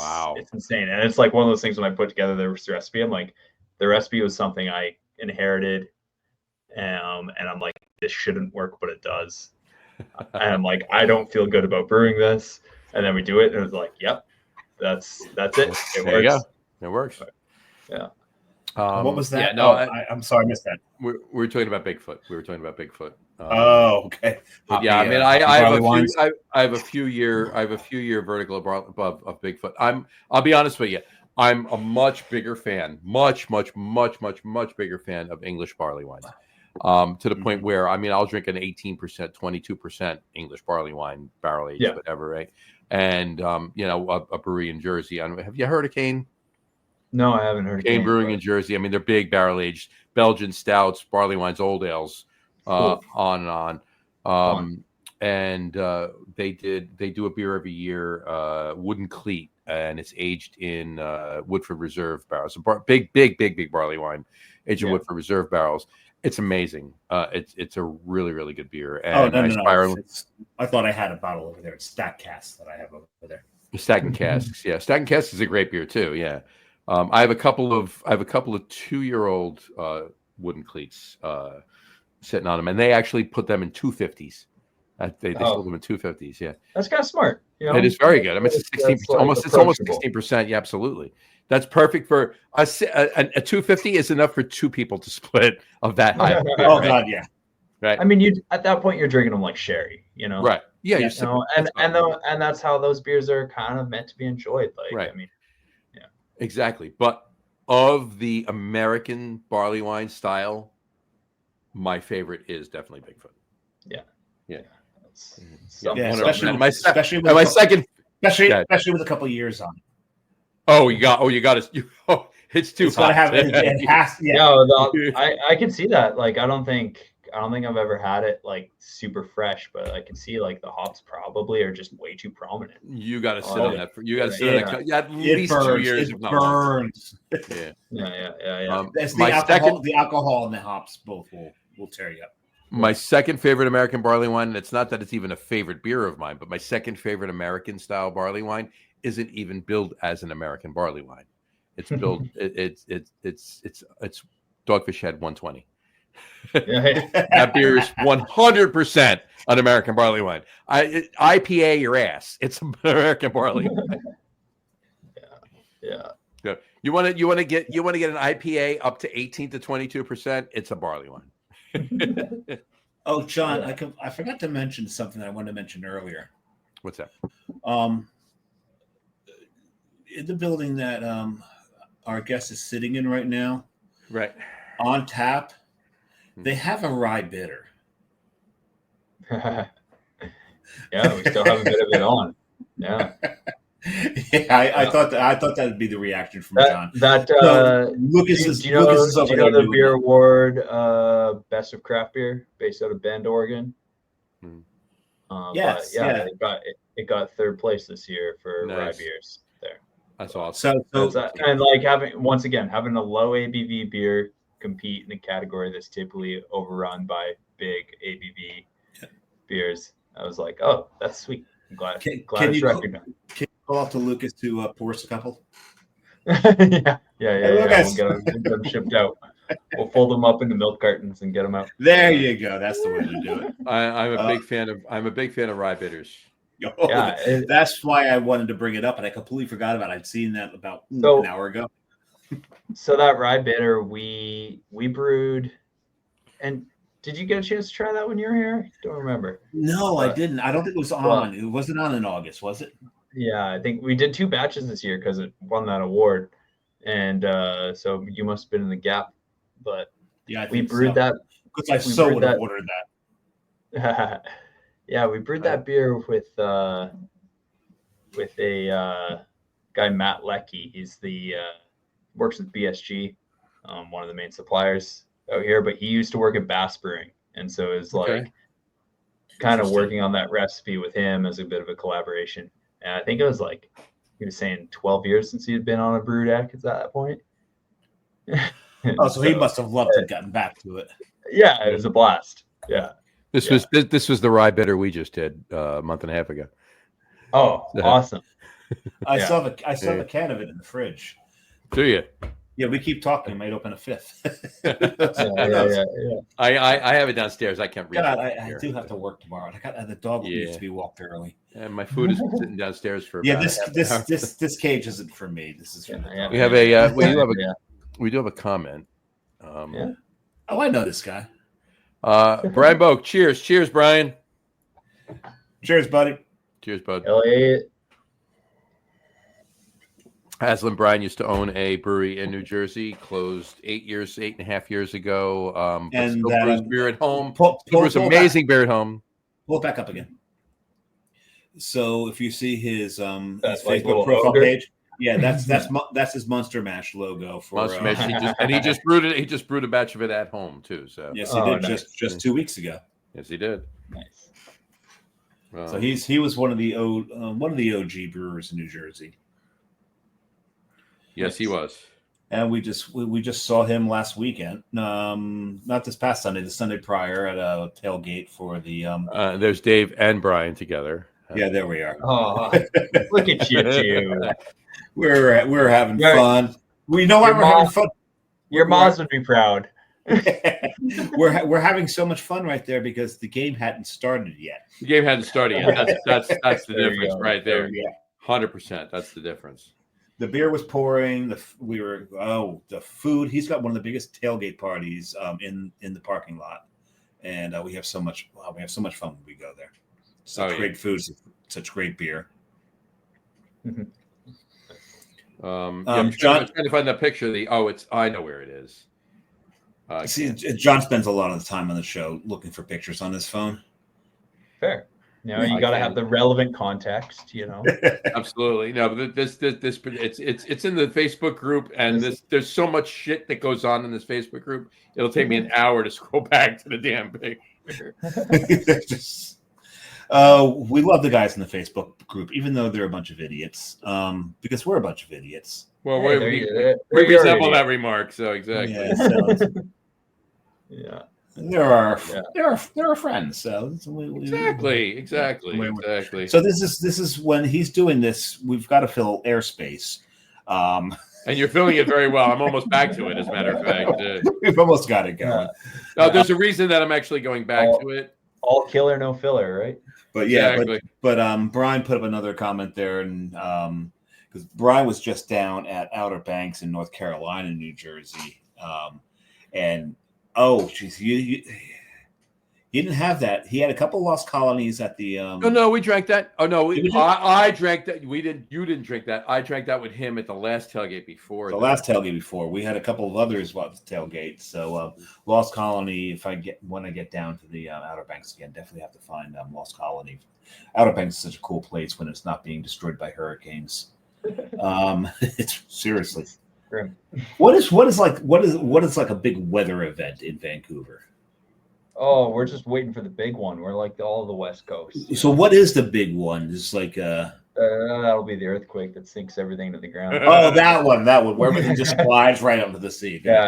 insane, and it's like one of those things when I put together the recipe, I'm like, the recipe was something I inherited, and I'm like, this shouldn't work, but it does, and I'm like, I don't feel good about brewing this, and then we do it, and it's like, yep, that's it. It works. It works. Yeah. What was that? Yeah, no, I'm sorry, I missed that. We were talking about Bigfoot. Okay. Yeah, I mean, I have a few year vertical above of Bigfoot. I'll be honest with you. I'm a much bigger fan, much bigger fan of English barley wine. To the point where, I mean, I'll drink an 18%, 22% English barley wine, barrel aged, whatever, right? And a brewery in Jersey. Have you heard of Kane? No, I haven't heard of Kane Brewing in Jersey. I mean, they're big barrel aged Belgian stouts, barley wines, old ales, on and on. And they do a beer every year, Wooden Cleat, and it's aged in Woodford Reserve barrels. Big barley wine aged in Woodford Reserve barrels. It's amazing. It's a really, really good beer. And no. I thought I had a bottle over there. It's Stack Casks that I have over there. Stack and Casks, yeah. Stack and Casks is a great beer too, yeah. I have a couple of 2-year-old Wooden Cleats sitting on them, and they actually put them in 250s. They sold them in 250s. Yeah, that's kind of smart. It is very good. I mean, it's 16%, almost 16%. Yeah, absolutely. That's perfect for a 250 is enough for 2 people to split of that high. God, yeah. Right. I mean, at that point you're drinking them like sherry, Right. Yeah, and that's how those beers are kind of meant to be enjoyed. Like, right. I mean. Exactly. But of the American barley wine style, my favorite is definitely Bigfoot. Yeah. Especially with a couple of years on. It's too hot. I can see that. Like, I don't think I've ever had it like super fresh, but I can see like the hops probably are just way too prominent. You got to sit on that. You got to sit on that. At least 2 years. It burns. Yeah. The alcohol and the hops both will tear you up. My second favorite American barley wine, and it's not that it's even a favorite beer of mine, but my second favorite American style barley wine isn't even billed as an American barley wine. It's billed. it's Dogfish Head 120. That beer is 100% an American barley wine. IPA your ass. It's an American barley wine. Yeah. So you want to get an IPA up to 18 to 22%. It's a barley wine. Oh, John, I forgot to mention something I wanted to mention earlier. What's that? In the building that our guest is sitting in right now, Right. on tap, they have a rye bitter. Yeah, we still have a bit of it on. Yeah. Yeah, I thought that'd be the reaction from John. Lucas is do you know the beer it. award Best of Craft Beer based out of Bend, Oregon? Yes, but it got third place this year for rye beers there. That's awesome. And like having a low ABV beer compete in a category that's typically overrun by big ABV beers. I was like, oh, that's sweet. I'm glad it's recognized. Can you call out to Lucas to pour us a couple? Yeah. We'll get them shipped out. We'll fold them up into milk cartons and get them out. There you go. That's the way to do it. I'm a big fan of rye bitters. That's why I wanted to bring it up, and I completely forgot about it. I'd seen that about an hour ago. So that rye bitter we brewed, and did you get a chance to try that when you were here? Don't remember. No, I didn't. I don't think it was on. It wasn't on in August, was it? Yeah, I think we did 2 batches this year because it won that award, and so you must have been in the gap. But yeah, we brewed that. Because I so would have ordered that. Yeah, we brewed that beer with a guy, Matt Leckie. He's works with BSG, one of the main suppliers out here, but he used to work at Bass Brewing, and so it's kind of working on that recipe with him as a bit of a collaboration. And I think it was like he was saying 12 years since he had been on a brew deck at that point. So he must have loved it, gotten back to it. Yeah, it was a blast. Yeah. This was the rye bitter we just did a month and a half ago. Oh, awesome! I saw the can of it in the fridge. Do you? Yeah, we keep talking. I might open a fifth. Yeah. I have it downstairs. I can't read it. I do have to work tomorrow. The dog needs to be walked early. And my food is sitting downstairs for this cage isn't for me. This is for we have we do have a comment. Oh, I know this guy. Brian Boak, cheers, Brian. Cheers, buddy. Cheers, bud. LA. Azlan Brian used to own a brewery in New Jersey, closed 8.5 years ago. But still brews beer at home. Brews amazing beer at home. Pull it back up again. So if you see his Facebook profile page, that's his Monster Mash logo for Monster Mash. He just brewed it. He just brewed a batch of it at home too. So yes, he did just 2 weeks ago. Yes, he did. Nice. So he was one of the OG brewers in New Jersey. Yes, he was. And we just saw him last weekend. Not this past Sunday, the Sunday prior at a tailgate for the. There's Dave and Brian together. Yeah, there we are. Oh, look at you two. We're having fun. We know why we're having fun. Your moms would be proud. We're having so much fun right there because the game hadn't started yet. The game hadn't started yet. That's the difference right there. 100%. That's the difference. The beer was pouring. The food. He's got one of the biggest tailgate parties in the parking lot, and we have so much fun when we go there. Such great food, such great beer. I'm trying to find that picture. I know where it is. John spends a lot of the time on the show looking for pictures on his phone. Fair. You got to have the relevant context, Absolutely. No, but this it's in the Facebook group, and there's so much shit that goes on in this Facebook group. It'll take me an hour to scroll back to the damn picture. We love the guys in the Facebook group, even though they're a bunch of idiots. Because we're a bunch of idiots. Well, we resemble that remark, so exactly. Yeah. There are friends. So exactly. So this is when he's doing this. We've got to fill airspace. And you're filling it very well. I'm almost back to it, as a matter of fact. We've almost got it going. No, there's a reason that I'm actually going back to it. All killer, no filler, right? But yeah, Exactly. but Brian put up another comment there, and because Brian was just down at Outer Banks in North Carolina, New Jersey, and oh, geez, he didn't have that. He had a couple Lost Colonies at the. No, we drank that. Oh no, Did we I drank that. We didn't. You didn't drink that. I drank that with him at the last tailgate before. The last tailgate before, we had a couple of others at the tailgate. So Lost Colony. If when I get down to the Outer Banks again, definitely have to find Lost Colony. Outer Banks is such a cool place when it's not being destroyed by hurricanes. It's seriously. Grim. What is like a big weather event in Vancouver? Oh, we're just waiting for the big one. We're like all of the West Coast. So what is the big one? It's like that'll be the earthquake that sinks everything to the ground. oh, that one, where everything just slides right onto the sea. Yeah.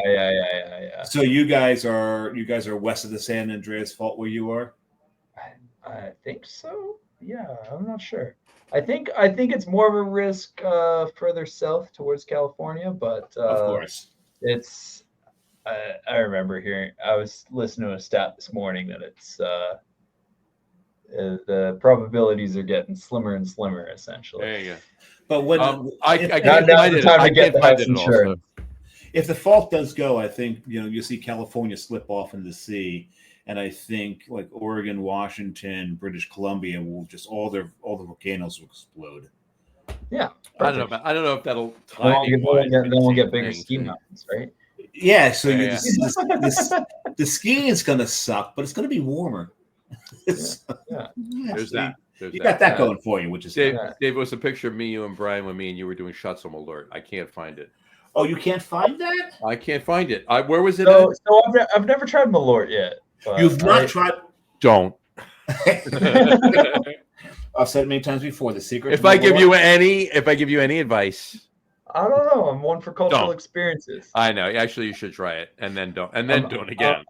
So you guys are west of the San Andreas Fault where you are? I think so. Yeah, I'm not sure. I think it's more of a risk further south towards California, but Of course. it's. I remember hearing. I was listening to a stat this morning that it's the probabilities are getting slimmer and slimmer. Essentially, There you go. But when I can't find it. I can't find it also. If the fault does go, I think you'll see California slip off into the sea, and I think like Oregon, Washington, British Columbia will just all the volcanoes will explode. Yeah, I don't know if that'll. Then we'll get bigger ski mountains, right? Yeah, so the skiing is going to suck, but it's going to be warmer. There's that. You got that going for you, which is Dave. Dave, it was a picture of me, you, and Brian when me and you were doing shots on Alert. I can't find it. Oh, you can't find that? I can't find it. Where was it? So I've never tried Malort yet. You've not tried? Don't. I've said it many times before. The secret. If I give you any advice. I don't know. I'm one for cultural experiences. I know. Actually, you should try it, and then don't don't again.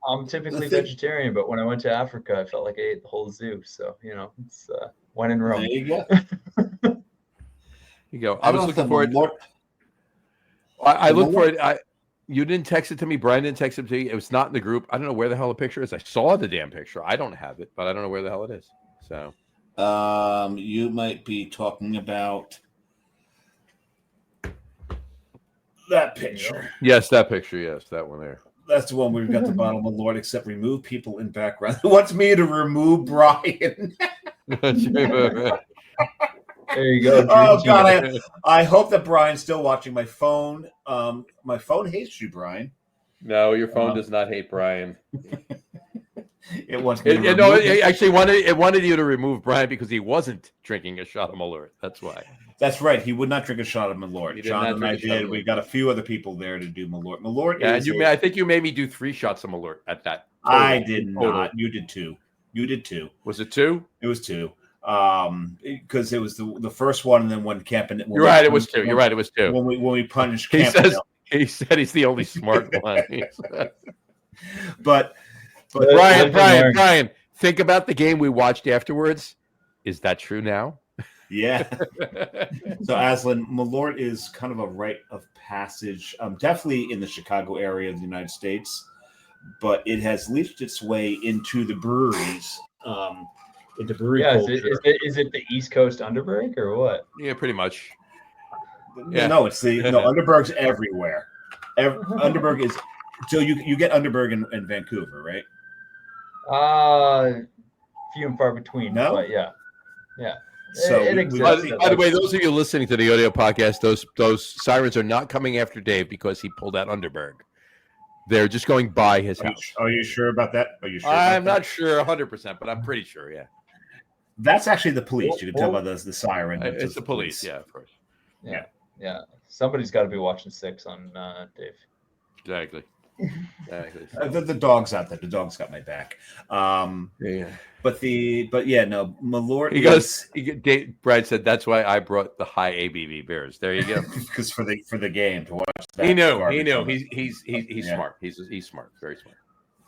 I'm typically vegetarian, but when I went to Africa, I felt like I ate the whole zoo. So it's when in Rome. There you go. You go. I was looking for it. I looked for it. You didn't text it to me. Brian didn't text it to you. It was not in the group. I don't know where the hell the picture is. I saw the damn picture. I don't have it, but I don't know where the hell it is. So, you might be talking about that picture. Yes, that picture. Yes, that one there. That's the one where we've got the bottle of Lord, except remove people in background. Who wants me to remove Brian? There you go. Oh God, I hope that Brian's still watching my phone. My phone hates you, Brian. No, your phone does not hate Brian. It wants me to it actually wanted you to remove Brian because he wasn't drinking a shot of Malort. That's why. That's right. He would not drink a shot of Malort. John and I did. We got a few other people there to do Malort. Malort is. I think you made me do 3 shots of Malort at that. I did not. You did 2. Was it 2? It was 2. Because it was the first one, and then when Campanella. You're right. It was 2. You're right. It was 2. When we punished Campanella. He said he's the only smart one. But Brian, think about the game we watched afterwards. Is that true now? Yeah. So Azlan, Malort is kind of a rite of passage, definitely in the Chicago area of the United States, but it has leached its way into the breweries. Into brewery culture. Is it the East Coast Underberg or what? Yeah, pretty much. Yeah. No, it's Underberg's everywhere. Underberg is so you get Underberg in Vancouver, right? Few and far between. No, but yeah. So it exists. By the way, those of you listening to the audio podcast, those sirens are not coming after Dave because he pulled out Underberg. They're just going by his house. Are you sure about that? Are you sure? I'm not sure 100%, but I'm pretty sure. Yeah. That's actually the police. You can tell by the siren. It's the police. Yeah, of course. Yeah. Somebody's got to be watching 6 on Dave. Exactly. The dog's out there. The dog's got my back. But no, Malort. Brad said that's why I brought the high ABV beers. There you go. Because for the game to watch that. He knew. He's smart. He's smart. Very smart.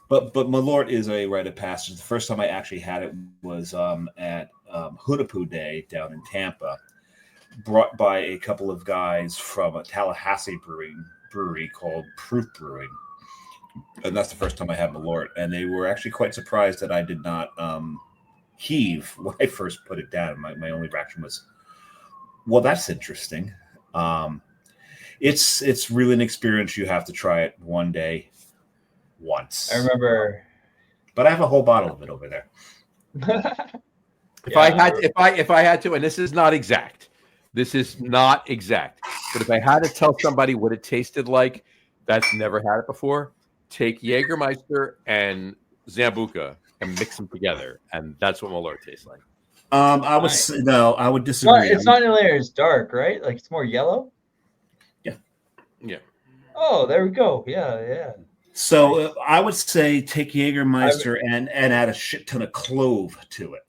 But Malort is a rite of passage. The first time I actually had it was at Hoodapoo Day down in Tampa. brought by a couple of guys from a Tallahassee brewery called Proof Brewing. And that's the first time I had Malort. And they were actually quite surprised that I did not heave when I first put it down. My only reaction was, well, that's interesting. It's really an experience. You have to try it one day, once. I remember, but I have a whole bottle of it over there. If I had to, and this is not exact, but if I had to tell somebody what it tasted like that's never had it before, take Jägermeister and Zambuca and mix them together, and that's what Malort tastes like. I would disagree. It's not nearly as dark, right? Like it's more yellow. Yeah. Oh, there we go. Yeah. So I would say take Jägermeister and add a shit ton of clove to it.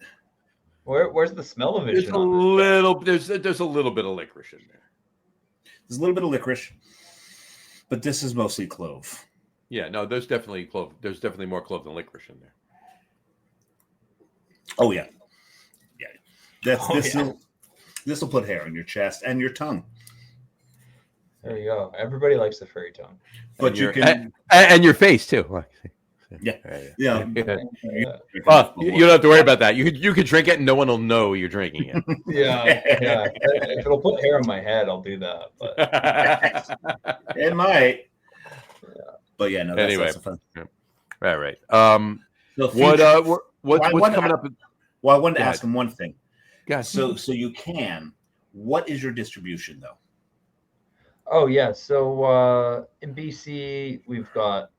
Where's the smell of it? There's a little bit of licorice in there. There's a little bit of licorice, but this is mostly clove. Yeah, no, there's definitely clove. There's definitely more clove than licorice in there. Oh yeah. This will put hair on your chest and your tongue. There you go. Everybody likes the furry tongue. But and your face too. Yeah. Well, you don't have to worry about that. You could drink it and no one will know you're drinking it. Yeah. If it'll put hair on my head, I'll do that. But it might. Yeah. But yeah, no. Anyway, that's fun. All right. What's coming up? Well, I wanted to ask him one thing. Guys. So you can. What is your distribution though? Oh yeah, so in BC we've got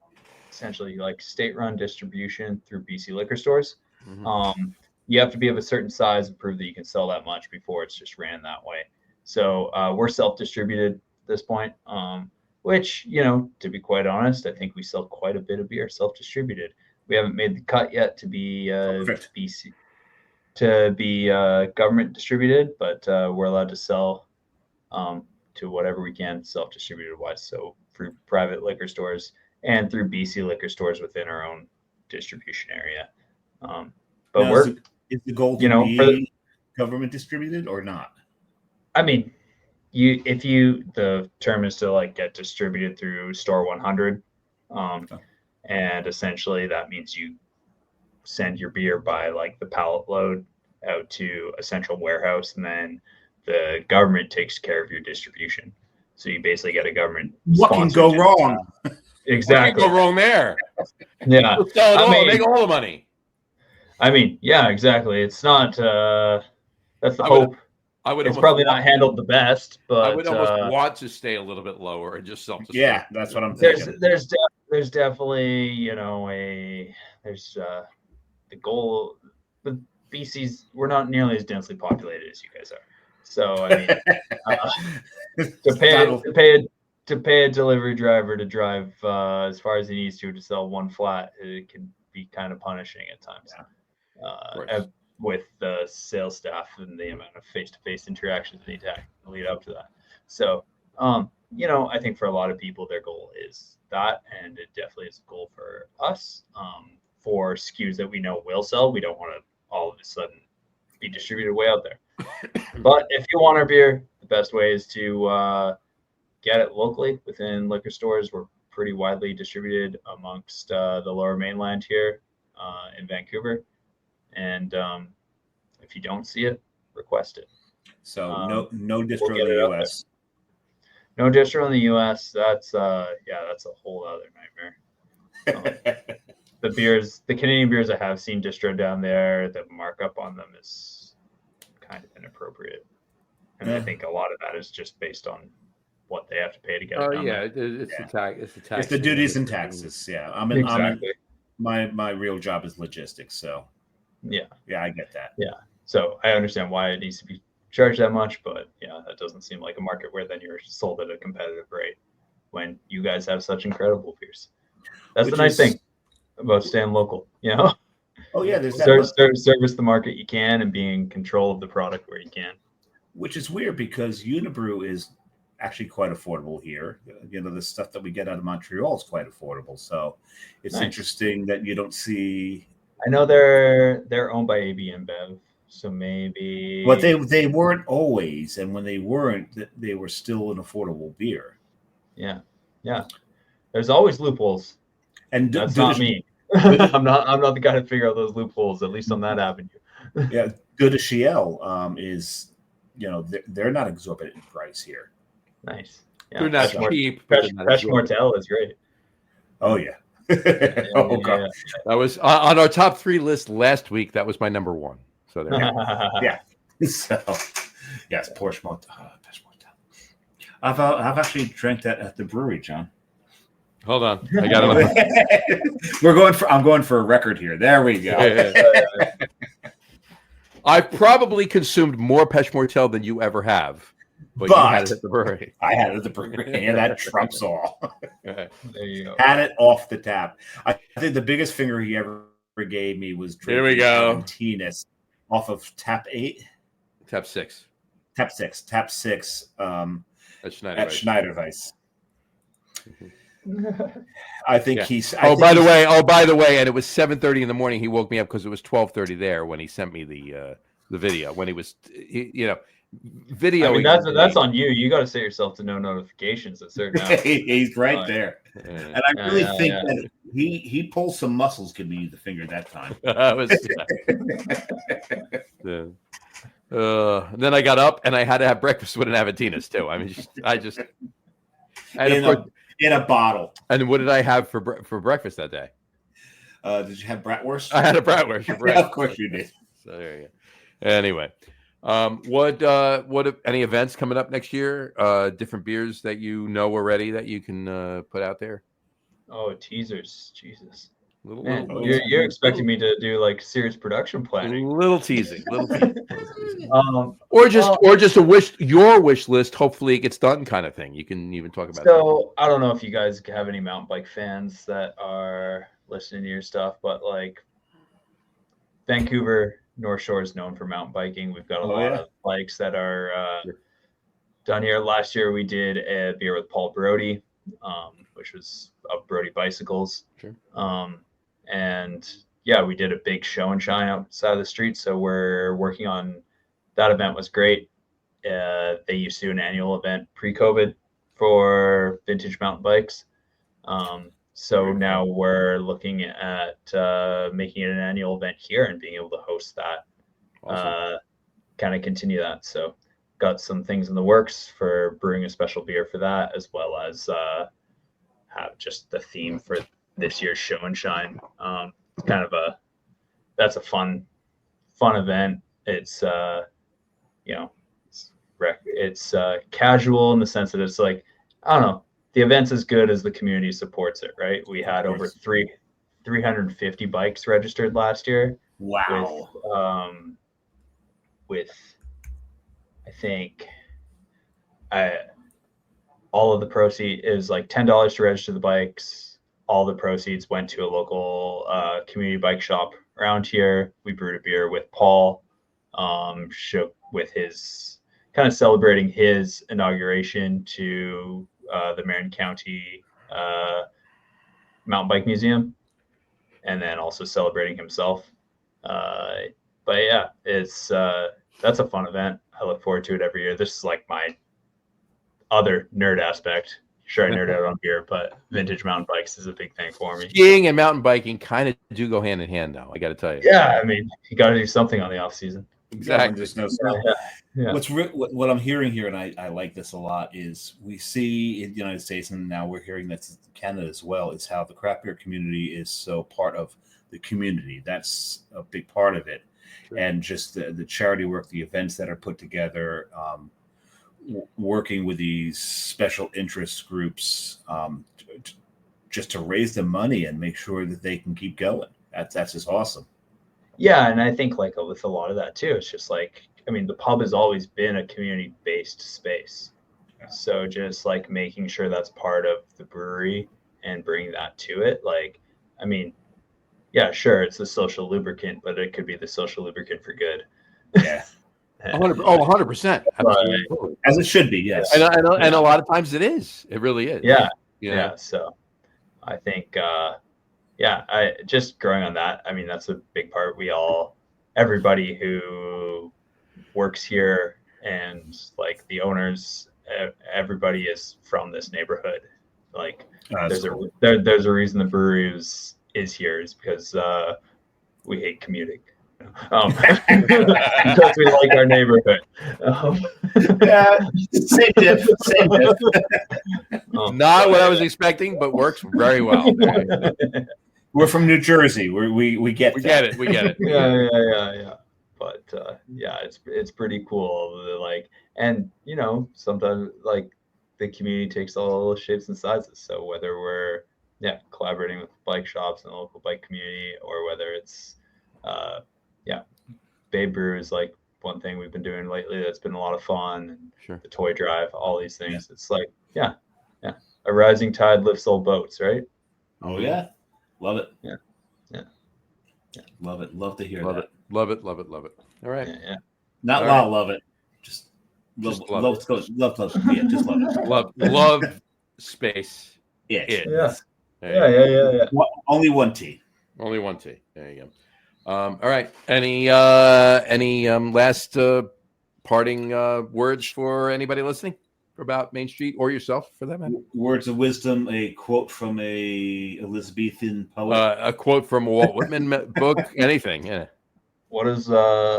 essentially like state-run distribution through BC liquor stores. Mm-hmm. You have to be of a certain size and prove that you can sell that much before it's just ran that way. So we're self-distributed at this point, which, to be quite honest, I think we sell quite a bit of beer self-distributed. We haven't made the cut yet to be BC to be government distributed, but we're allowed to sell to whatever we can self-distributed wise. So through private liquor stores and through BC liquor stores within our own distribution area. But now, is the goal to be government distributed or not? I mean, the term is to like get distributed through Store 100. And essentially that means you send your beer by like the pallet load out to a central warehouse, and then the government takes care of your distribution. So you basically get a government. What can go wrong? Exactly. What can go wrong there? Yeah. Make all the money. I mean, yeah, exactly. It's not. That's the hope. It's probably not handled the best, but I would almost want to stay a little bit lower and just self-distribute. Yeah, that's what I'm thinking. There's definitely there's the goal. The BC's, we're not nearly as densely populated as you guys are. So I mean, to pay a delivery driver to drive as far as he needs to sell one flat, it can be kind of punishing at times. Yeah. With the sales staff and the amount of face-to-face interactions that need to lead up to that. So, I think for a lot of people, their goal is that, and it definitely is a goal for us. For SKUs that we know will sell, we don't want to all of a sudden be distributed way out there. But if you want our beer, the best way is to get it locally within liquor stores. We're pretty widely distributed amongst the Lower Mainland here in Vancouver. And if you don't see it, request it. So no distro in the US. No distro in the US. That's a whole other nightmare. The Canadian beers I have seen distro down there, the markup on them is kind of inappropriate. And I think a lot of that is just based on what they have to pay to get it done. It's the duties and taxes. Yeah. Exactly. My real job is logistics, so yeah, I get that. Yeah, so I understand why it needs to be charged that much, but yeah, that doesn't seem like a market where then you're sold at a competitive rate when you guys have such incredible beers. That's the nice thing about staying local, Oh yeah, there's service the market you can and being in control of the product where you can. Which is weird because Unibrew is actually quite affordable here. The stuff that we get out of Montreal is quite affordable. So it's interesting that you don't see. I know they're owned by AB InBev, So maybe. But they weren't always, and when they weren't, they were still an affordable beer. Yeah. There's always loopholes. And That's not me. I'm not the guy to figure out those loopholes. At least on that avenue. Yeah, Good to Shiel is, they're not exorbitant in price here. Nice. Yeah. They're not cheap. Fresh Mortel is great. Oh yeah. Oh God. That was on our top 3 list last week. That was my number 1. So there. Yeah. So yes, Porsche Mortel. I've actually drank that at the brewery, John. Hold on, I got it. I'm going for a record here. There we go. Yeah. I've probably consumed more Pêche Mortel than you ever have, but you had it at the brewery. I had it at the brewery, and that trumps all. There you go. Had it off the tap. I think the biggest finger he ever gave me was Here we go. Argentinas off of tap 8, Tap 6. Tap 6. At Schneiderweiss. I think he's. By the way, and it was 7:30 in the morning. He woke me up because it was 12:30 there when he sent me the video. When he was, video. I mean, that's on you. You got to set yourself to no notifications at certain hours. He's right there, and I really think that he pulls some muscles. Could be the finger that time. Then I got up and I had to have breakfast with an Aventinus too. I mean, in a bottle. And what did I have for breakfast that day? Did you have bratwurst? I had a bratwurst for breakfast. Of course you did. So there you go. Anyway, what any events coming up next year? Different beers that you know already that you can put out there? Oh, teasers, Jesus. Man, you're expecting me to do like serious production planning. Little teasing. Or just your wish list. Hopefully it gets done, kind of thing. You can even talk about. So I don't know if you guys have any mountain bike fans that are listening to your stuff, but like Vancouver North Shore is known for mountain biking. We've got a lot of bikes that are done here. Last year we did a beer with Paul Brody, which was of Brody Bicycles. Sure. And yeah, we did a big show and shine outside of the street. So we're working on that. Event was great. They used to do an annual event pre-COVID for vintage mountain bikes. So now we're looking at making it an annual event here and being able to host that, awesome. Kind of continue that. So got some things in the works for brewing a special beer for that, as well as have just the theme for this year's show and shine. It's kind of that's a fun event. It's it's casual in the sense that it's like, I don't know, the event's as good as the community supports it, right? We had over 350 bikes registered last year. Wow. With I think all of the proceeds is like $10 to register the bikes. All the proceeds went to a local community bike shop around here. We brewed a beer with Paul, with his kind of celebrating his inauguration to the Marin County Mountain Bike Museum, and then also celebrating himself. But yeah, it's that's a fun event. I look forward to it every year. This is like my other nerd aspect. Sure, I nerd out on beer, but vintage mountain bikes is a big thing for me. Skiing and mountain biking kind of do go hand in hand now. I got to tell you. Yeah, I mean, you got to do something on the off season. Exactly. Just what I'm hearing here, and I like this a lot, is we see in the United States, and now we're hearing that in Canada as well, is how the craft beer community is so part of the community. That's a big part of it. Sure. And just the charity work, the events that are put together, working with these special interest groups just to raise the money and make sure that they can keep going. That's just awesome. Yeah, and I think like with a lot of that too, it's just like, I mean, the pub has always been a community-based space. Yeah. So just like making sure that's part of the brewery and bringing that to it. Like, I mean, yeah, sure, it's the social lubricant, but it could be the social lubricant for good. Yeah. 100%. Absolutely. As it should be, yes. And a lot of times it is. It really is. Yeah. You know? Yeah. So I think, I just growing on that. I mean, that's a big part. We all everybody who works here and like the owners, everybody is from this neighborhood. Like there's a reason the brewery is here is because we hate commuting. Because we like our neighborhood. Yeah, same diff. Not what I was expecting, but works very well. We're from New Jersey. We get it. Yeah. But yeah, it's pretty cool. Like, and you know, sometimes like the community takes all shapes and sizes. So whether we're collaborating with bike shops and the local bike community, or whether it's Bay Brew is like one thing we've been doing lately that's been a lot of fun. And sure. The toy drive, all these things. It's like a rising tide lifts all boats, right? Oh yeah, love it. Yeah. Love it. Love to hear love that. Love it. All right. Yeah. Not all right. Right. Love it. Just love it. Yeah, just love it. Love space. Yes. Yeah. Only one T. Only one T. There you go. All right. Any last parting words for anybody listening about Main Street or yourself, for that matter? Words of wisdom. A quote from a Elizabethan poet. A quote from a Walt Whitman book. Anything. Yeah. What does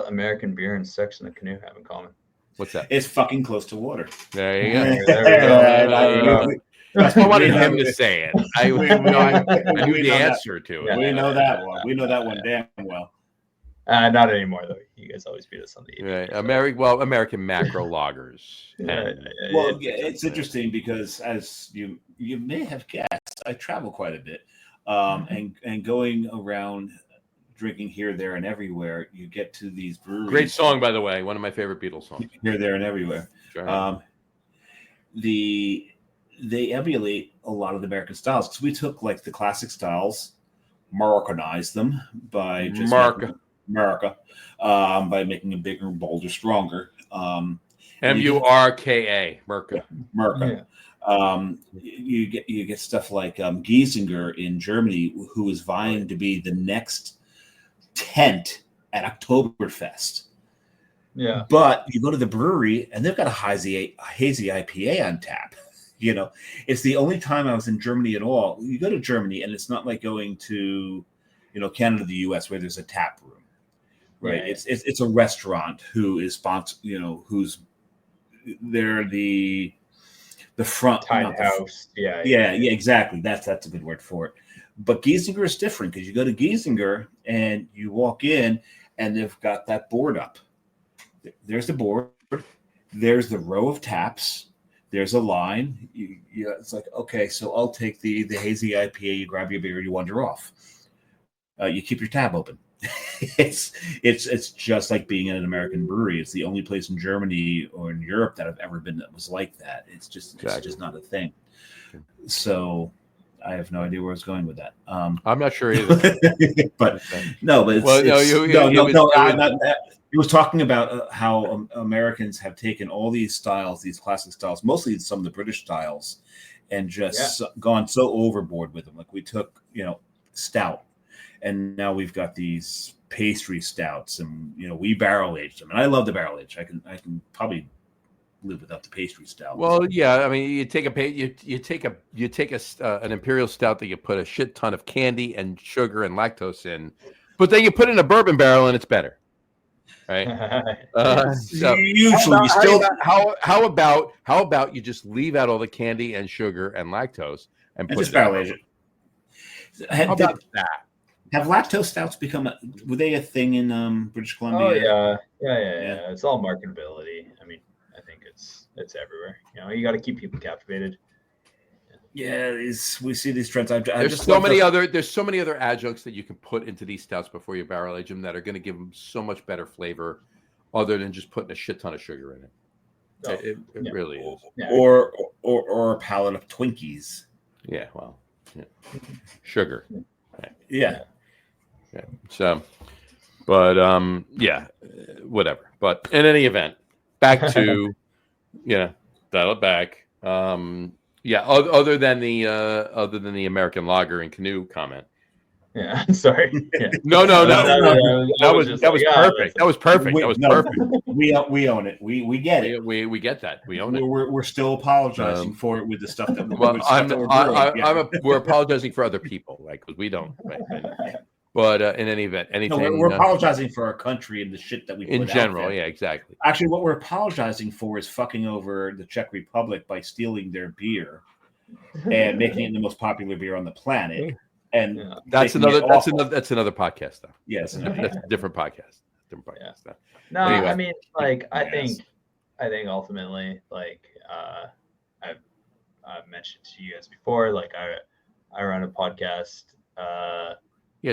American beer and sex in a canoe have in common? What's that? It's fucking close to water. There you go. There we go. That's what I wanted him to say it. I knew the answer to it. We know that one. We know that one damn well. Not anymore, though. You guys always beat us on the right. American macro lagers. It's interesting because, as you may have guessed, I travel quite a bit, and going around drinking here, there, and everywhere. You get to these breweries. Great song, by the way. One of my favorite Beatles songs. Here, there, and everywhere. Sure. They emulate a lot of the American styles, because we took like the classic styles, Americanized them by just by making them bigger, bolder, stronger. Murka. Merca. Yeah. You get stuff like Giesinger in Germany, who is vying to be the next tent at Oktoberfest. Yeah. But you go to the brewery and they've got a hazy IPA on tap. You know, it's the only time I was in Germany at all. You go to Germany and it's not like going to, Canada, the US, where there's a tap room, right? Yeah. It's a restaurant who is sponsored, who's they're the front Tied house. Yeah, exactly. That's a good word for it. But Giesinger is different, because you go to Giesinger and you walk in and they've got that board up. There's the board. There's the row of taps. There's a line. It's like, okay, so I'll take the hazy IPA. You grab your beer, you wander off. You keep your tab open. It's just like being in an American brewery. It's the only place in Germany or in Europe that I've ever been that was like that. It's just not a thing. So I have no idea where I was going with that. I'm not sure either. But he was talking about how Americans have taken all these styles, these classic styles, mostly some of the British styles, and just gone so overboard with them. Like we took, stout, and now we've got these pastry stouts, and we barrel aged them. And I love the barrel age. I can probably live without the pastry stout. Well, yeah, I mean, you take an imperial stout that you put a shit ton of candy and sugar and lactose in, but then you put in a bourbon barrel and it's better. Right. Usually, how about you just leave out all the candy and sugar and lactose and put just barrel age it? How about that? Have lactose stouts were they a thing in British Columbia? Oh yeah. It's all marketability. I mean, I think it's everywhere. You got to keep people captivated. Yeah, we see these trends. There's so many other adjuncts that you can put into these stouts before you barrel age them that are going to give them so much better flavor, other than just putting a shit ton of sugar in it. It really is. Yeah. Or a pallet of Twinkies. Yeah, well, sugar. Yeah. So, but whatever. But in any event, back to dial it back. Other than the American lager and canoe comment, Yeah, sorry. Yeah. No. That was just perfect. That was perfect. That was perfect. We own it. We get it. We get that. We own it. We're still apologizing for it with the stuff that. Well, we're apologizing for other people, like because we don't. Right? But in any event, anything. No, we're apologizing for our country and the shit that we put in general. out there. Yeah, exactly. Actually, what we're apologizing for is fucking over the Czech Republic by stealing their beer and making it the most popular beer on the planet. And that's another podcast, though. Yes, that's a different podcast. Yeah. No, anyway. I mean, like, I think ultimately, like, I've mentioned to you guys before, like, I run a podcast.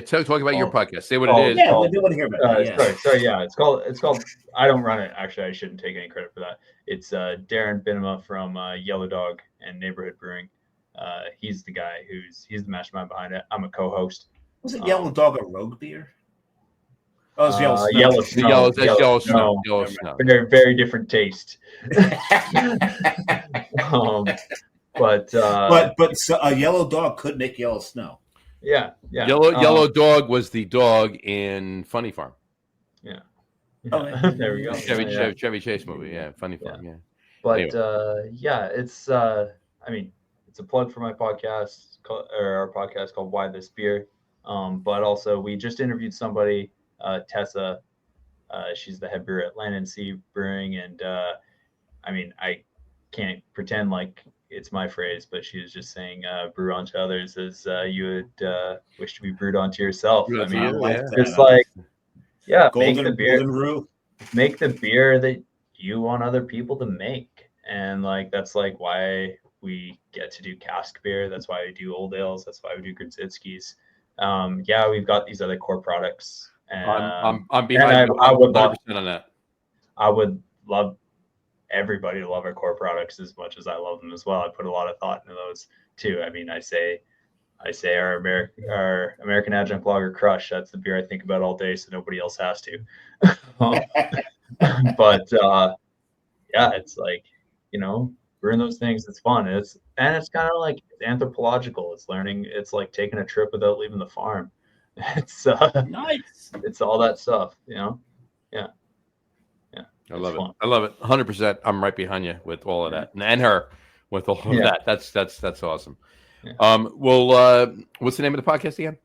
Talk about your podcast. Say what it is. Yeah, we do want to hear about it. Sorry. Yeah, it's called. I don't run it. Actually, I shouldn't take any credit for that. It's Darren Binema from Yellow Dog and Neighborhood Brewing. He's the guy he's the mastermind behind it. I'm a co-host. Was it Yellow Dog a rogue beer? Oh, it's Yellow Snow. Yellow Snow. Very, very different taste. But a Yellow Dog could make Yellow Snow. Yeah. Yellow Dog was the dog in Funny Farm. Yeah. There we go. Chevy Chase movie. Yeah, Funny Farm. Yeah. But anyway. It's I mean, it's a plug for my podcast or our podcast called Why This Beer. But also we just interviewed somebody, Tessa. She's the head brewer at Land and Sea Brewing, and I mean, I can't pretend like it's my phrase, but she was just saying brew onto others as you would wish to be brewed onto yourself. I mean, just like make the beer that you want other people to make. And like that's like why we get to do cask beer. That's why we do old ales. That's why we do Grzycki's. We've got these other core products. And I'm behind. I would 100% on that. I would love everybody to love our core products as much as I love them as well. I put a lot of thought into those too. I mean, I say our American Adjunct Lager Crush. That's the beer I think about all day, so nobody else has to. But it's like, brewing those things. It's fun. It's kind of like anthropological. It's learning. It's like taking a trip without leaving the farm. It's nice. It's all that stuff, Yeah. I love it. I love it. 100%. I'm right behind you with all of that, and her with all of that. That's awesome. Yeah. What's the name of the podcast again?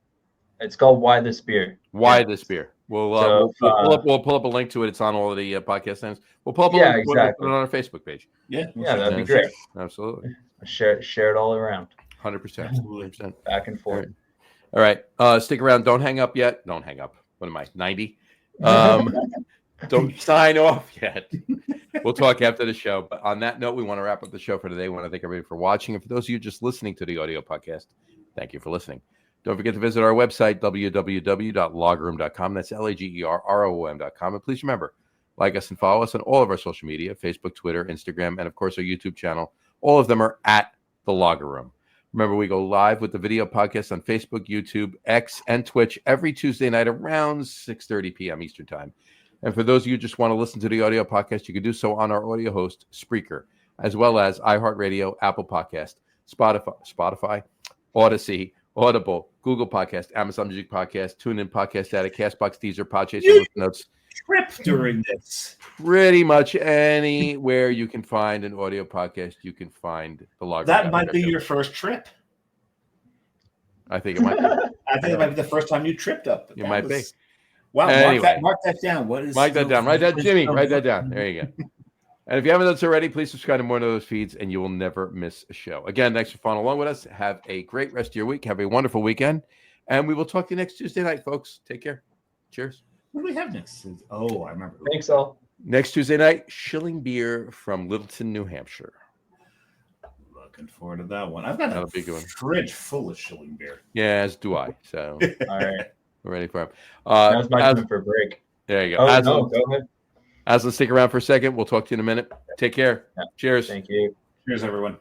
It's called Why This Beer. Why This Beer. We'll pull up a link to it. It's on all of the podcast things. We'll pull up a link. Exactly. Put it on our Facebook page. That'd be great. Absolutely. Share it all around. 100%. 100%. Back and forth. All right. Stick around. Don't hang up yet. Don't hang up. What am I? 90. Don't sign off yet. We'll talk after the show. But on that note, we want to wrap up the show for today. We want to thank everybody for watching. And for those of you just listening to the audio podcast, thank you for listening. Don't forget to visit our website, www.lagerroom.com. That's LAGERROM.com. And please remember, like us and follow us on all of our social media, Facebook, Twitter, Instagram, and of course our YouTube channel. All of them are at The Lager Room. Remember, we go live with the video podcast on Facebook, YouTube, X, and Twitch every Tuesday night around 6:30 p.m. Eastern Time. And for those of you who just want to listen to the audio podcast, you can do so on our audio host, Spreaker, as well as iHeartRadio, Apple Podcast, Spotify, Odyssey, Audible, Google Podcast, Amazon Music Podcast, TuneIn Podcast Addict, CastBox, Deezer, Podchaser, Notes. Trip during this. Pretty much anywhere you can find an audio podcast, you can find the Lager. That might be your first trip. I think it might be. I think it might be the first time you tripped up. It might be. Wow, anyway, mark that down. What is? Mark that down. Write that, Jimmy. Write that down. There you go. And if you haven't done so already, please subscribe to more of those feeds, and you will never miss a show. Again, thanks for following along with us. Have a great rest of your week. Have a wonderful weekend, and we will talk to you next Tuesday night, folks. Take care. Cheers. What do we have next? Oh, I remember. Thanks, all. Next Tuesday night, Shilling Beer from Littleton, New Hampshire. Looking forward to that one. I've got a fridge full of Shilling beer. Yeah, as do I. So, all right, we're ready for him. That's my time for a break. There you go. Oh, no, go ahead. Aslan, stick around for a second. We'll talk to you in a minute. Take care. Yeah. Cheers. Thank you. Cheers, everyone.